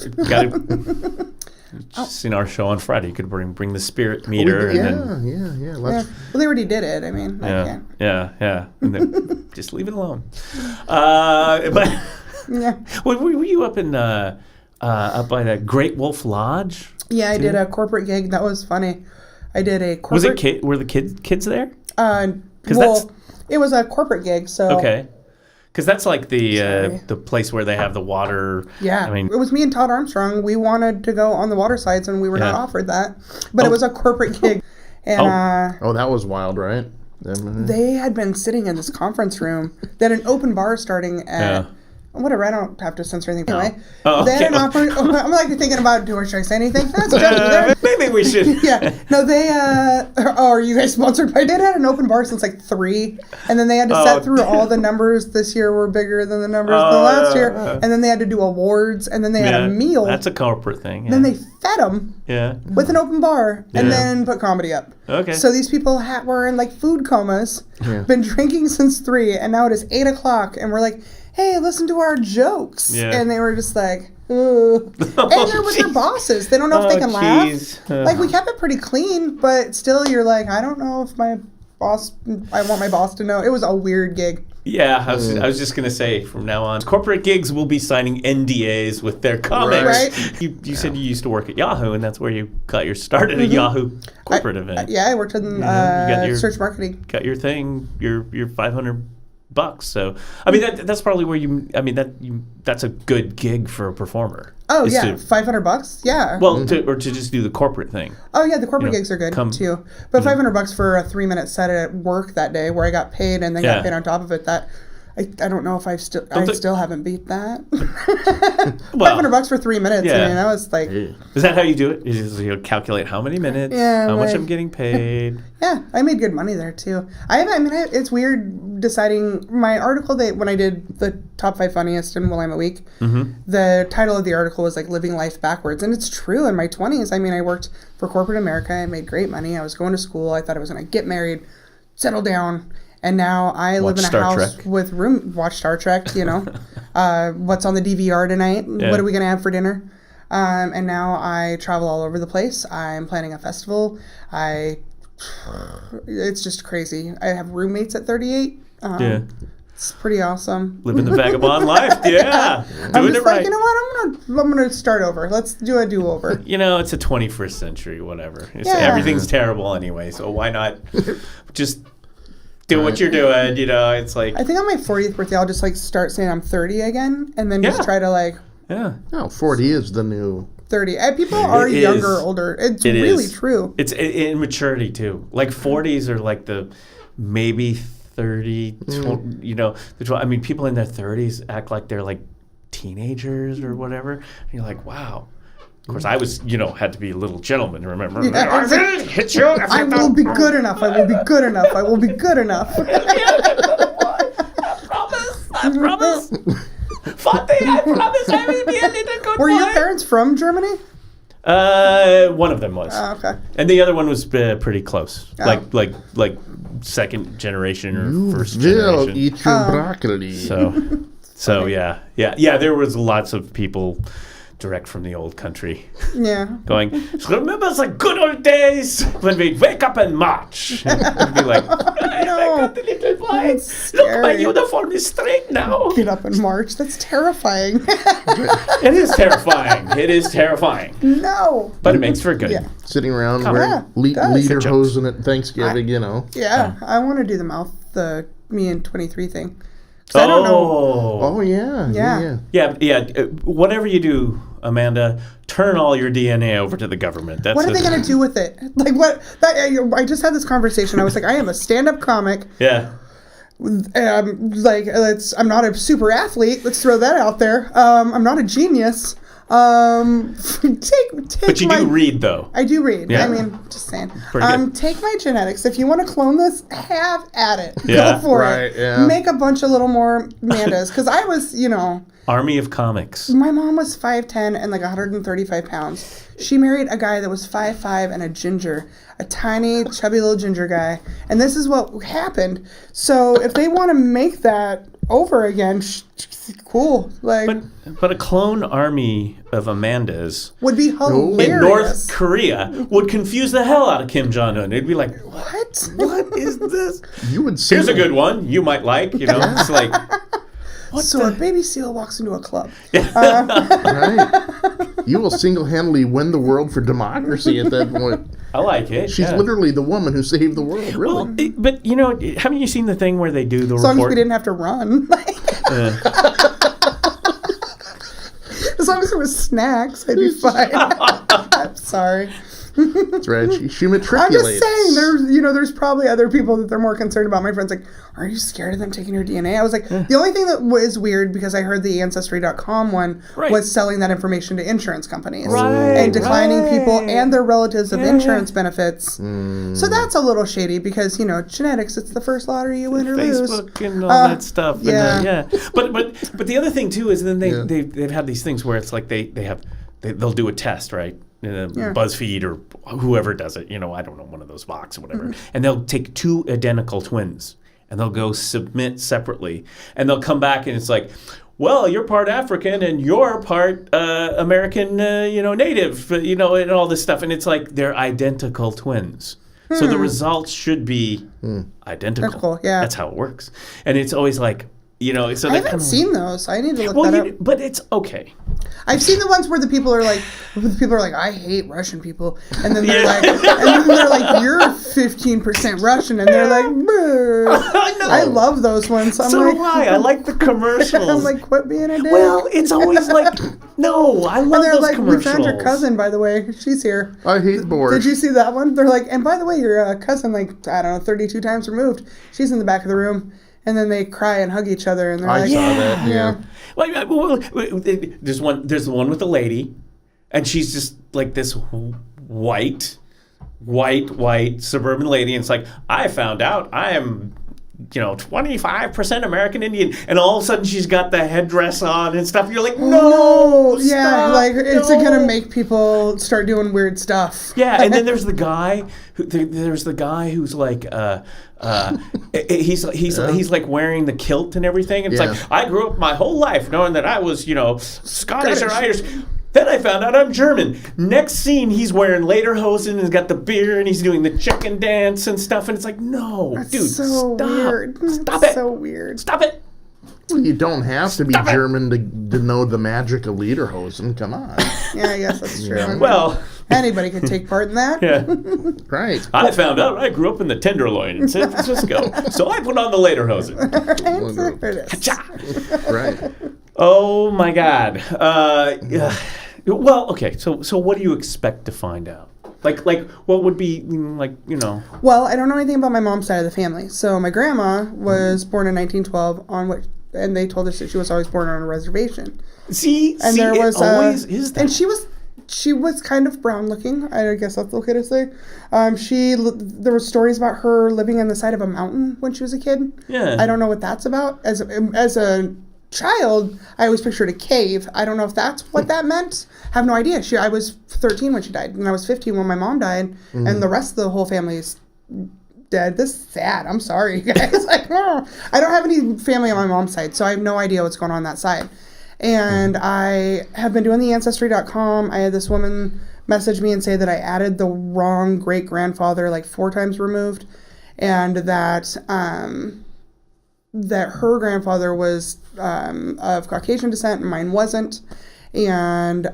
Speaker 1: Seen our show on Friday. You could bring the spirit meter.
Speaker 3: Well, they already did it. I mean, I can't.
Speaker 1: Yeah. And then just leave it alone. But were you up in up by the Great Wolf Lodge?
Speaker 3: Yeah, I did a corporate gig. That was funny. I did a corporate...
Speaker 1: Were the kids there?
Speaker 3: It was a corporate gig, so...
Speaker 1: Okay. Because that's like the place where they have the water.
Speaker 3: Yeah. I mean, it was me and Todd Armstrong. We wanted to go on the water slides, and we were not offered that. But it was a corporate gig. And,
Speaker 2: that was wild, right?
Speaker 3: They had been sitting in this conference room. They had an open bar starting at... Whatever, I don't have to censor anything. Anyway, I'm like thinking about, should I say anything?
Speaker 1: Maybe we should.
Speaker 3: Yeah. No, they, are you guys sponsored? I did have an open bar since like 3, and then they had to set through all the numbers this year were bigger than the numbers than last year, and then they had to do awards, and then they had a meal.
Speaker 1: That's a corporate thing.
Speaker 3: Then they fed them with an open bar, and then put comedy up.
Speaker 1: Okay.
Speaker 3: So these people were in like food comas, been drinking since 3, and now it is 8 o'clock, and we're like, hey, listen to our jokes. Yeah. And they were just like, ugh. And they're with their bosses. They don't know if they can laugh. Like, we kept it pretty clean, but still you're like, I don't know if I want my boss to know. It was a weird gig.
Speaker 1: Yeah, I was just going to say, from now on, corporate gigs will be signing NDAs with their comics. Right. You said you used to work at Yahoo, and that's where you got your start at a Yahoo corporate event.
Speaker 3: I worked in search marketing.
Speaker 1: Got your thing, your $500. So I mean that's probably where that's a good gig for a performer.
Speaker 3: Oh yeah, $500. Yeah.
Speaker 1: Well, to just do the corporate thing.
Speaker 3: Oh yeah, the corporate gigs are good too. But $500 for a 3-minute set at work that day, where I got paid and then got paid on top of it. That I don't know if I still haven't beat that. $500 for 3 minutes.
Speaker 1: Yeah.
Speaker 3: I mean, that was like.
Speaker 1: Is that how you do it? You calculate how many minutes, how much I'm getting paid.
Speaker 3: Yeah, I made good money there too. It's weird deciding my article when I did the top 5 funniest in Willamette Week. The title of the article was like living life backwards, and it's true. In my 20s, I mean, I worked for corporate America. I made great money. I was going to school. I thought I was going to get married, settle down. And now I live in a house with watch Star Trek, what's on the DVR tonight? Yeah. What are we going to have for dinner? And now I travel all over the place. I'm planning a festival. It's just crazy. I have roommates at 38. It's pretty awesome.
Speaker 1: Living the vagabond life. Yeah.
Speaker 3: I'm
Speaker 1: Doing
Speaker 3: just
Speaker 1: it right.
Speaker 3: you know what? I'm gonna start over. Let's do a do-over.
Speaker 1: It's a 21st century, whatever. Everything's terrible anyway, so why not just do what you're doing, it's like...
Speaker 3: I think on my 40th birthday, I'll just, start saying I'm 30 again, and then just try to,
Speaker 1: Yeah.
Speaker 2: No, 40 is the new...
Speaker 3: 30. People are younger or older. It's really true.
Speaker 1: It's in maturity, too. 40s are the maybe 30, people in their 30s act like they're teenagers or whatever. And you're like, wow. Of course, I was, had to be a little gentleman, remember?
Speaker 3: Yeah,
Speaker 1: I will hit you.
Speaker 3: I will be good enough. I will be good enough. I will be good enough.
Speaker 1: I promise. Fonte, I promise I will be a little good
Speaker 3: Were
Speaker 1: boy.
Speaker 3: your parents from Germany?
Speaker 1: One of them was.
Speaker 3: Oh, okay.
Speaker 1: And the other one was pretty close.
Speaker 3: Oh.
Speaker 1: Like second generation or first
Speaker 2: Will
Speaker 1: generation.
Speaker 2: eat your broccoli.
Speaker 1: So yeah. There was lots of people direct from the old country
Speaker 3: Yeah.
Speaker 1: going, remember the good old days when we'd wake up and march? And I'd be like, I got the little boy. Look, my uniform is straight now.
Speaker 3: Get up and march. That's terrifying.
Speaker 1: It is terrifying. It is terrifying.
Speaker 3: No.
Speaker 1: But it makes for good.
Speaker 3: Yeah.
Speaker 2: Sitting around
Speaker 3: Yeah,
Speaker 2: wearing
Speaker 3: it does.
Speaker 2: lederhosen at Thanksgiving,
Speaker 3: Yeah. I want to do the me and 23 thing. 'Cause I don't know.
Speaker 2: Oh, yeah.
Speaker 3: Yeah.
Speaker 1: Whatever you do, Amanda, turn all your DNA over to the government. What
Speaker 3: are they going to do with it? I just had this conversation. I was like, I am a stand-up comic.
Speaker 1: Yeah.
Speaker 3: I'm not a super athlete. Let's throw that out there. I'm not a genius.
Speaker 1: But you do read, though.
Speaker 3: I do read.
Speaker 1: Yeah.
Speaker 3: I mean, just saying.
Speaker 1: Pretty good.
Speaker 3: Take my genetics. If you want to clone this, have at it.
Speaker 1: Yeah.
Speaker 3: Go for it.
Speaker 2: Yeah.
Speaker 3: Make a bunch of little more Amandas. Because I was,
Speaker 1: Army of comics.
Speaker 3: my mom was 5'10" and 135 pounds. She married a guy that was 5'5" and a ginger. A tiny, chubby little ginger guy. And this is what happened. So if they want to make that over again, cool.
Speaker 1: But a clone army of Amandas
Speaker 3: would be hilarious.
Speaker 1: in North Korea would confuse the hell out of Kim Jong-un. It'd be like,
Speaker 3: What?
Speaker 1: what is this?
Speaker 2: You would see
Speaker 1: Here's a good one you might like. It's like...
Speaker 3: A baby seal walks into a club.
Speaker 2: Right. You will single-handedly win the world for democracy at that point.
Speaker 1: I like it.
Speaker 2: She's literally the woman who saved the world, really.
Speaker 1: Well, but haven't you seen the thing where they do the
Speaker 3: As long
Speaker 1: report?
Speaker 3: as we didn't have to run. As long as there was snacks, I'd be fine. I'm sorry.
Speaker 2: That's right. She matriculates.
Speaker 3: I'm just saying, there's probably other people that they're more concerned about. My friend's like, are you scared of them taking your DNA? I was like, the only thing that was weird, because I heard the Ancestry.com one was selling that information to insurance companies and declining people and their relatives of insurance benefits. So that's a little shady because, genetics, it's the first lottery you win or lose.
Speaker 1: Facebook and all that stuff.
Speaker 3: Yeah.
Speaker 1: But the other thing, too, is then they've had these things where it's like they'll do a test, right? BuzzFeed or whoever does it, I don't know, one of those Vox or whatever. And they'll take two identical twins and they'll go submit separately. And they'll come back and it's like, well, you're part African and you're part American, native, and all this stuff. And it's like they're identical twins. So the results should be identical.
Speaker 3: Yeah.
Speaker 1: That's how it works. And it's always like, so
Speaker 3: I haven't seen those. I need to look that up.
Speaker 1: But it's okay.
Speaker 3: I've seen the ones where the people are like, I hate Russian people, and then they're like, you're 15% Russian, and they're like,
Speaker 1: I know.
Speaker 3: I love those ones.
Speaker 1: So do I. I like the commercials.
Speaker 3: I'm like, quit being a dick.
Speaker 1: Well, it's always like, no, I love
Speaker 3: and they're
Speaker 1: those
Speaker 3: like,
Speaker 1: commercials.
Speaker 3: we found your cousin, by the way. She's here.
Speaker 2: I hate borscht.
Speaker 3: Did you see that one? They're like, and by the way, your cousin, 32 times removed. She's in the back of the room. And then they cry and hug each other, and they're
Speaker 2: I
Speaker 3: like,
Speaker 2: saw that, yeah.
Speaker 1: Well, there's the one with the lady, and she's just like this white suburban lady, and it's like, I found out I am 25% American Indian, and all of a sudden she's got the headdress on and stuff. You're like, no,
Speaker 3: yeah,
Speaker 1: stop,
Speaker 3: it's gonna make people start doing weird stuff.
Speaker 1: Yeah, and then there's the guy who's like, he's like wearing the kilt and everything. And it's like, I grew up my whole life knowing that I was, Scottish or Irish. Then I found out I'm German. Next scene, he's wearing lederhosen and he's got the beer and he's doing the chicken dance and stuff. And it's like, no,
Speaker 3: That's
Speaker 1: dude,
Speaker 3: so
Speaker 1: stop.
Speaker 3: weird.
Speaker 1: Stop
Speaker 3: That's
Speaker 1: it.
Speaker 3: so weird.
Speaker 1: Stop it.
Speaker 2: Well, you don't have to be
Speaker 1: Stop it.
Speaker 2: German to know the magic of lederhosen. Come on.
Speaker 3: Yeah, I guess that's true. I mean,
Speaker 1: Well,
Speaker 3: anybody could take part in that.
Speaker 1: yeah.
Speaker 2: Right.
Speaker 1: I found out I grew up in the Tenderloin in San Francisco. So I put on the lederhosen.
Speaker 3: And so there it is.
Speaker 1: Cha.
Speaker 2: Right.
Speaker 1: Oh, my God. Yeah. Well, okay. So what do you expect to find out? Like what would be like, you know?
Speaker 3: Well, I don't know anything about my mom's side of the family. So my grandma was born in 1912 and they told us that she was always born on a reservation.
Speaker 1: And
Speaker 3: there was
Speaker 1: always is that.
Speaker 3: and she was kind of brown looking. I guess that's okay to say. There were stories about her living on the side of a mountain when she was a kid.
Speaker 1: Yeah.
Speaker 3: I don't know what that's about. As a child, I always pictured a cave. I don't know if that's what that meant. I have no idea. I was 13 when she died, and I was 15 when my mom died, and the rest of the whole family's dead. This is sad. I'm sorry, guys. Like, no. I don't have any family on my mom's side, so I have no idea what's going on that side. And I have been doing the Ancestry.com. I had this woman message me and say that I added the wrong great-grandfather like 4 times removed, and that her grandfather was of Caucasian descent and mine wasn't. And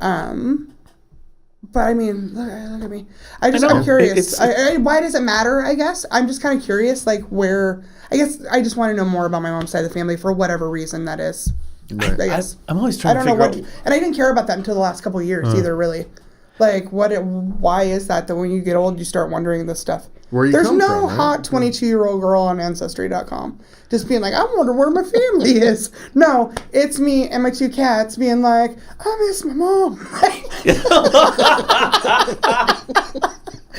Speaker 3: but I mean, look at me. I'm curious. Why does it matter? I guess I'm just kind of curious, like where. I guess I just want to know more about my mom's side of the family for whatever reason that is.
Speaker 2: Right.
Speaker 3: I guess
Speaker 1: I'm always trying to figure out.
Speaker 3: And I didn't care about that until the last couple of years either. Really, like why is that when you get old you start wondering this stuff? There's no hot 22-year-old girl on Ancestry.com just being like, I wonder where my family is. No, it's me and my 2 cats being like, I miss my mom.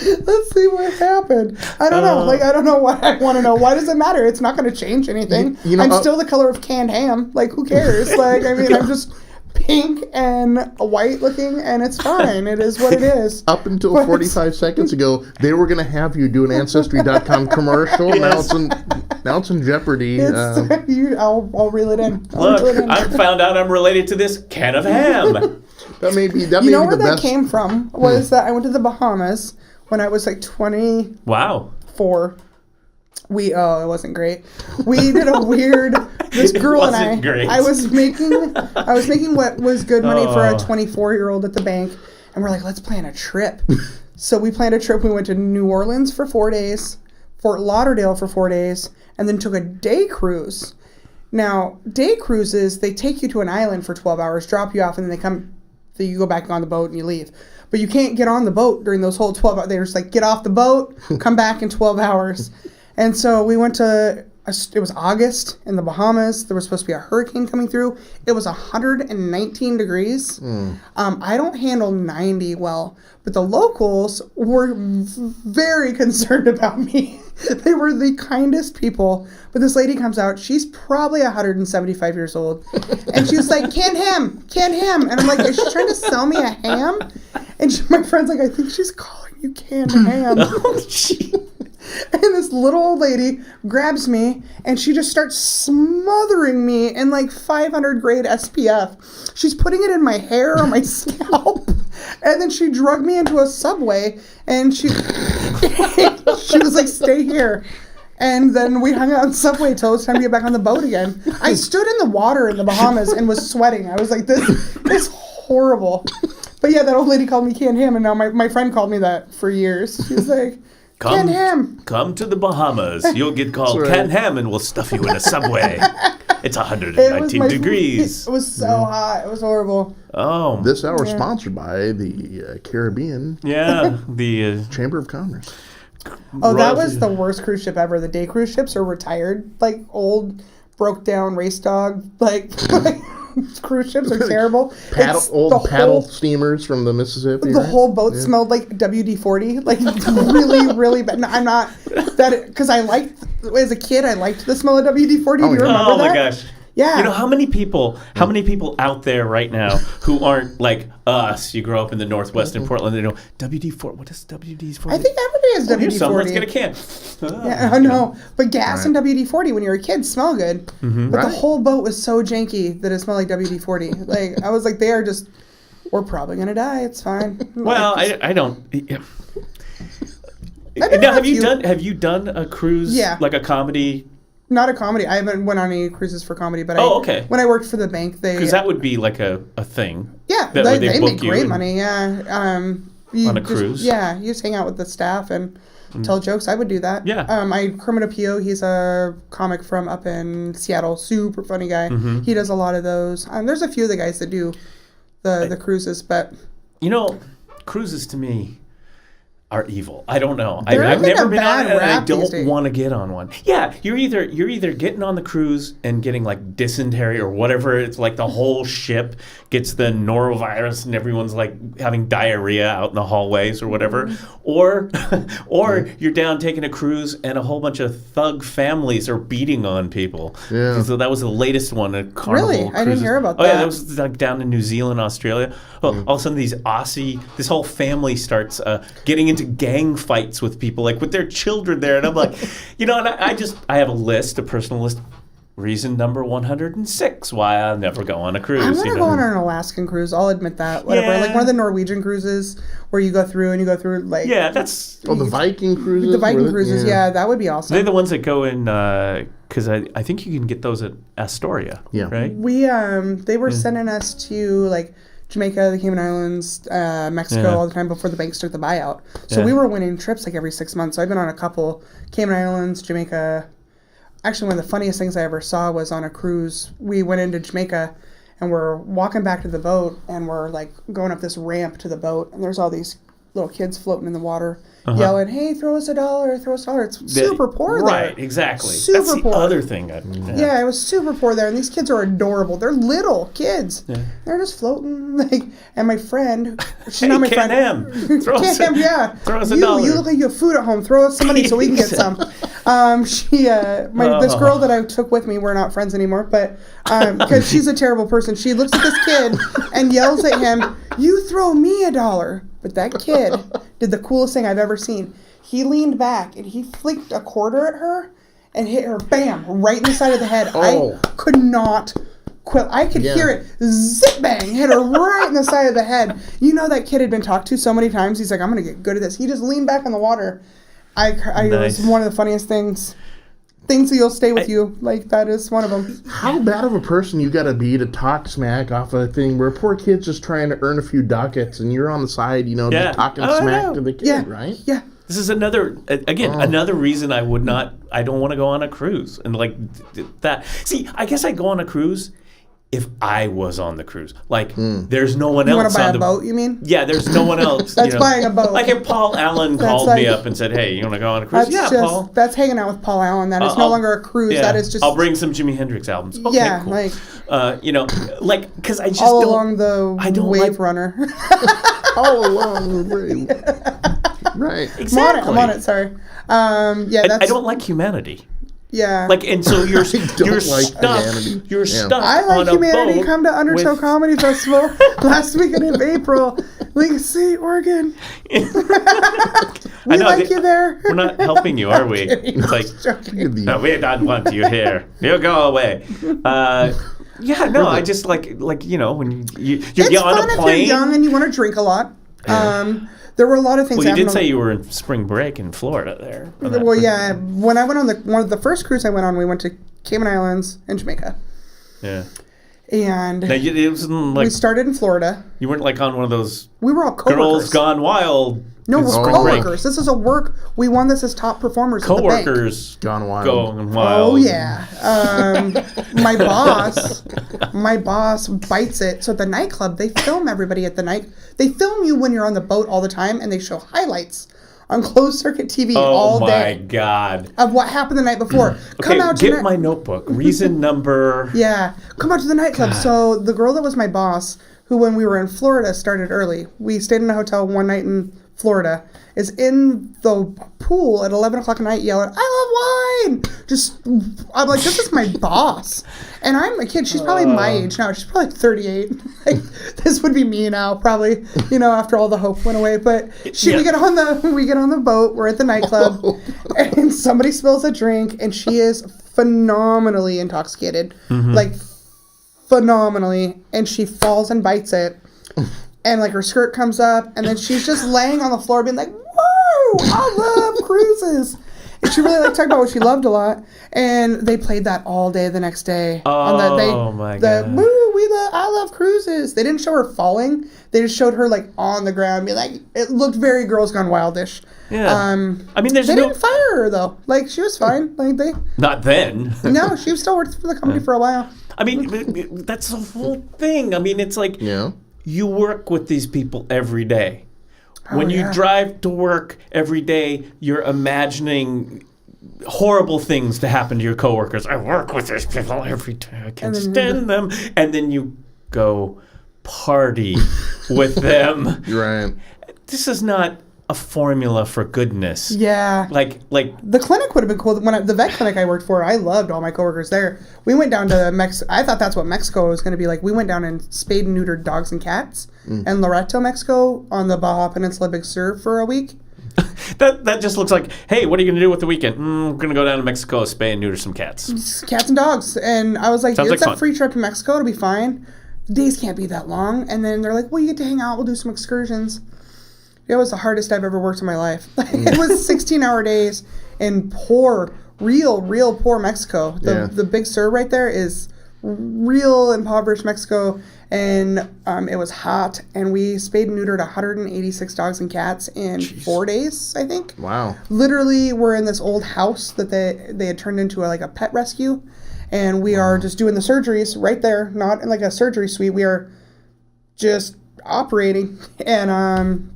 Speaker 3: Let's see what happened. I don't know. I don't know what I want to know. Why does it matter? It's not going to change anything. I'm still the color of canned ham. Like, who cares? I'm just pink and white looking, and it's fine. It is what it is.
Speaker 2: Up until 45 seconds ago, they were going to have you do an Ancestry.com commercial.
Speaker 1: Yes.
Speaker 2: Now it's in jeopardy.
Speaker 3: I'll reel it in.
Speaker 1: Look, I found out I'm related to this can of ham.
Speaker 2: That may be
Speaker 3: where
Speaker 2: the
Speaker 3: that
Speaker 2: best.
Speaker 3: came from was that I went to the Bahamas when I was like 24.
Speaker 1: Wow.
Speaker 3: It wasn't great. We did a weird. This girl and I.
Speaker 1: Great.
Speaker 3: I was making what was good money for a 24-year-old at the bank, and we're like, let's plan a trip. So we planned a trip. We went to New Orleans for 4 days, Fort Lauderdale for 4 days, and then took a day cruise. Now, day cruises, they take you to an island for 12 hours, drop you off, and then you go back on the boat and you leave. But you can't get on the boat during those whole 12 hours. They're just like, get off the boat, come back in 12 hours. And so we went to, it was August in the Bahamas. There was supposed to be a hurricane coming through. It was 119 degrees. I don't handle 90 well, but the locals were very concerned about me. They were the kindest people. But this lady comes out. She's probably 175 years old. And she was like, canned ham. And I'm like, is she trying to sell me a ham? And my friend's like, I think she's calling you canned ham.
Speaker 1: Oh, gee.
Speaker 3: And this little old lady grabs me and she just starts smothering me in like 500 grade SPF. She's putting it in my hair or my scalp. And then she drugged me into a subway and she was like, stay here. And then we hung out on Subway till it was time to get back on the boat again. I stood in the water in the Bahamas and was sweating. I was like, this is horrible. But yeah, that old lady called me canned ham, and now my friend called me that for years. She was like, canned ham.
Speaker 1: Come to the Bahamas. You'll get called canned ham, and we'll stuff you in a subway. It's 119 degrees.
Speaker 3: It was so hot. It was horrible.
Speaker 1: Oh.
Speaker 2: This hour is sponsored by the Caribbean
Speaker 1: the
Speaker 2: Chamber of Commerce.
Speaker 3: Oh, that was the worst cruise ship ever. The day cruise ships are retired, like old, broke down race dog, like cruise ships are terrible.
Speaker 2: Paddle steamers from the Mississippi.
Speaker 3: The whole boat smelled like WD-40, like really, really bad. No, I'm not that because as a kid, I liked the smell of WD-40. Do you remember that?
Speaker 1: Oh my gosh.
Speaker 3: Yeah.
Speaker 1: You know, how many people out there right now who aren't like us, you grow up in the Northwest in Portland, they know WD-40, what is WD-40?
Speaker 3: I think everybody has WD-40.
Speaker 1: Here's some, let's get a can.
Speaker 3: Yeah, I know. But gas and WD-40 when you're a kid smell good. But the whole boat was so janky that it smelled like WD-40. Like, I was like, they are just We're probably going to die. It's fine.
Speaker 1: Well, I don't...
Speaker 3: I've been
Speaker 1: Now,
Speaker 3: on a
Speaker 1: have you done a cruise?
Speaker 3: Yeah.
Speaker 1: Like a comedy?
Speaker 3: Not a comedy. I haven't went on any cruises for comedy, but
Speaker 1: okay.
Speaker 3: When I worked for the bank,
Speaker 1: Because that would be like a thing.
Speaker 3: Yeah,
Speaker 1: That
Speaker 3: they
Speaker 1: book
Speaker 3: make
Speaker 1: you
Speaker 3: great money. Yeah,
Speaker 1: on a cruise.
Speaker 3: Yeah, you just hang out with the staff and tell jokes. I would do that.
Speaker 1: Yeah.
Speaker 3: Kermit P.O., he's a comic from up in Seattle. Super funny guy.
Speaker 1: Mm-hmm.
Speaker 3: He does a lot of those. There's a few of the guys that do the cruises, but
Speaker 1: cruises to me are evil. I don't know.
Speaker 3: They're
Speaker 1: I've
Speaker 3: getting
Speaker 1: never
Speaker 3: a
Speaker 1: been on
Speaker 3: bad
Speaker 1: it, and I
Speaker 3: rap these
Speaker 1: don't
Speaker 3: days.
Speaker 1: want to get on one. Yeah, you're either getting on the cruise and getting like dysentery or whatever. It's like the whole ship gets the norovirus and everyone's like having diarrhea out in the hallways or whatever, or you're down taking a cruise and a whole bunch of thug families are beating on people.
Speaker 2: Yeah.
Speaker 1: So that was the latest one. At Carnival
Speaker 3: Really? I didn't
Speaker 1: Cruises.
Speaker 3: hear about
Speaker 1: Oh yeah,
Speaker 3: that.
Speaker 1: that was like down in New Zealand, Australia. All of a sudden this whole family starts getting into gang fights with people, like with their children there. And I'm like, and I have a personal list. Reason number 106 why I'll never go on a cruise.
Speaker 3: I want to go on an Alaskan cruise. I'll admit that. Whatever.
Speaker 1: Yeah.
Speaker 3: Like one of the Norwegian cruises where you go through like...
Speaker 1: Yeah, that's...
Speaker 2: the Viking cruises?
Speaker 3: The Viking cruises, yeah, that would be awesome.
Speaker 1: They're the ones that go in... Because I think you can get those at Astoria, right?
Speaker 3: They were sending us to, like, Jamaica, the Cayman Islands, Mexico all the time before the banks took the buyout. So we were winning trips like every 6 months. So I've been on a couple. Cayman Islands, Jamaica. Actually, one of the funniest things I ever saw was on a cruise. We went into Jamaica and we're walking back to the boat and we're like going up this ramp to the boat and there's all these little kids floating in the water yelling, "Hey, throw us $1, throw us $1." It's super poor there.
Speaker 1: Right, exactly.
Speaker 3: Super
Speaker 1: That's the
Speaker 3: poor.
Speaker 1: other thing.
Speaker 3: Yeah, it was super poor there, and these kids are adorable. They're little kids. Yeah. They're just floating. And my friend, she's not my friend.
Speaker 1: Can-Am. Throw us $1.
Speaker 3: You look like you have food at home. Throw us some money so we can get some. This girl that I took with me, we're not friends anymore, but because she's a terrible person, she looks at this kid and yells at him, "You throw me $1." But that kid did the coolest thing I've ever seen. He leaned back and he flicked a quarter at her and hit her, bam, right in the side of the head.
Speaker 2: Oh.
Speaker 3: I could not quit. I could hear it, zip bang, hit her right in the side of the head. That kid had been talked to so many times. He's like, "I'm going to get good at this." He just leaned back in the water. It was one of the funniest things that you'll stay with you. Like, that is one of them.
Speaker 2: How bad of a person you got to be to talk smack off a thing where a poor kid's just trying to earn a few duckets and you're on the side, just talking smack to the kid, right?
Speaker 3: Yeah.
Speaker 1: This is another reason I don't want to go on a cruise. And like that. See, I guess I'd go on a cruise if I was on the cruise. Like, there's no one else on the...
Speaker 3: You want to buy a boat, you mean?
Speaker 1: Yeah, there's no one else.
Speaker 3: That's buying a boat.
Speaker 1: Like if Paul Allen called me up and said, "Hey, you want to go on a cruise?" Paul.
Speaker 3: That's hanging out with Paul Allen. That is no longer a cruise.
Speaker 1: Yeah,
Speaker 3: that is just...
Speaker 1: I'll bring some Jimi Hendrix albums. Okay,
Speaker 3: yeah,
Speaker 1: cool. Because I just
Speaker 3: all
Speaker 1: don't...
Speaker 3: along the Wave Runner.
Speaker 2: All along the way. Right.
Speaker 1: Exactly.
Speaker 3: I'm on it, sorry. I
Speaker 1: don't like humanity.
Speaker 3: Yeah.
Speaker 1: Like, and so you're stuck.
Speaker 2: Humanity.
Speaker 1: You're stuck.
Speaker 3: I like
Speaker 1: on a
Speaker 3: humanity.
Speaker 1: boat
Speaker 3: Come to Undertale Comedy Festival last weekend of April, Lake City, Oregon. We like you there.
Speaker 1: We're not helping you, are we? It's like, no, we don't want you here. You go away. I just like when you get on a plane.
Speaker 3: It's fun if you're young and you want to drink a lot. There were a lot of things.
Speaker 1: Well, you did say you were in spring break in Florida there.
Speaker 3: Well, yeah. When I went on one of the first cruise I went on, we went to Cayman Islands and Jamaica.
Speaker 1: Yeah.
Speaker 3: And
Speaker 1: now, it was like,
Speaker 3: we started in Florida.
Speaker 1: You weren't like on one of those.
Speaker 3: We were all coworkers.
Speaker 1: Girls Gone Wild.
Speaker 3: No, we're coworkers. This is a work. We won this as top performers.
Speaker 1: Coworkers
Speaker 2: Gone Wild.
Speaker 1: Going wild.
Speaker 3: Oh yeah. My boss bites it. So at the nightclub, they film everybody at the night. They film you when you're on the boat all the time, and they show highlights on closed circuit TV all day.
Speaker 1: Oh my God.
Speaker 3: Of what happened the night before.
Speaker 1: Okay, get my notebook. Reason number.
Speaker 3: Yeah, come out to the nightclub. God. So the girl that was my boss, who when we were in Florida started early. We stayed in a hotel one night in Florida, is in the pool at 11 o'clock at night yelling, "I love wine!" I'm like, this is my boss. And I'm a kid. She's probably my age now. She's probably 38. Like, this would be me now, probably, after all the hope went away. But we get on the boat. We're at the nightclub, and somebody spills a drink, and she is phenomenally intoxicated. Like, phenomenally. And she falls and bites it. and like her skirt comes up, and then she's just laying on the floor being like, whoa, I love cruises. And she really talked about what she loved a lot. And they played that all day the next day.
Speaker 1: Oh, my God.
Speaker 3: Woo, I love cruises. They didn't show her falling. They just showed her like on the ground. Be like, it looked very Girls Gone Wildish.
Speaker 1: Yeah. I mean, they
Speaker 3: didn't fire her though. Like, she was fine. Like
Speaker 1: Not then.
Speaker 3: No, she was still working for the company for a while.
Speaker 1: I mean, that's the whole thing. I mean, it's like you work with these people every day. When you drive to work every day, you're imagining horrible things to happen to your coworkers. I work with these people every day. I can't stand them. And then you go party with them.
Speaker 2: Right.
Speaker 3: This is not
Speaker 1: a formula for goodness.
Speaker 3: Yeah.
Speaker 1: Like
Speaker 3: the clinic would have been cool. When the vet clinic I worked for, I loved all my coworkers there. We went down to Mexico. I thought that's what Mexico was going to be like. We went down and spayed and neutered dogs and cats in Loreto, Mexico, on the Baja Peninsula Big Sur for a week.
Speaker 1: that just looks like, hey, what are you going to do with the weekend? We're going to go down to Mexico, spay and neuter some cats.
Speaker 3: Cats and dogs. And I was like,
Speaker 1: Sounds
Speaker 3: it's
Speaker 1: like
Speaker 3: a
Speaker 1: fun.
Speaker 3: free trip to Mexico. It'll be fine. Days can't be that long. And then they're like, well, you get to hang out. We'll do some excursions. It was the hardest I've ever worked in my life. It was 16-hour days in poor, real poor Mexico. The Big Sur right there is real impoverished Mexico. And it was hot. And we spayed and neutered 186 dogs and cats in 4 days, I think.
Speaker 2: Wow.
Speaker 3: Literally, we're in this old house that they had turned into a pet rescue. And we are just doing the surgeries right there, not in like a surgery suite. We are just operating. And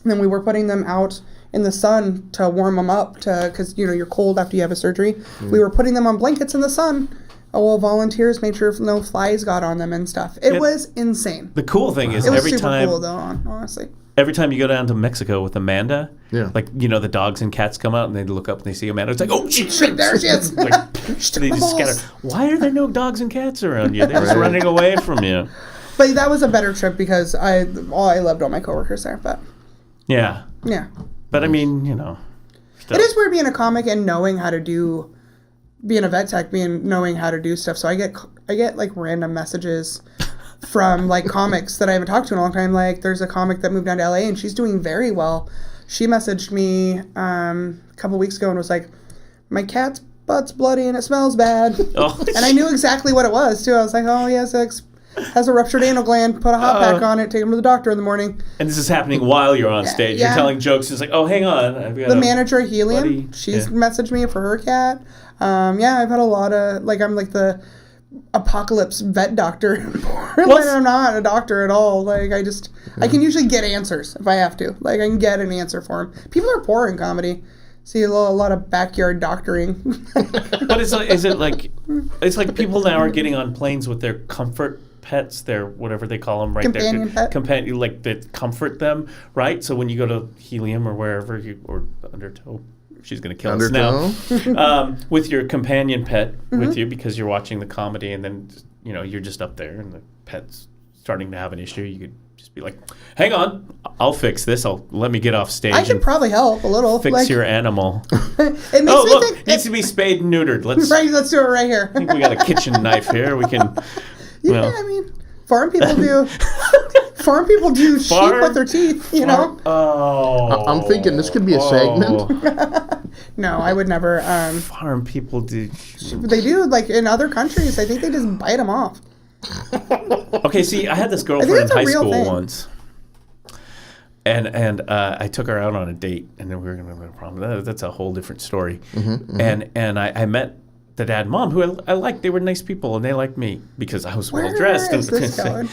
Speaker 3: then we were putting them out in the sun to warm them up because, you're cold after you have a surgery. We were putting them on blankets in the sun. All volunteers made sure no flies got on them and stuff. It was insane.
Speaker 1: The cool thing is
Speaker 3: it was
Speaker 1: every
Speaker 3: super
Speaker 1: time,
Speaker 3: cool though, honestly.
Speaker 1: Every time you go down to Mexico with Amanda,
Speaker 2: the
Speaker 1: dogs and cats come out and they look up and they see Amanda. It's like, oh, shit,
Speaker 3: there she is.
Speaker 1: They just scatter. Why are there no dogs and cats around you? They're just running away from you.
Speaker 3: But that was a better trip because I loved all my coworkers there. But
Speaker 1: yeah. But I mean,
Speaker 3: it is weird being a comic and knowing how to being a vet tech, knowing how to do stuff. So I get like random messages from like comics that I haven't talked to in a long time. Like there's a comic that moved down to LA and she's doing very well. She messaged me a couple weeks ago and was like, my cat's butt's bloody and it smells bad. And I knew exactly what it was too. I was like, oh yes, has a ruptured anal gland, put a hot pack on it, take him to the doctor in the morning.
Speaker 1: And this is happening while you're on stage.
Speaker 3: Yeah.
Speaker 1: You're telling jokes. It's like, oh, hang on. I've got
Speaker 3: the manager at Helium,
Speaker 1: buddy.
Speaker 3: she's messaged me for her cat. I've had a lot of, I'm like the apocalypse vet doctor. I'm not a doctor at all. I can usually get answers if I have to. I can get an answer for them. People are poor in comedy. See a lot of backyard doctoring.
Speaker 1: But it's like people now are getting on planes with their comfort pets, their whatever they call them, right?
Speaker 3: Companion pet.
Speaker 1: Companion, that comfort them, right? So when you go to Helium or wherever or Undertale, she's going to kill us now. With your companion pet with you because you're watching the comedy and then you're just up there and the pet's starting to have an issue, you could just be like, hang on, I'll fix this. Let me get off stage.
Speaker 3: I could probably help a little.
Speaker 1: Fix your animal.
Speaker 3: It makes me think
Speaker 1: needs to be spayed and neutered. Let's
Speaker 3: do it right here.
Speaker 1: I think we got a kitchen knife here. We can.
Speaker 3: Farm people do. Farm people do sheep with their teeth.
Speaker 1: Oh.
Speaker 2: I'm thinking this could be a segment.
Speaker 3: No, I would never.
Speaker 1: Farm people do.
Speaker 3: They do. Like in other countries, I think they just bite them off.
Speaker 1: Okay, see, I had this girlfriend in high school once, and I took her out on a date, and then we were going to have a problem. That's a whole different story. And I met the dad and mom, who I liked. They were nice people, and they liked me because I was well dressed.
Speaker 3: Where is this going?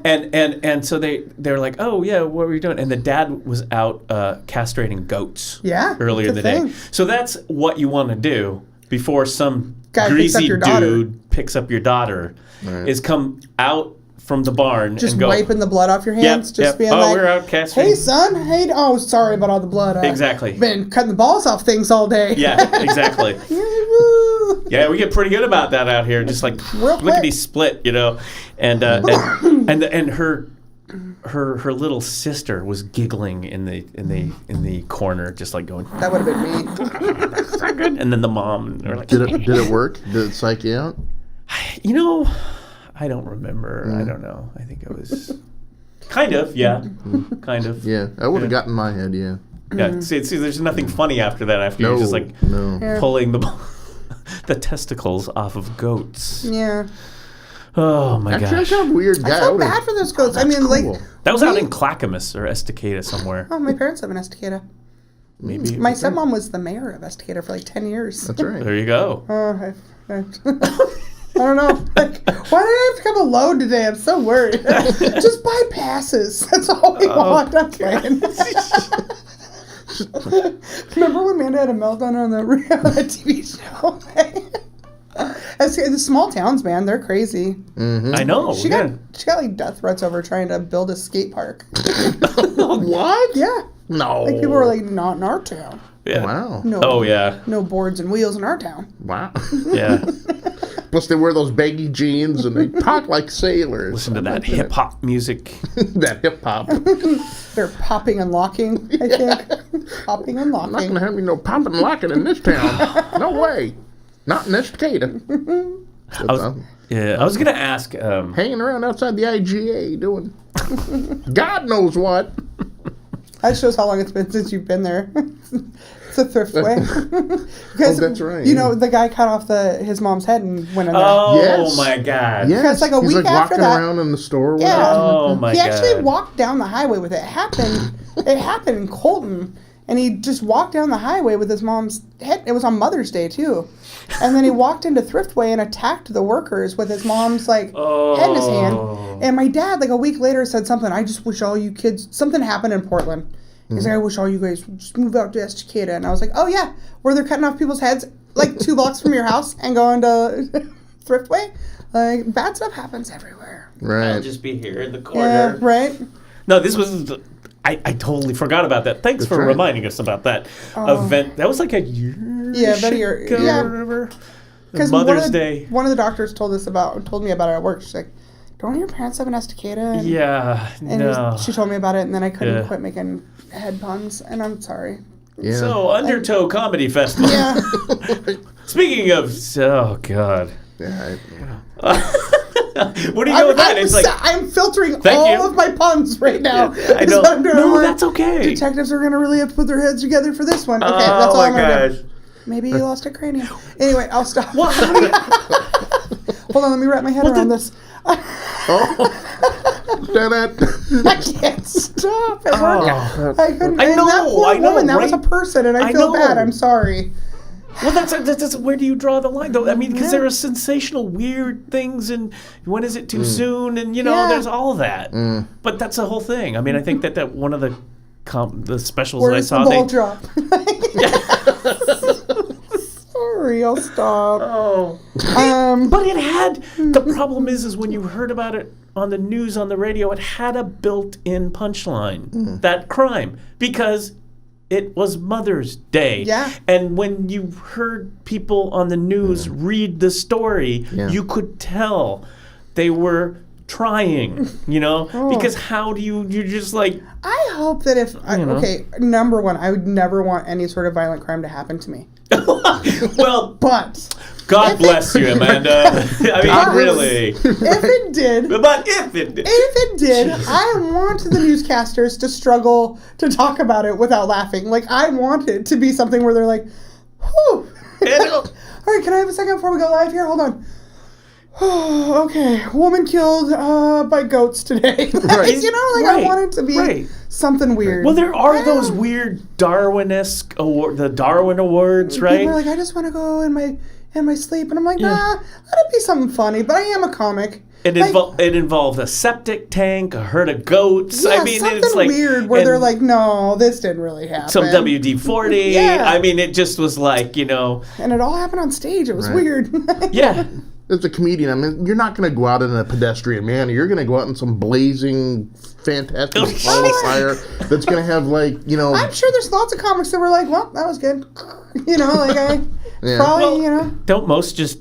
Speaker 1: and so they're like, oh yeah, what were you doing? And the dad was out castrating goats. Earlier in the day. So that's what you want to do before some
Speaker 3: guy
Speaker 1: greasy dude picks up your daughter. Right. Is come out from the barn
Speaker 3: just
Speaker 1: and go
Speaker 3: wiping the blood off your hands. Being
Speaker 1: we're out castrating.
Speaker 3: Hey son, sorry about all the blood.
Speaker 1: Exactly.
Speaker 3: Been cutting the balls off things all day.
Speaker 1: Yeah, exactly. Yeah, we get pretty good about that out here. Just like lickety split, and her little sister was giggling in the corner, just like going.
Speaker 3: That would have been me.
Speaker 1: And then the mom. Like,
Speaker 2: did it work? Did it psych you out?
Speaker 1: I don't remember. I don't know. I think it was. Kind of, yeah. Kind of.
Speaker 2: Yeah, I would have gotten my head, yeah.
Speaker 1: Yeah, see, there's nothing funny after that. After you're just like pulling the testicles off of goats.
Speaker 3: Yeah.
Speaker 1: Oh my gosh.
Speaker 2: Actually, that's kind of weird guy.
Speaker 3: I felt bad for those goats. I mean,
Speaker 2: cool.
Speaker 3: like
Speaker 1: that was out in Clackamas or Estacada somewhere.
Speaker 3: Oh, my parents live in Estacada.
Speaker 1: Maybe.
Speaker 3: My stepmom was the mayor of Estacada for like 10 years.
Speaker 2: That's right.
Speaker 1: There you go.
Speaker 3: I don't know. Like, why did I have to come alone today? I'm so worried. Just buy passes. That's all we want. I'm playing. Remember when Amanda had a meltdown on the TV show? The small towns, man, they're crazy.
Speaker 2: Mm-hmm.
Speaker 1: I know.
Speaker 3: She got like death threats over trying to build a skate park.
Speaker 2: What?
Speaker 3: Yeah.
Speaker 2: No.
Speaker 3: Like people were like, not in our town.
Speaker 1: Yeah.
Speaker 2: Wow.
Speaker 3: No.
Speaker 1: Oh yeah.
Speaker 3: No boards and wheels in our town.
Speaker 2: Wow.
Speaker 1: Yeah.
Speaker 2: Plus they wear those baggy jeans and they talk like sailors.
Speaker 1: Listen to that hip hop music.
Speaker 2: That hip hop.
Speaker 3: They're popping and locking, I think. Popping and locking.
Speaker 2: Not gonna have me no popping and locking in this town. No way. Not in Estacada.
Speaker 1: I was gonna ask.
Speaker 2: Hanging around outside the IGA doing God knows what.
Speaker 3: That shows how long it's been since you've been there. It's a thriftway. Because,
Speaker 2: that's right.
Speaker 3: You know, the guy cut off his mom's head and went in there.
Speaker 1: Oh
Speaker 2: Yes.
Speaker 1: my God.
Speaker 2: Yes.
Speaker 3: Because like a
Speaker 2: He's
Speaker 3: week
Speaker 2: like
Speaker 3: after
Speaker 2: walking
Speaker 3: that,
Speaker 2: around in the store with
Speaker 3: yeah,
Speaker 1: Oh my
Speaker 3: he
Speaker 1: God.
Speaker 3: actually walked down the highway with it. It happened in Colton, and he just walked down the highway with his mom's head. It was on Mother's Day too, and then he walked into Thriftway and attacked the workers with his mom's head in his hand. And my dad, like a week later, said something. I just wish all you kids. Something happened in Portland. He's like, I wish all you guys would just move out to Estacada. And I was like, oh yeah, where they're cutting off people's heads like 2 blocks from your house and going to Thriftway. Like bad stuff happens everywhere.
Speaker 2: Right.
Speaker 1: I'll just be here in the corner.
Speaker 3: Yeah, right.
Speaker 1: No, this was. I totally forgot about that. Thanks for reminding us about that event. That was like a year.
Speaker 3: About a year.
Speaker 1: Ago,
Speaker 3: Yeah.
Speaker 1: or whatever.
Speaker 3: Because
Speaker 1: Mother's Day.
Speaker 3: One of the doctors told me about it at work. She's like, don't your parents live in Estacada? And,
Speaker 1: Yeah.
Speaker 3: and she told me about it, and then I couldn't quit making head puns, and I'm sorry.
Speaker 2: Yeah.
Speaker 1: So, Undertow Comedy Festival.
Speaker 3: Yeah.
Speaker 1: Speaking of, oh God.
Speaker 2: Yeah.
Speaker 1: Where do you go with that?
Speaker 3: I'm filtering
Speaker 1: Thank
Speaker 3: all
Speaker 1: you.
Speaker 3: of my puns right now.
Speaker 1: I know.
Speaker 3: What I'm doing.
Speaker 1: No, that's okay.
Speaker 3: Detectives are going to really have to put their heads together for this one. Okay,
Speaker 1: Oh
Speaker 3: that's all I'm
Speaker 1: my
Speaker 3: going to
Speaker 1: gosh.
Speaker 3: do. Maybe you lost a cranium. Anyway, I'll stop.
Speaker 1: What?
Speaker 3: Hold on, let me wrap my head around this. I can't stop. It worked. I couldn't.
Speaker 1: I know,
Speaker 3: And that poor
Speaker 1: I know,
Speaker 3: woman, that
Speaker 1: right?
Speaker 3: was a person, and I feel
Speaker 1: know.
Speaker 3: bad. I'm sorry.
Speaker 1: Well, that's where do you draw the line, though? I mean, because there are sensational, weird things, and when is it too soon, and there's all that. But that's the whole thing. I mean, I think that one of the specials
Speaker 3: Where
Speaker 1: that I
Speaker 3: does
Speaker 1: saw,
Speaker 3: the ball drop? Sorry, I'll stop.
Speaker 1: Oh. But it had the problem is when you heard about it on the news, on the radio, it had a built-in punchline, that crime, because it was Mother's Day.
Speaker 3: Yeah.
Speaker 1: And when you heard people on the news read the story, you could tell they were trying, because how do you're just like...
Speaker 3: I hope that okay, number one, I would never want any sort of violent crime to happen to me.
Speaker 1: Well,
Speaker 3: But...
Speaker 1: God bless you, Amanda. I mean, really.
Speaker 3: If it did...
Speaker 1: But if it did...
Speaker 3: If it did, I want the newscasters to struggle to talk about it without laughing. Like, I want it to be something where they're like, whew. All right, can I have a second before we go live here? Hold on. Okay, woman killed by goats today.
Speaker 2: Right.
Speaker 3: I want it to be something weird.
Speaker 1: Well, there are those weird Darwin-esque the Darwin Awards, right?
Speaker 3: People are like, I just want to go in my sleep, and I'm like, nah, let it be something funny. But I am a comic.
Speaker 1: It involved a septic tank, a herd of goats.
Speaker 3: Yeah,
Speaker 1: I mean,
Speaker 3: something
Speaker 1: it's like
Speaker 3: weird where they're like, no, this didn't really happen.
Speaker 1: some WD-40.
Speaker 3: Yeah.
Speaker 1: I mean, it just was like,
Speaker 3: And it all happened on stage. It was weird.
Speaker 1: Yeah.
Speaker 2: As a comedian, I mean, you're not going to go out in a pedestrian manner. You're going to go out in some blazing, fantastic ball of fire that's going to have,
Speaker 3: I'm sure there's lots of comics that were like, well, that was good. Probably,
Speaker 1: Don't most just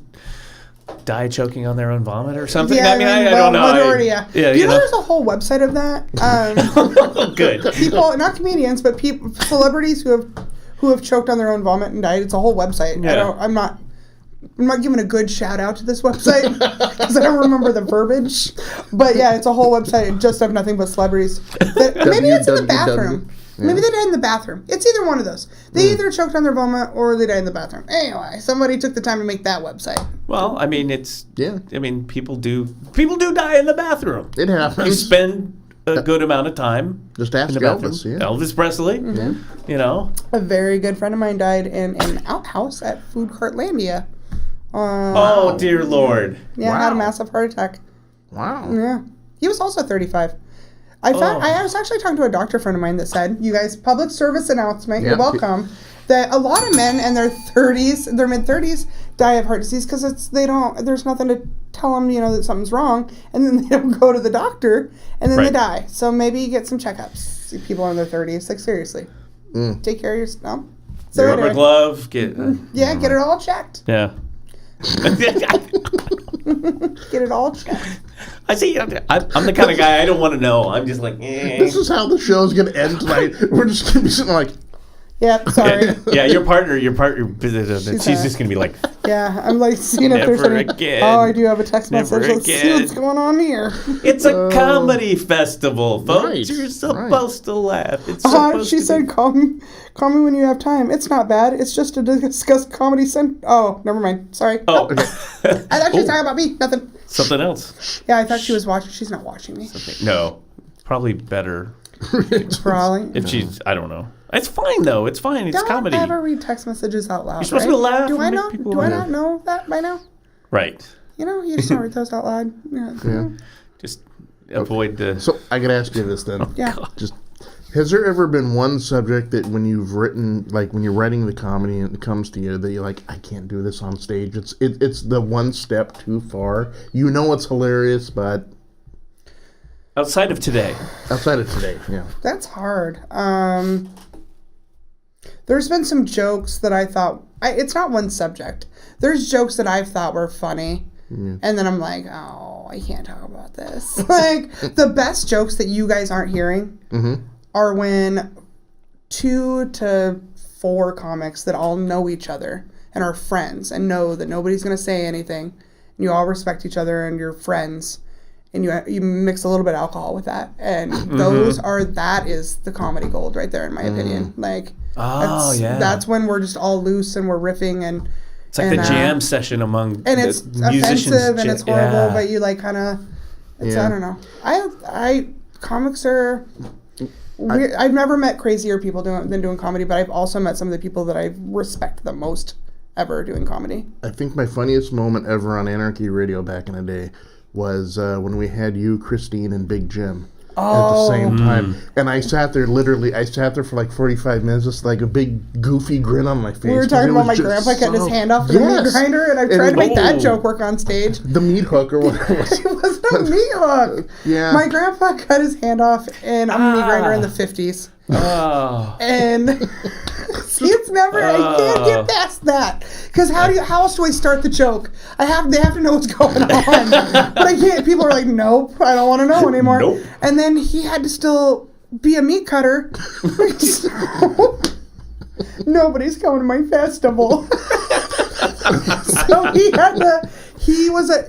Speaker 1: die choking on their own vomit or something?
Speaker 3: Yeah,
Speaker 1: I mean, I don't know.
Speaker 3: Majority, yeah. Do you know there's a whole website of that?
Speaker 1: Good.
Speaker 3: People, not comedians, but celebrities who have choked on their own vomit and died. It's a whole website.
Speaker 1: Yeah.
Speaker 3: I'm not I'm not giving a good shout out to this website because I don't remember the verbiage. But yeah, it's a whole website just of nothing but celebrities. Maybe it's in the bathroom. Maybe they died in the bathroom. It's either one of those. They either choked on their vomit or they died in the bathroom. Anyway, somebody took the time to make that website.
Speaker 1: Well, I mean, I mean, people do die in the bathroom.
Speaker 2: It happens.
Speaker 1: You spend a good amount of time.
Speaker 2: Just ask
Speaker 1: in the bathroom.
Speaker 2: Elvis. Yeah.
Speaker 1: Elvis Presley.
Speaker 3: Mm-hmm.
Speaker 1: You know.
Speaker 3: A very good friend of mine died in an outhouse at Food Cartlandia.
Speaker 1: Oh dear Lord!
Speaker 3: Yeah, had a massive heart attack.
Speaker 2: Wow.
Speaker 3: Yeah, he was also 35. I was actually talking to a doctor friend of mine that said, "You guys, public service announcement. You're welcome." That a lot of men in their 30s, their mid 30s, die of heart disease because there's nothing to tell them, that something's wrong, and then they don't go to the doctor, and then they die. So maybe you get some checkups. See people in their 30s, like seriously, take care of yourself. So
Speaker 1: rubber glove, get
Speaker 3: it all checked.
Speaker 1: Yeah.
Speaker 3: Get it all checked.
Speaker 1: I see. I'm the kind of guy I don't want to know. I'm just like,
Speaker 2: This is how the show's gonna end tonight. We're just gonna be sitting like,
Speaker 3: yeah, sorry.
Speaker 1: Yeah, your partner, she's just gonna be like,
Speaker 3: yeah, I'm like seeing if there's any.
Speaker 1: Again.
Speaker 3: Oh, I do have a text
Speaker 1: Never
Speaker 3: message. Let's see what's going on here.
Speaker 1: It's a comedy festival, folks.
Speaker 2: Right,
Speaker 1: You're supposed to laugh. It's
Speaker 3: she said, call me when you have time. It's not bad. It's just to discuss comedy. Oh, never mind. Sorry.
Speaker 1: Oh,
Speaker 3: nope. I thought she was talking about me. Nothing.
Speaker 1: Something else.
Speaker 3: Yeah, I thought she was watching. She's not watching me.
Speaker 1: No, probably better.
Speaker 3: Probably.
Speaker 1: If she's, I don't know. It's fine though. It's fine. It's comedy.
Speaker 3: Don't ever read text messages out loud.
Speaker 1: You're supposed to laugh.
Speaker 3: Do I know? Do I not know that by now?
Speaker 1: Right.
Speaker 3: You just don't read those out loud. Yeah.
Speaker 1: Just avoid the.
Speaker 2: So I gotta ask you this then.
Speaker 3: Yeah.
Speaker 2: Just has there ever been one subject that when you've written, like when you're writing the comedy and it comes to you, that you're like, I can't do this on stage. It's the one step too far. You know it's hilarious, but
Speaker 1: Outside of today,
Speaker 2: yeah.
Speaker 3: That's hard. There's been some jokes that I thought, it's not one subject. There's jokes that I've thought were funny, and then I'm like, oh, I can't talk about this. Like, the best jokes that you guys aren't hearing are when 2 to 4 comics that all know each other and are friends and know that nobody's going to say anything, and you all respect each other and you're friends, and you mix a little bit of alcohol with that, and that is the comedy gold right there, in my opinion. Like, that's when we're just all loose and we're riffing, and
Speaker 1: it's like the jam session among
Speaker 3: and it's
Speaker 1: musicians.
Speaker 3: Offensive and it's horrible, but you like kind of, I don't know. Comics are. I've never met crazier people than doing comedy, but I've also met some of the people that I respect the most ever doing comedy.
Speaker 2: I think my funniest moment ever on Anarchy Radio back in the day was when we had you, Christine, and Big Jim at the same time. And I sat there for like 45 minutes, just like a big goofy grin on my face.
Speaker 3: We were talking about my grandpa cutting his hand off with a meat grinder, and I've tried to make that joke work on stage.
Speaker 2: The meat hook or whatever it was.
Speaker 3: It wasn't a meat hook.
Speaker 2: Yeah.
Speaker 3: My grandpa cut his hand off in a meat grinder in the 50s. And it's never, I can't get past that. Because how else do I start the joke? They have to know what's going on. But I can't, people are like, nope, I don't want to know anymore.
Speaker 1: Nope.
Speaker 3: And then he had to still be a meat cutter. So, nobody's coming to my festival. So he was a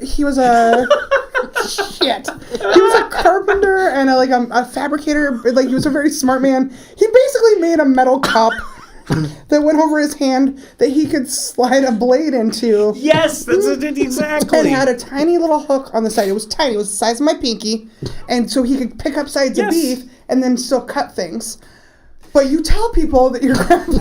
Speaker 3: carpenter and a fabricator. Like, he was a very smart man. He basically made a metal cup that went over his hand that he could slide a blade into.
Speaker 1: Yes, that's it, exactly.
Speaker 3: And had a tiny little hook on the side. It was tiny. It was the size of my pinky. And so he could pick up sides of beef and then still cut things. But you tell people that your grandpa,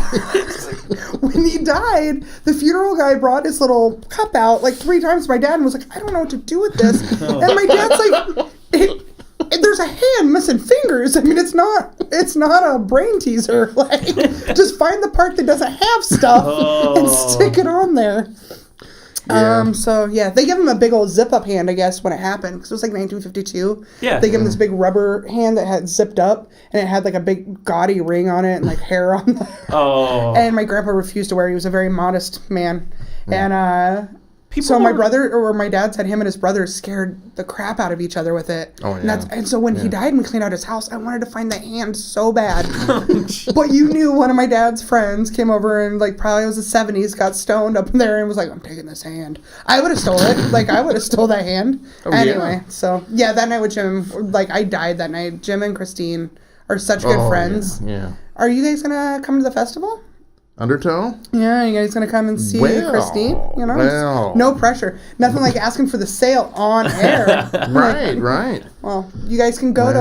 Speaker 3: when he died, the funeral guy brought his little cup out like 3 times. My dad and was like, I don't know what to do with this. And my dad's like, there's a hand missing fingers. I mean, it's not a brain teaser. Like, just find the part that doesn't have stuff and stick it on there.
Speaker 2: Yeah.
Speaker 3: So they give him a big old zip up hand, I guess, when it happened, because it was like 1952.
Speaker 1: Yeah.
Speaker 3: They give him this big rubber hand that had zipped up, and it had like a big gaudy ring on it and like hair on the. And my grandpa refused to wear it. He was a very modest man, and So my brother or my dad said him and his brother scared the crap out of each other with it.
Speaker 2: Oh, yeah.
Speaker 3: And so when he died and we cleaned out his house, I wanted to find the hand so bad. But you knew one of my dad's friends came over and like probably was the 70s, got stoned up there and was like, I'm taking this hand. I would have stole it. Like I would have stole that hand. Anyway, so yeah, that night with Jim, like I died that night. Jim and Christine are such good friends.
Speaker 2: Yeah.
Speaker 3: Are you guys gonna come to the festival?
Speaker 2: Undertale?
Speaker 3: Yeah, you guys gonna come and see Christine? You know, no pressure. Nothing like asking for the sale on air.
Speaker 2: Right.
Speaker 3: Well, you guys can go to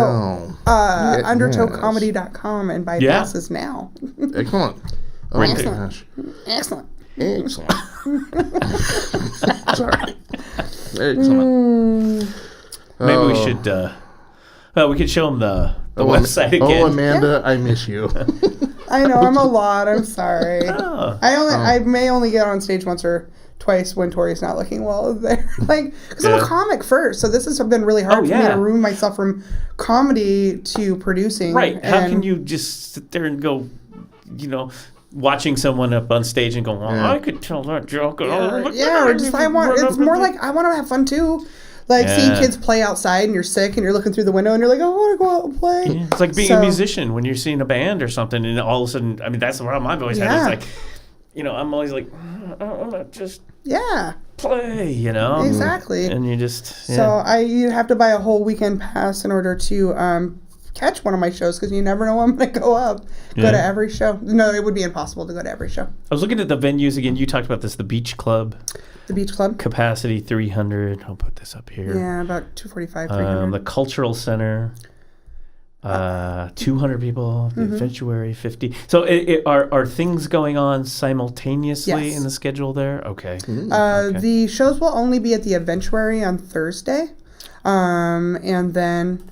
Speaker 3: undertalecomedy.com and buy passes now.
Speaker 2: Excellent. Oh my gosh.
Speaker 3: Excellent.
Speaker 2: Sorry. Excellent.
Speaker 1: Maybe we should. We could show them the website again.
Speaker 2: Oh, Amanda, I miss you.
Speaker 3: I know, I'm a lot. I'm sorry. I may only get on stage once or twice when Tori's not looking well there. Like, because I'm a comic first, so this has been really hard for me to remove myself from comedy to producing.
Speaker 1: Right. How can you just sit there and go, watching someone up on stage and go, I could tell that joke.
Speaker 3: It's more like I want to have fun too. Like seeing kids play outside and you're sick and you're looking through the window and you're like, I want to go out and play.
Speaker 1: Yeah. It's like being a musician when you're seeing a band or something and all of a sudden, I mean, that's the problem I've always had. It's like, I'm always like, I want to just play,
Speaker 3: Exactly.
Speaker 1: And you just,
Speaker 3: So you have to buy a whole weekend pass in order to catch one of my shows because you never know when I'm going to go up. Go to every show. No, it would be impossible to go to every show.
Speaker 1: I was looking at the venues again. You talked about this, the Beach Club.
Speaker 3: The Beach Club.
Speaker 1: Capacity 300. I'll put this up here.
Speaker 3: Yeah, about 245, 300.
Speaker 1: The Cultural Center. 200 people. The Obituary 50. So are things going on simultaneously in the schedule there? Okay.
Speaker 3: Okay. The shows will only be at the Obituary on Thursday. And then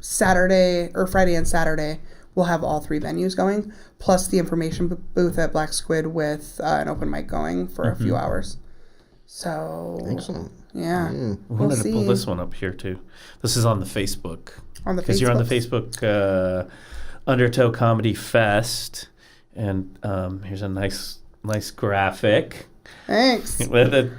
Speaker 3: Saturday or Friday and Saturday we'll have all three venues going, plus the information booth at Black Squid with an open mic going for a few hours. So
Speaker 2: excellent.
Speaker 3: Yeah,
Speaker 1: we wanted to pull this one up here too. This is on the Facebook.
Speaker 3: Because
Speaker 1: you're on the Facebook Undertale Comedy Fest, and here's a nice graphic.
Speaker 3: Thanks.
Speaker 1: They're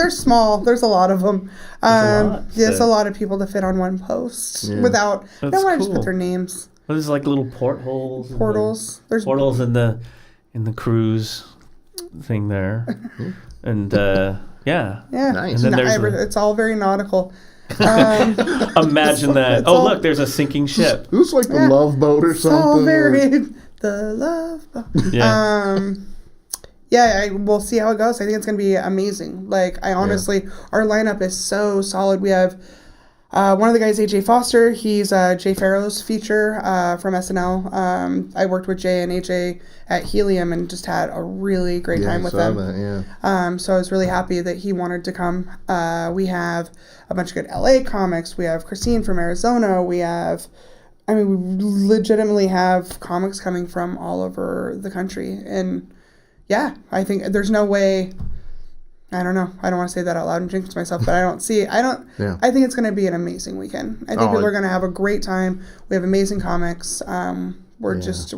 Speaker 3: small. There's a lot of them. There's a lot of people to fit on one post without. I don't want to just put their names.
Speaker 1: Well, there's like little portholes.
Speaker 3: There's
Speaker 1: portals in the cruise thing there, and
Speaker 3: Nice.
Speaker 1: And then
Speaker 3: it's all very nautical.
Speaker 1: Imagine that. Look, there's a sinking ship.
Speaker 2: It looks like the Love Boat or something.
Speaker 3: All very the Love Boat. We'll see how it goes. I think it's going to be amazing. Like, honestly, our lineup is so solid. We have one of the guys, AJ Foster. He's Jay Farrow's feature from SNL. I worked with Jay and AJ at Helium and just had a really great time with them. So I was really happy that he wanted to come. We have a bunch of good LA comics. We have Christine from Arizona. We legitimately have comics coming from all over the country. And I think there's no way. I don't know. I don't want to say that out loud and jinx myself, but I think it's going to be an amazing weekend. I think people are going to have a great time. We have amazing comics. We're
Speaker 1: It's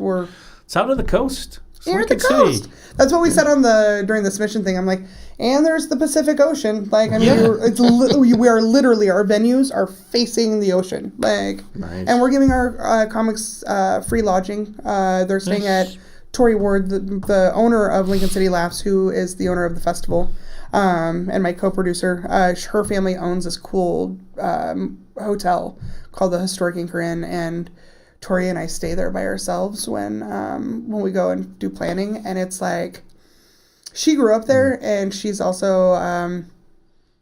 Speaker 1: out on the coast.
Speaker 3: Here at the coast. That's what we said during the submission thing. I'm like, and there's the Pacific Ocean. Like, we are literally, our venues are facing the ocean. Like,
Speaker 2: nice.
Speaker 3: And we're giving our comics free lodging. They're staying at Tori Ward, the owner of Lincoln City Laughs, who is the owner of the festival, and my co-producer. Her family owns this cool hotel called the Historic Anchor Inn, and Tori and I stay there by ourselves when we go and do planning. And it's like, she grew up there, and she's also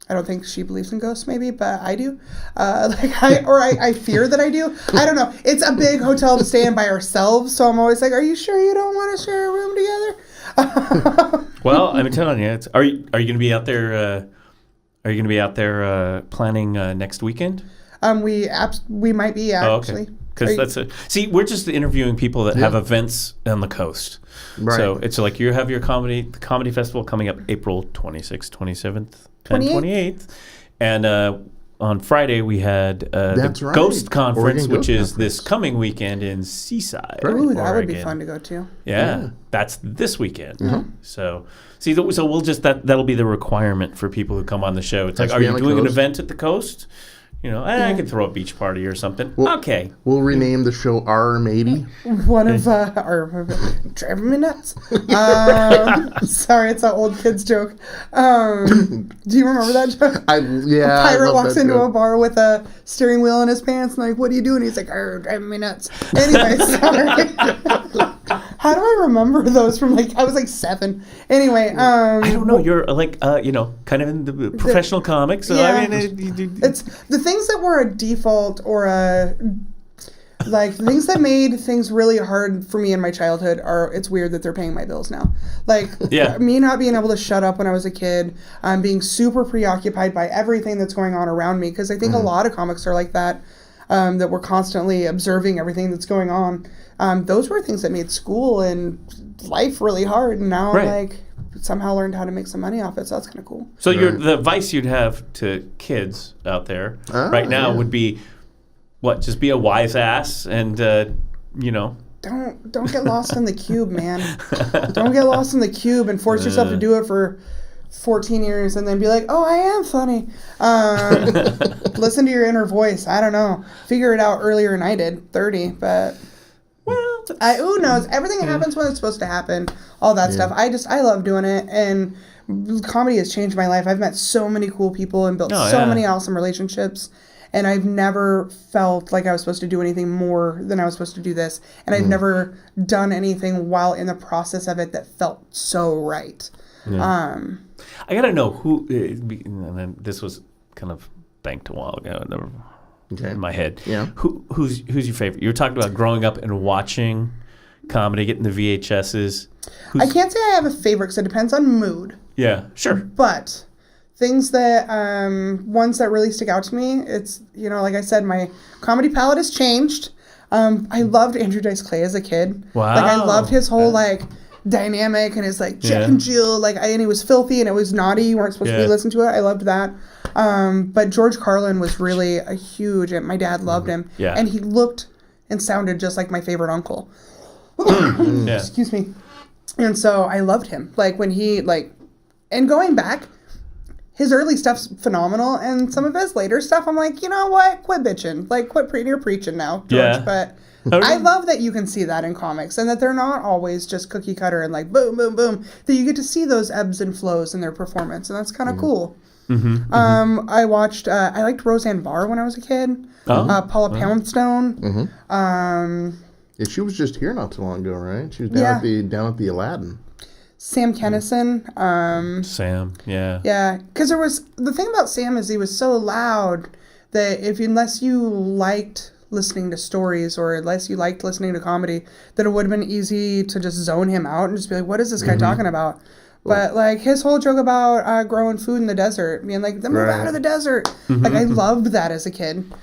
Speaker 3: I don't think she believes in ghosts, maybe, but I do. I fear that I do. I don't know. It's a big hotel to stay in by ourselves, so I'm always like, "Are you sure you don't want to share a room together?"
Speaker 1: Well, I'm telling you, are you going to be out there? Are you going to be out there planning next weekend?
Speaker 3: We might be actually.
Speaker 1: Okay. Because we're just interviewing people that have events on the coast. Right. So it's like you have the comedy festival coming up April 26th, 27th, and 28th. And on Friday we had
Speaker 2: That's
Speaker 1: the
Speaker 2: right.
Speaker 1: Ghost Conference,
Speaker 2: Oregon
Speaker 1: which
Speaker 2: Ghost
Speaker 1: is
Speaker 2: Conference.
Speaker 1: this coming weekend in Seaside.
Speaker 3: Ooh, that would be
Speaker 1: Oregon.
Speaker 3: fun to go to.
Speaker 1: Yeah, that's this weekend. So, so we'll just that'll be the requirement for people who come on the show. It's like, are you doing an event at the coast? I could throw a beach party or something. Okay.
Speaker 2: We'll rename the show R Matey.
Speaker 3: One of our driving me nuts. Sorry, it's an old kid's joke. Do you remember that joke?
Speaker 2: A
Speaker 3: Pirate walks into a bar with a steering wheel in his pants and like, what are you doing? He's like, driving me nuts. Anyway, sorry. How do I remember those from I was like 7. Anyway,
Speaker 1: I don't know. You're kind of in the professional comics. So
Speaker 3: yeah.
Speaker 1: I mean,
Speaker 3: it's the things that were a default or things that made things really hard for me in my childhood it's weird that they're paying my bills now. Me not being able to shut up when I was a kid, being super preoccupied by everything that's going on around me. Because I think a lot of comics are like that, that we're constantly observing everything that's going on. Those were things that made school and life really hard. And now I'm somehow learned how to make some money off it. So that's kind of cool.
Speaker 1: So the advice you'd have to kids out there right now would be, what? Just be a wise ass and,
Speaker 3: Don't get lost in the cube, man. Don't get lost in the cube and force yourself to do it for 14 years and then be like, oh, I am funny. Listen to your inner voice. I don't know. Figure it out earlier than I did, 30, but...
Speaker 1: Well,
Speaker 3: who knows? Everything happens when it's supposed to happen. All that stuff. I love doing it, and comedy has changed my life. I've met so many cool people and built many awesome relationships, and I've never felt like I was supposed to do anything more than I was supposed to do this, and I've never done anything while in the process of it that felt so right.
Speaker 1: Yeah. I gotta know who. And then this was kind of banked a while ago. In my head. Yeah. Who's your favorite? You were talking about growing up and watching comedy, getting the VHSs.
Speaker 3: I can't say I have a favorite because it depends on mood.
Speaker 1: Yeah, sure.
Speaker 3: But things that, ones that really stick out to me, it's, like I said, my comedy palette has changed. I loved Andrew Dice Clay as a kid.
Speaker 1: Wow.
Speaker 3: I loved his whole, dynamic and his, Jack and Jill, and he was filthy and it was naughty. You weren't supposed to be listening to it. I loved that. But George Carlin was really a huge, and my dad loved him. Yeah. And he looked and sounded just like my favorite uncle. Excuse me. And so I loved him. When he, and going back, his early stuff's phenomenal, and some of his later stuff, I'm like, you know what? Quit bitching. You're preaching now, George. Yeah. But I love that you can see that in comics, and that they're not always just cookie cutter and boom, boom, boom. That you get to see those ebbs and flows in their performance, and that's kind of cool. I watched. I liked Roseanne Barr when I was a kid. Paula Poundstone.
Speaker 2: Yeah, she was just here not too long ago, right? She was down at the Aladdin.
Speaker 3: Sam Kinison.
Speaker 1: Sam, yeah.
Speaker 3: Yeah, because the thing about Sam is he was so loud that unless you liked listening to stories or unless you liked listening to comedy, that it would have been easy to just zone him out and just be like, what is this guy talking about? But his whole joke about growing food in the desert, being like, move out of the desert. I loved that as a kid.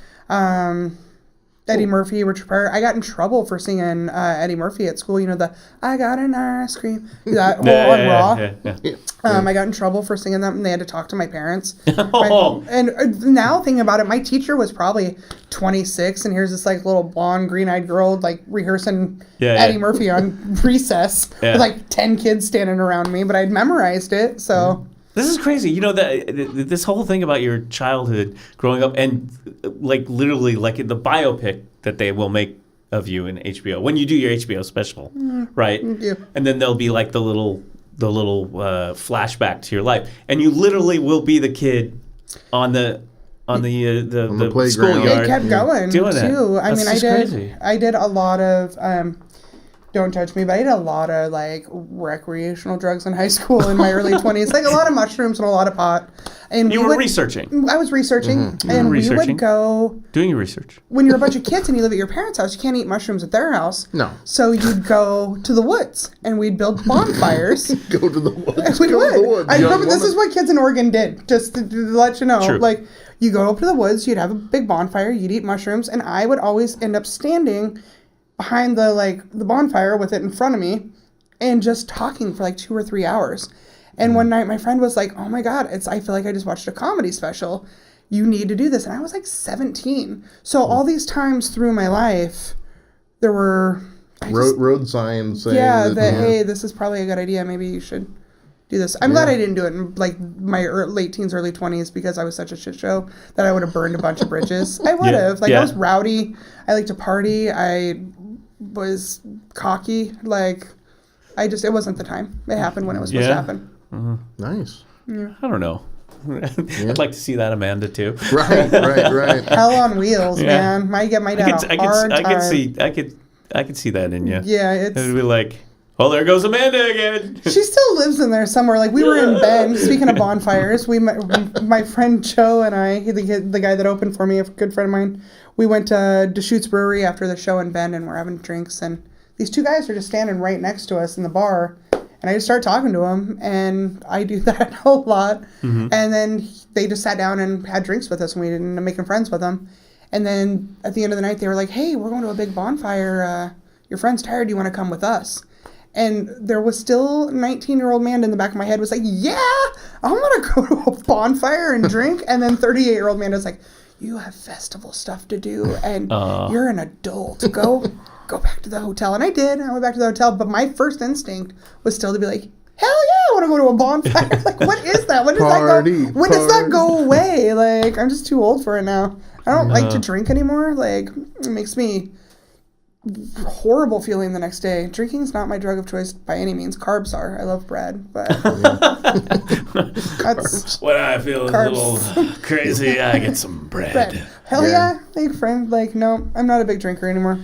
Speaker 3: Eddie Murphy, Richard Pryor. I got in trouble for singing Eddie Murphy at school. I got an ice cream. That whole on Raw. I got in trouble for singing that, and they had to talk to my parents. And now thinking about it, my teacher was probably 26, and here's this little blonde, green-eyed girl rehearsing Eddie Murphy on recess with 10 kids standing around me, but I'd memorized it, so...
Speaker 1: This is crazy. This whole thing about your childhood growing up and literally in the biopic that they will make of you in HBO when you do your HBO special, right? Yeah. And then there'll be the little flashback to your life, and you literally will be the kid on the schoolyard.
Speaker 3: It kept going
Speaker 1: doing
Speaker 3: too.
Speaker 1: That.
Speaker 3: I mean,
Speaker 1: crazy.
Speaker 3: I did a lot of. Don't judge me, but I did a lot of recreational drugs in high school in my early 20s, a lot of mushrooms and a lot of pot. And
Speaker 1: you were researching.
Speaker 3: I was researching, and we would go
Speaker 1: doing your research.
Speaker 3: When you're a bunch of kids and you live at your parents' house, you can't eat mushrooms at their house.
Speaker 2: No.
Speaker 3: So you'd go to the woods and we'd build bonfires.
Speaker 2: Go to the woods.
Speaker 3: We would. I remember this is what kids in Oregon did. Just to let you know,
Speaker 1: True.
Speaker 3: You go up to the woods, you'd have a big bonfire, you'd eat mushrooms, and I would always end up standing behind the bonfire with it in front of me and just talking for 2 or 3 hours. And one night my friend was like, oh my God, I feel like I just watched a comedy special. you need to do this. And I was like 17. So all these times through my life, there were
Speaker 2: road signs saying
Speaker 3: hey, this is probably a good idea. Maybe you should do this. I'm glad I didn't do it in like my late teens, early 20s, because I was such a shit show that I would have burned a bunch of bridges. I would have. I was rowdy. I liked to party. I was cocky. Like, it wasn't the time. It happened when it was supposed to happen.
Speaker 2: Mm-hmm. Nice.
Speaker 3: Yeah.
Speaker 1: I don't know. I'd like to see that Amanda too.
Speaker 2: Right.
Speaker 3: Hell on wheels, man. Might get my dad a hard time.
Speaker 1: I could see that in you.
Speaker 3: Yeah, it'd
Speaker 1: be like, oh, there goes Amanda again.
Speaker 3: She still lives in there somewhere. Like, we were in Bend. Speaking of bonfires, my friend Joe and I, the guy that opened for me, a good friend of mine, we went to Deschutes Brewery after the show in Bend, and we're having drinks, and these two guys are just standing right next to us in the bar, and I just started talking to them, and I do that a lot, and then they just sat down and had drinks with us, and we ended up making friends with them, and then at the end of the night, they were like, hey, we're going to a big bonfire, your friend's tired, do you want to come with us? And there was still a 19-year-old man in the back of my head was like, yeah, I'm going to go to a bonfire and drink. And then 38-year-old man was like, you have festival stuff to do, and you're an adult. Go back to the hotel. And I did. I went back to the hotel. But my first instinct was still to be like, hell yeah, I want to go to a bonfire. Like, what is that? When does that go away? Like, I'm just too old for it now. I don't like to drink anymore. Like, it makes me horrible feeling the next day. Drinking's not my drug of choice by any means. Carbs are. I love bread, but that's
Speaker 1: when I feel a little crazy, I get some bread.
Speaker 3: Hell yeah. Like, friend, like, no, I'm not a big drinker anymore.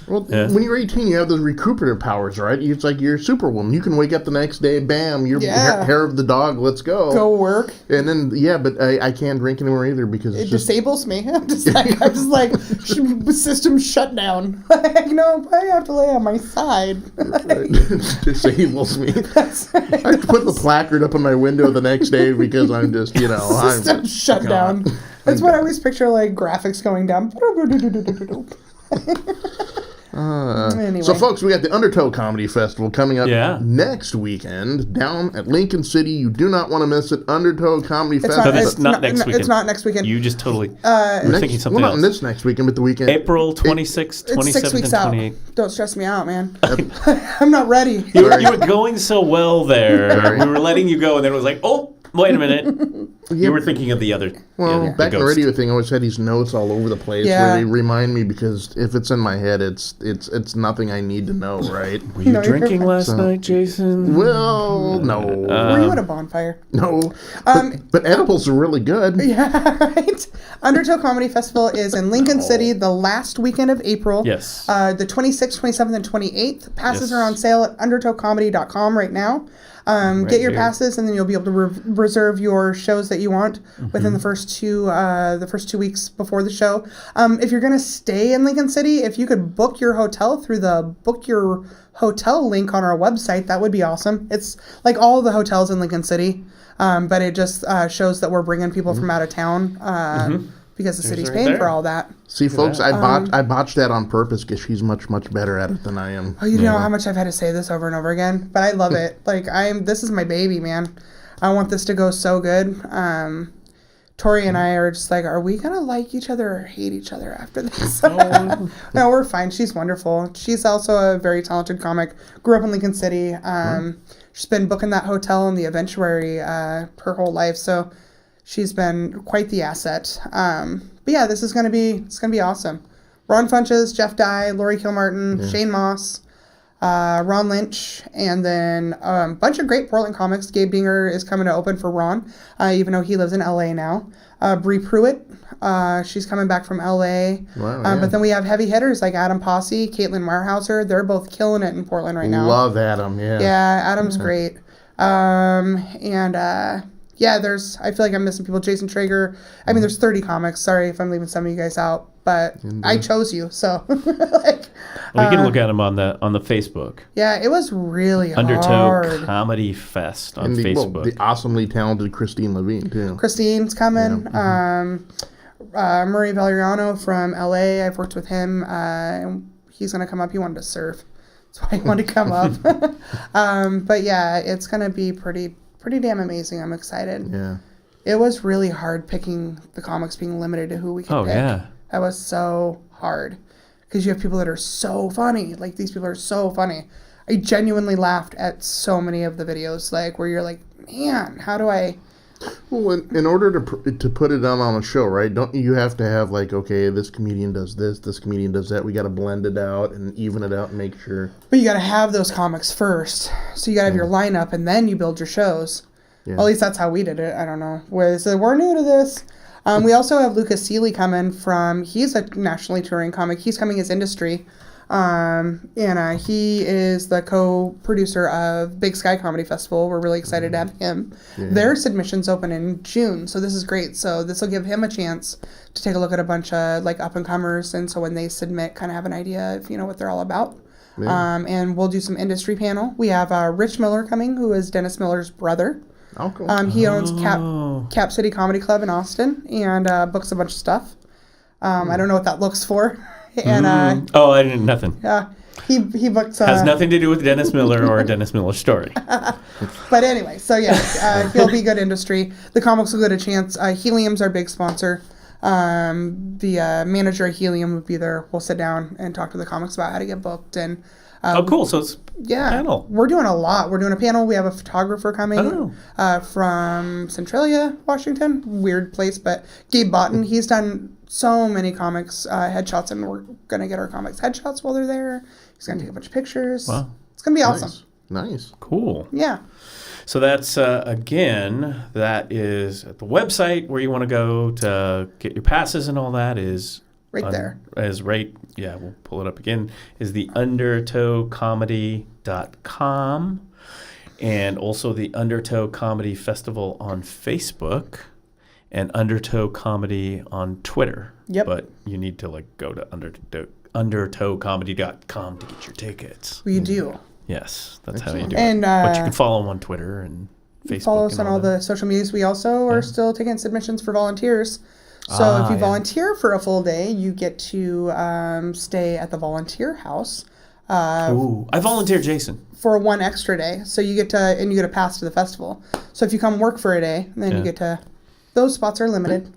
Speaker 2: Well, when you're 18, you have those recuperative powers, right? It's like you're Superwoman. You can wake up the next day, bam, you're hair of the dog, let's go.
Speaker 3: Go work.
Speaker 2: And then, but I can't drink anymore either because
Speaker 3: it disables me. I'm just like system shut down. Like, no, I have to lay on my side.
Speaker 2: Disables me. That's right. I have to put the placard up on my window the next day because I'm just,
Speaker 3: system shut down. That's what I always picture, like, graphics going down. Anyway.
Speaker 2: So, folks, we got the Undertale Comedy Festival coming up next weekend down at Lincoln City. You do not want to miss it. Undertale Comedy Festival.
Speaker 1: It's not next weekend.
Speaker 3: It's not next weekend.
Speaker 1: You just totally were thinking something else.
Speaker 2: Not this next weekend, but the weekend.
Speaker 1: April 26th, 27th,
Speaker 3: 6 weeks
Speaker 1: and 28th.
Speaker 3: out. Don't stress me out, man. I'm not ready.
Speaker 1: You were going so well there. We were letting you go, and then it was like, oh, wait a minute. You were thinking of the other.
Speaker 2: Well, back in the radio thing, I always had these notes all over the place where they remind me because if it's in my head, it's nothing I need to know, right?
Speaker 1: Were you drinking last night, Jason?
Speaker 2: Well, no.
Speaker 3: Were you at a bonfire?
Speaker 2: No. But edibles are really good.
Speaker 3: Yeah, right. Undertale Comedy Festival is in Lincoln City the last weekend of April.
Speaker 1: Yes.
Speaker 3: The 26th, 27th, and 28th. Passes are on sale at undertalecomedy.com right now. Get your passes, and then you'll be able to reserve your shows that you want within the first two weeks before the show. If you're gonna stay in Lincoln City, if you could book your hotel through the book your hotel link on our website, that would be awesome. It's like all the hotels in Lincoln City, but it just shows that we're bringing people from out of town. Because the city's paying for all that.
Speaker 2: See, folks, I botched that on purpose because she's much, much better at it than I am.
Speaker 3: Oh, you know how much I've had to say this over and over again? But I love it. Like, this is my baby, man. I want this to go so good. Tori and I are just like, are we going to like each other or hate each other after this? No, we're fine. She's wonderful. She's also a very talented comic. Grew up in Lincoln City. She's been booking that hotel in the Eventuary her whole life. So she's been quite the asset. But yeah, this is going to be awesome. Ron Funches, Jeff Dye, Lori Kilmartin, Shane Moss, Ron Lynch, and then a bunch of great Portland comics. Gabe Dinger is coming to open for Ron, even though he lives in LA now. Bree Pruitt, she's coming back from LA. Wow, but then we have heavy hitters like Adam Posse, Caitlin Marhauser. They're both killing it in Portland right now.
Speaker 2: Love Adam, yeah.
Speaker 3: Yeah, Adam's great. Yeah, I feel like I'm missing people. Jason Traeger. I mean, there's 30 comics. Sorry if I'm leaving some of you guys out, but I chose you, so.
Speaker 1: You can look at them on the Facebook.
Speaker 3: Yeah, it was really
Speaker 1: Undertow
Speaker 3: hard.
Speaker 1: Comedy Fest on Facebook.
Speaker 2: The awesomely talented Christine Levine, too.
Speaker 3: Christine's coming. Murray Valeriano from LA. I've worked with him. He's going to come up. He wanted to surf. That's why he wanted to come up. But yeah, it's going to be pretty damn amazing. I'm excited.
Speaker 2: Yeah.
Speaker 3: It was really hard picking the comics, being limited to who we could pick.
Speaker 1: Yeah.
Speaker 3: That was so hard. Because you have people that are so funny. Like, these people are so funny. I genuinely laughed at so many of the videos, like, where you're like, man, how do I...
Speaker 2: Well, in order to put it on a show, right, don't you have to have, like, okay, this comedian does this comedian does that. We got to blend it out and even it out and make sure.
Speaker 3: But you got to have those comics first. So you got to have your lineup, and then you build your shows. Yeah. Well, at least that's how we did it. I don't know. So we're new to this. We also have Lucas Seeley coming from, he's a nationally touring comic. He's coming as Industry. And he is the co-producer of Big Sky Comedy Festival. We're really excited to have him. Yeah. Their submissions open in June, so this is great. So this will give him a chance to take a look at a bunch of like up-and-comers, and so when they submit, kind of have an idea of, what they're all about. Yeah. And we'll do some industry panel. We have Rich Miller coming, who is Dennis Miller's brother.
Speaker 2: Oh, cool.
Speaker 3: He owns Cap City Comedy Club in Austin and books a bunch of stuff. I don't know what that looks for. And
Speaker 1: I didn't. Nothing.
Speaker 3: Yeah, he books.
Speaker 1: Has nothing to do with Dennis Miller or a Dennis Miller story.
Speaker 3: But anyway, so yeah, he'll be good industry. The comics will get a chance. Helium's our big sponsor. The manager of Helium will be there. We'll sit down and talk to the comics about how to get booked and.
Speaker 1: Cool. So it's a panel.
Speaker 3: We're doing a lot. We're doing a panel. We have a photographer coming from Centralia, Washington. Weird place, but Gabe Botten, he's done so many comics headshots, and we're going to get our comics headshots while they're there. He's going to take a bunch of pictures. Wow. It's going to be awesome.
Speaker 2: Nice.
Speaker 1: Cool.
Speaker 3: Yeah.
Speaker 1: So that's, again, that is at the website where you want to go to get your passes and all that is...
Speaker 3: Right there.
Speaker 1: We'll pull it up again, is the undertowecomedy.com, and also the Undertow Comedy Festival on Facebook and Undertow Comedy on Twitter.
Speaker 3: Yep.
Speaker 1: But you need to go to undertowcomedy.com to get your tickets.
Speaker 3: We do.
Speaker 1: Yes, that's how you do
Speaker 3: it.
Speaker 1: But you can follow them on Twitter and Facebook.
Speaker 3: Follow us on all the social medias. We also are still taking submissions for volunteers. So if you volunteer for a full day, you get to stay at the volunteer house.
Speaker 1: I volunteer, Jason.
Speaker 3: For one extra day. So you get a pass to the festival. So if you come work for a day, then you get to, those spots are limited.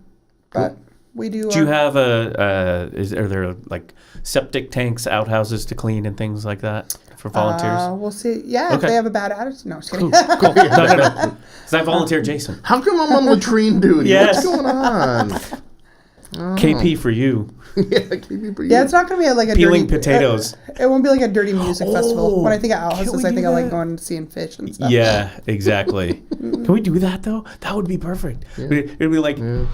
Speaker 3: But we do.
Speaker 1: Do you have are there like septic tanks, outhouses to clean and things like that for volunteers?
Speaker 3: We'll see. Yeah, if they have a bad attitude. No, just kidding.
Speaker 1: Cool. No. Because I volunteer Jason.
Speaker 2: How come I'm on latrine duty?
Speaker 1: Yes.
Speaker 2: What's going on?
Speaker 1: KP for you.
Speaker 2: Yeah, KP for you.
Speaker 3: Yeah, it's not going to be like a
Speaker 1: peeling
Speaker 3: dirty,
Speaker 1: potatoes.
Speaker 3: It won't be like a dirty music festival. When I think of outhouses, I think I like going and seeing fish and stuff.
Speaker 1: Yeah, exactly. Can we do that though? That would be perfect. Yeah. It'd be like, you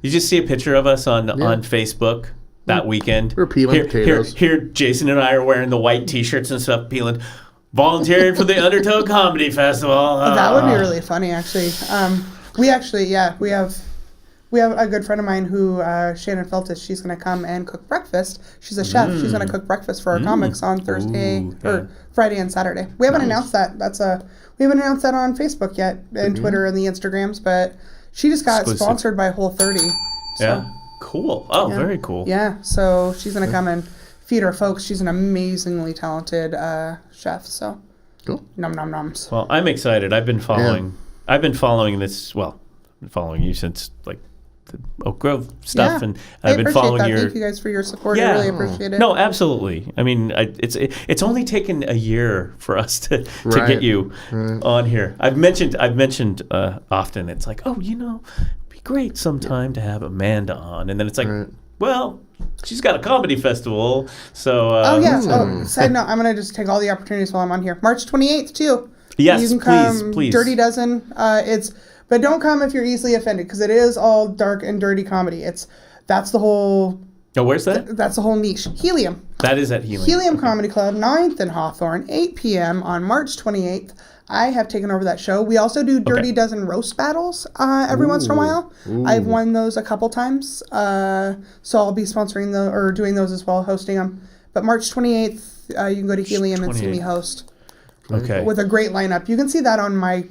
Speaker 1: just see a picture of us on Facebook that weekend.
Speaker 2: We're peeling potatoes.
Speaker 1: Here, Jason and I are wearing the white T-shirts and stuff, peeling. Volunteering for the Undertow Comedy Festival.
Speaker 3: That would be really funny, actually. We have a good friend of mine who, Shannon Feltis, she's going to come and cook breakfast. She's a chef. She's going to cook breakfast for our comics on Thursday or Friday and Saturday. We haven't announced that. We haven't announced that on Facebook yet, and Twitter and the Instagrams, but she just got sponsored by Whole30. So.
Speaker 1: Yeah. Cool. Oh, very cool.
Speaker 3: Yeah. So she's going to come and feed our folks. She's an amazingly talented chef. So
Speaker 2: cool.
Speaker 3: Nom nom noms.
Speaker 1: Well, I'm excited. I've been following this. Well, I've been following you since the Oak Grove stuff, and I've been following
Speaker 3: that. Thank you guys for your support. I really appreciate it.
Speaker 1: No, absolutely. I mean, it's only taken a year for us to get you on here. I've mentioned often. It's like, it'd be great sometime to have Amanda on, and then it's like, well, she's got a comedy festival, so.
Speaker 3: Side note, I'm gonna just take all the opportunities while I'm on here. March 28th too.
Speaker 1: Yes,
Speaker 3: you can come.
Speaker 1: Please.
Speaker 3: Dirty Dozen. But don't come if you're easily offended, because it is all dark and dirty comedy. That's the whole.
Speaker 1: Oh, where's that?
Speaker 3: That's the whole niche. Helium.
Speaker 1: That is at Helium.
Speaker 3: Helium Comedy Club, 9th and Hawthorne, 8 p.m. on March 28th. I have taken over that show. We also do Dirty Dozen roast battles every once in a while. I've won those a couple times, so I'll be sponsoring doing those as well, hosting them. But March 28th, you can go to Helium and see me host.
Speaker 1: Okay.
Speaker 3: With a great lineup. You can see that on my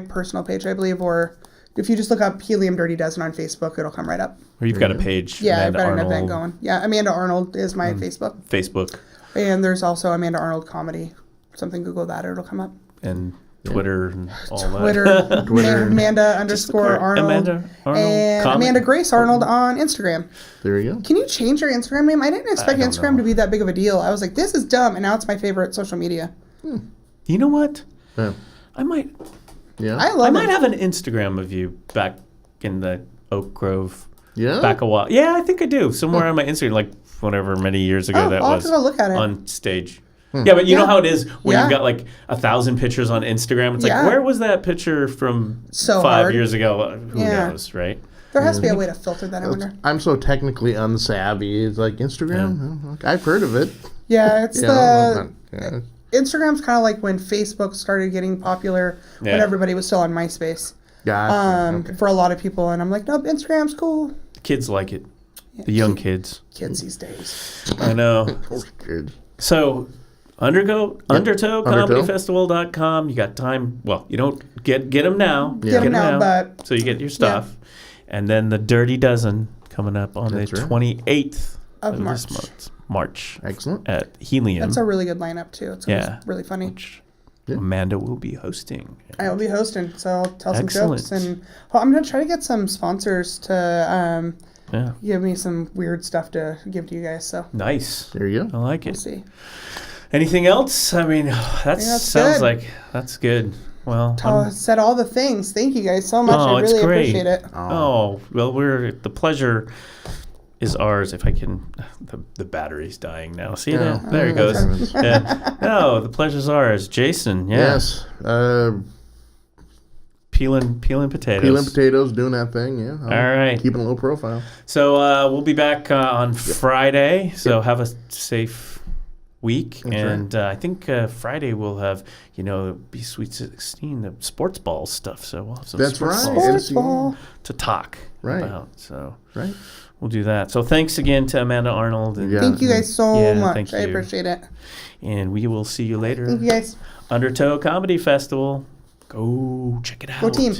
Speaker 3: personal page, I believe, or if you just look up Helium Dirty Dozen on Facebook, it'll come right up.
Speaker 1: Or you've got a page.
Speaker 3: Yeah,
Speaker 1: Amanda
Speaker 3: I've got
Speaker 1: Arnold.
Speaker 3: an event going. Yeah, Amanda Arnold is my Facebook.
Speaker 1: Facebook.
Speaker 3: And there's also Amanda Arnold Comedy. Something, Google that, it'll come up.
Speaker 1: And Twitter and all
Speaker 3: Twitter,
Speaker 1: that.
Speaker 3: Amanda _ Arnold.
Speaker 1: Amanda Arnold.
Speaker 3: And
Speaker 1: Comment.
Speaker 3: Amanda Grace Arnold on Instagram.
Speaker 2: There you go.
Speaker 3: Can you change your Instagram name? I didn't expect
Speaker 1: don't
Speaker 3: Instagram
Speaker 1: know.
Speaker 3: to be that big of a deal. I was like, this is dumb, and now it's my favorite social media.
Speaker 1: You know what?
Speaker 2: Yeah.
Speaker 1: I might
Speaker 3: I love it.
Speaker 1: have an Instagram of you back in the Oak Grove.
Speaker 2: Yeah.
Speaker 1: Back a while. Yeah, I think I do. Somewhere on my Instagram, like whatever many years ago that
Speaker 3: I'll have
Speaker 1: was
Speaker 3: to go look at it.
Speaker 1: on stage. Yeah, but you know how it is when
Speaker 3: Yeah.
Speaker 1: you've got like 1,000 pictures on Instagram. It's
Speaker 3: Yeah.
Speaker 1: like, where was that picture from
Speaker 3: So
Speaker 1: 5
Speaker 3: hard.
Speaker 1: years ago? Who
Speaker 3: Yeah.
Speaker 1: knows, right?
Speaker 3: There has to be a way to filter that, I wonder.
Speaker 2: I'm so technically unsavvy. It's like Instagram. Oh, okay. I've heard of it.
Speaker 3: Yeah, it's
Speaker 2: You
Speaker 3: the...
Speaker 2: know, yeah.
Speaker 3: Instagram's kind of like when Facebook started getting popular when
Speaker 1: Yeah.
Speaker 3: everybody was still on MySpace.
Speaker 2: Gotcha. Okay.
Speaker 3: For a lot of people. And I'm like, nope, Instagram's cool.
Speaker 1: Kids like it. The young kids.
Speaker 3: Kids these days.
Speaker 1: I know.
Speaker 2: Those kids.
Speaker 1: So, Undertow,
Speaker 2: Undertow.
Speaker 1: comedyfestival.com. You got time. Well, you don't get them now.
Speaker 3: Get them now, but...
Speaker 1: So you get your stuff. And then the Dirty Dozen coming up on
Speaker 2: That's
Speaker 1: the
Speaker 2: right.
Speaker 1: 28th
Speaker 3: Of
Speaker 1: of
Speaker 3: March.
Speaker 1: this month. March.
Speaker 2: Excellent.
Speaker 1: At Helium.
Speaker 3: That's a really good lineup, too. It's gonna
Speaker 1: Yeah.
Speaker 3: be really funny.
Speaker 1: Which
Speaker 2: Yeah.
Speaker 1: Amanda will be hosting.
Speaker 3: I'll be hosting, so I'll tell some
Speaker 1: Excellent.
Speaker 3: jokes. And I'm going to try to get some sponsors to
Speaker 1: Yeah.
Speaker 3: give me some weird stuff to give to you guys. So
Speaker 1: Nice.
Speaker 2: There you
Speaker 1: I
Speaker 2: go.
Speaker 1: like
Speaker 3: we'll
Speaker 1: it.
Speaker 3: see.
Speaker 1: Anything else? I mean, that
Speaker 3: that's
Speaker 1: sounds
Speaker 3: good.
Speaker 1: like that's good. Well,
Speaker 3: Said all the things. Thank you guys so much.
Speaker 1: Oh,
Speaker 3: I
Speaker 1: it's
Speaker 3: really
Speaker 1: great.
Speaker 3: appreciate it.
Speaker 1: oh, well, the pleasure is ours. If I can, the battery's dying now. See
Speaker 2: Yeah.
Speaker 1: that? There it
Speaker 3: Oh,
Speaker 1: goes.
Speaker 3: that's
Speaker 1: Yeah. No, the pleasure's ours. Jason, yeah.
Speaker 2: Yes.
Speaker 1: Peeling potatoes.
Speaker 2: Peeling potatoes, doing that thing. Yeah.
Speaker 1: All right.
Speaker 2: Keeping a low profile.
Speaker 1: So we'll be back on Friday. So have a safe week,
Speaker 2: That's
Speaker 1: and I think Friday we'll have be Sweet 16, the sports ball stuff. So we'll have some
Speaker 2: That's
Speaker 1: sports
Speaker 2: right.
Speaker 1: balls
Speaker 3: Sports ball.
Speaker 1: to talk
Speaker 2: Right.
Speaker 1: about. So
Speaker 2: Right.
Speaker 1: we'll do that. So thanks again to Amanda Arnold, and,
Speaker 2: Yeah.
Speaker 3: Thank you guys so
Speaker 1: Yeah,
Speaker 3: much.
Speaker 1: thank
Speaker 3: I
Speaker 1: you.
Speaker 3: appreciate it.
Speaker 1: and we will see you later.
Speaker 3: Thank you guys.
Speaker 1: Undertow Comedy Festival. Go check it out.
Speaker 3: Go team.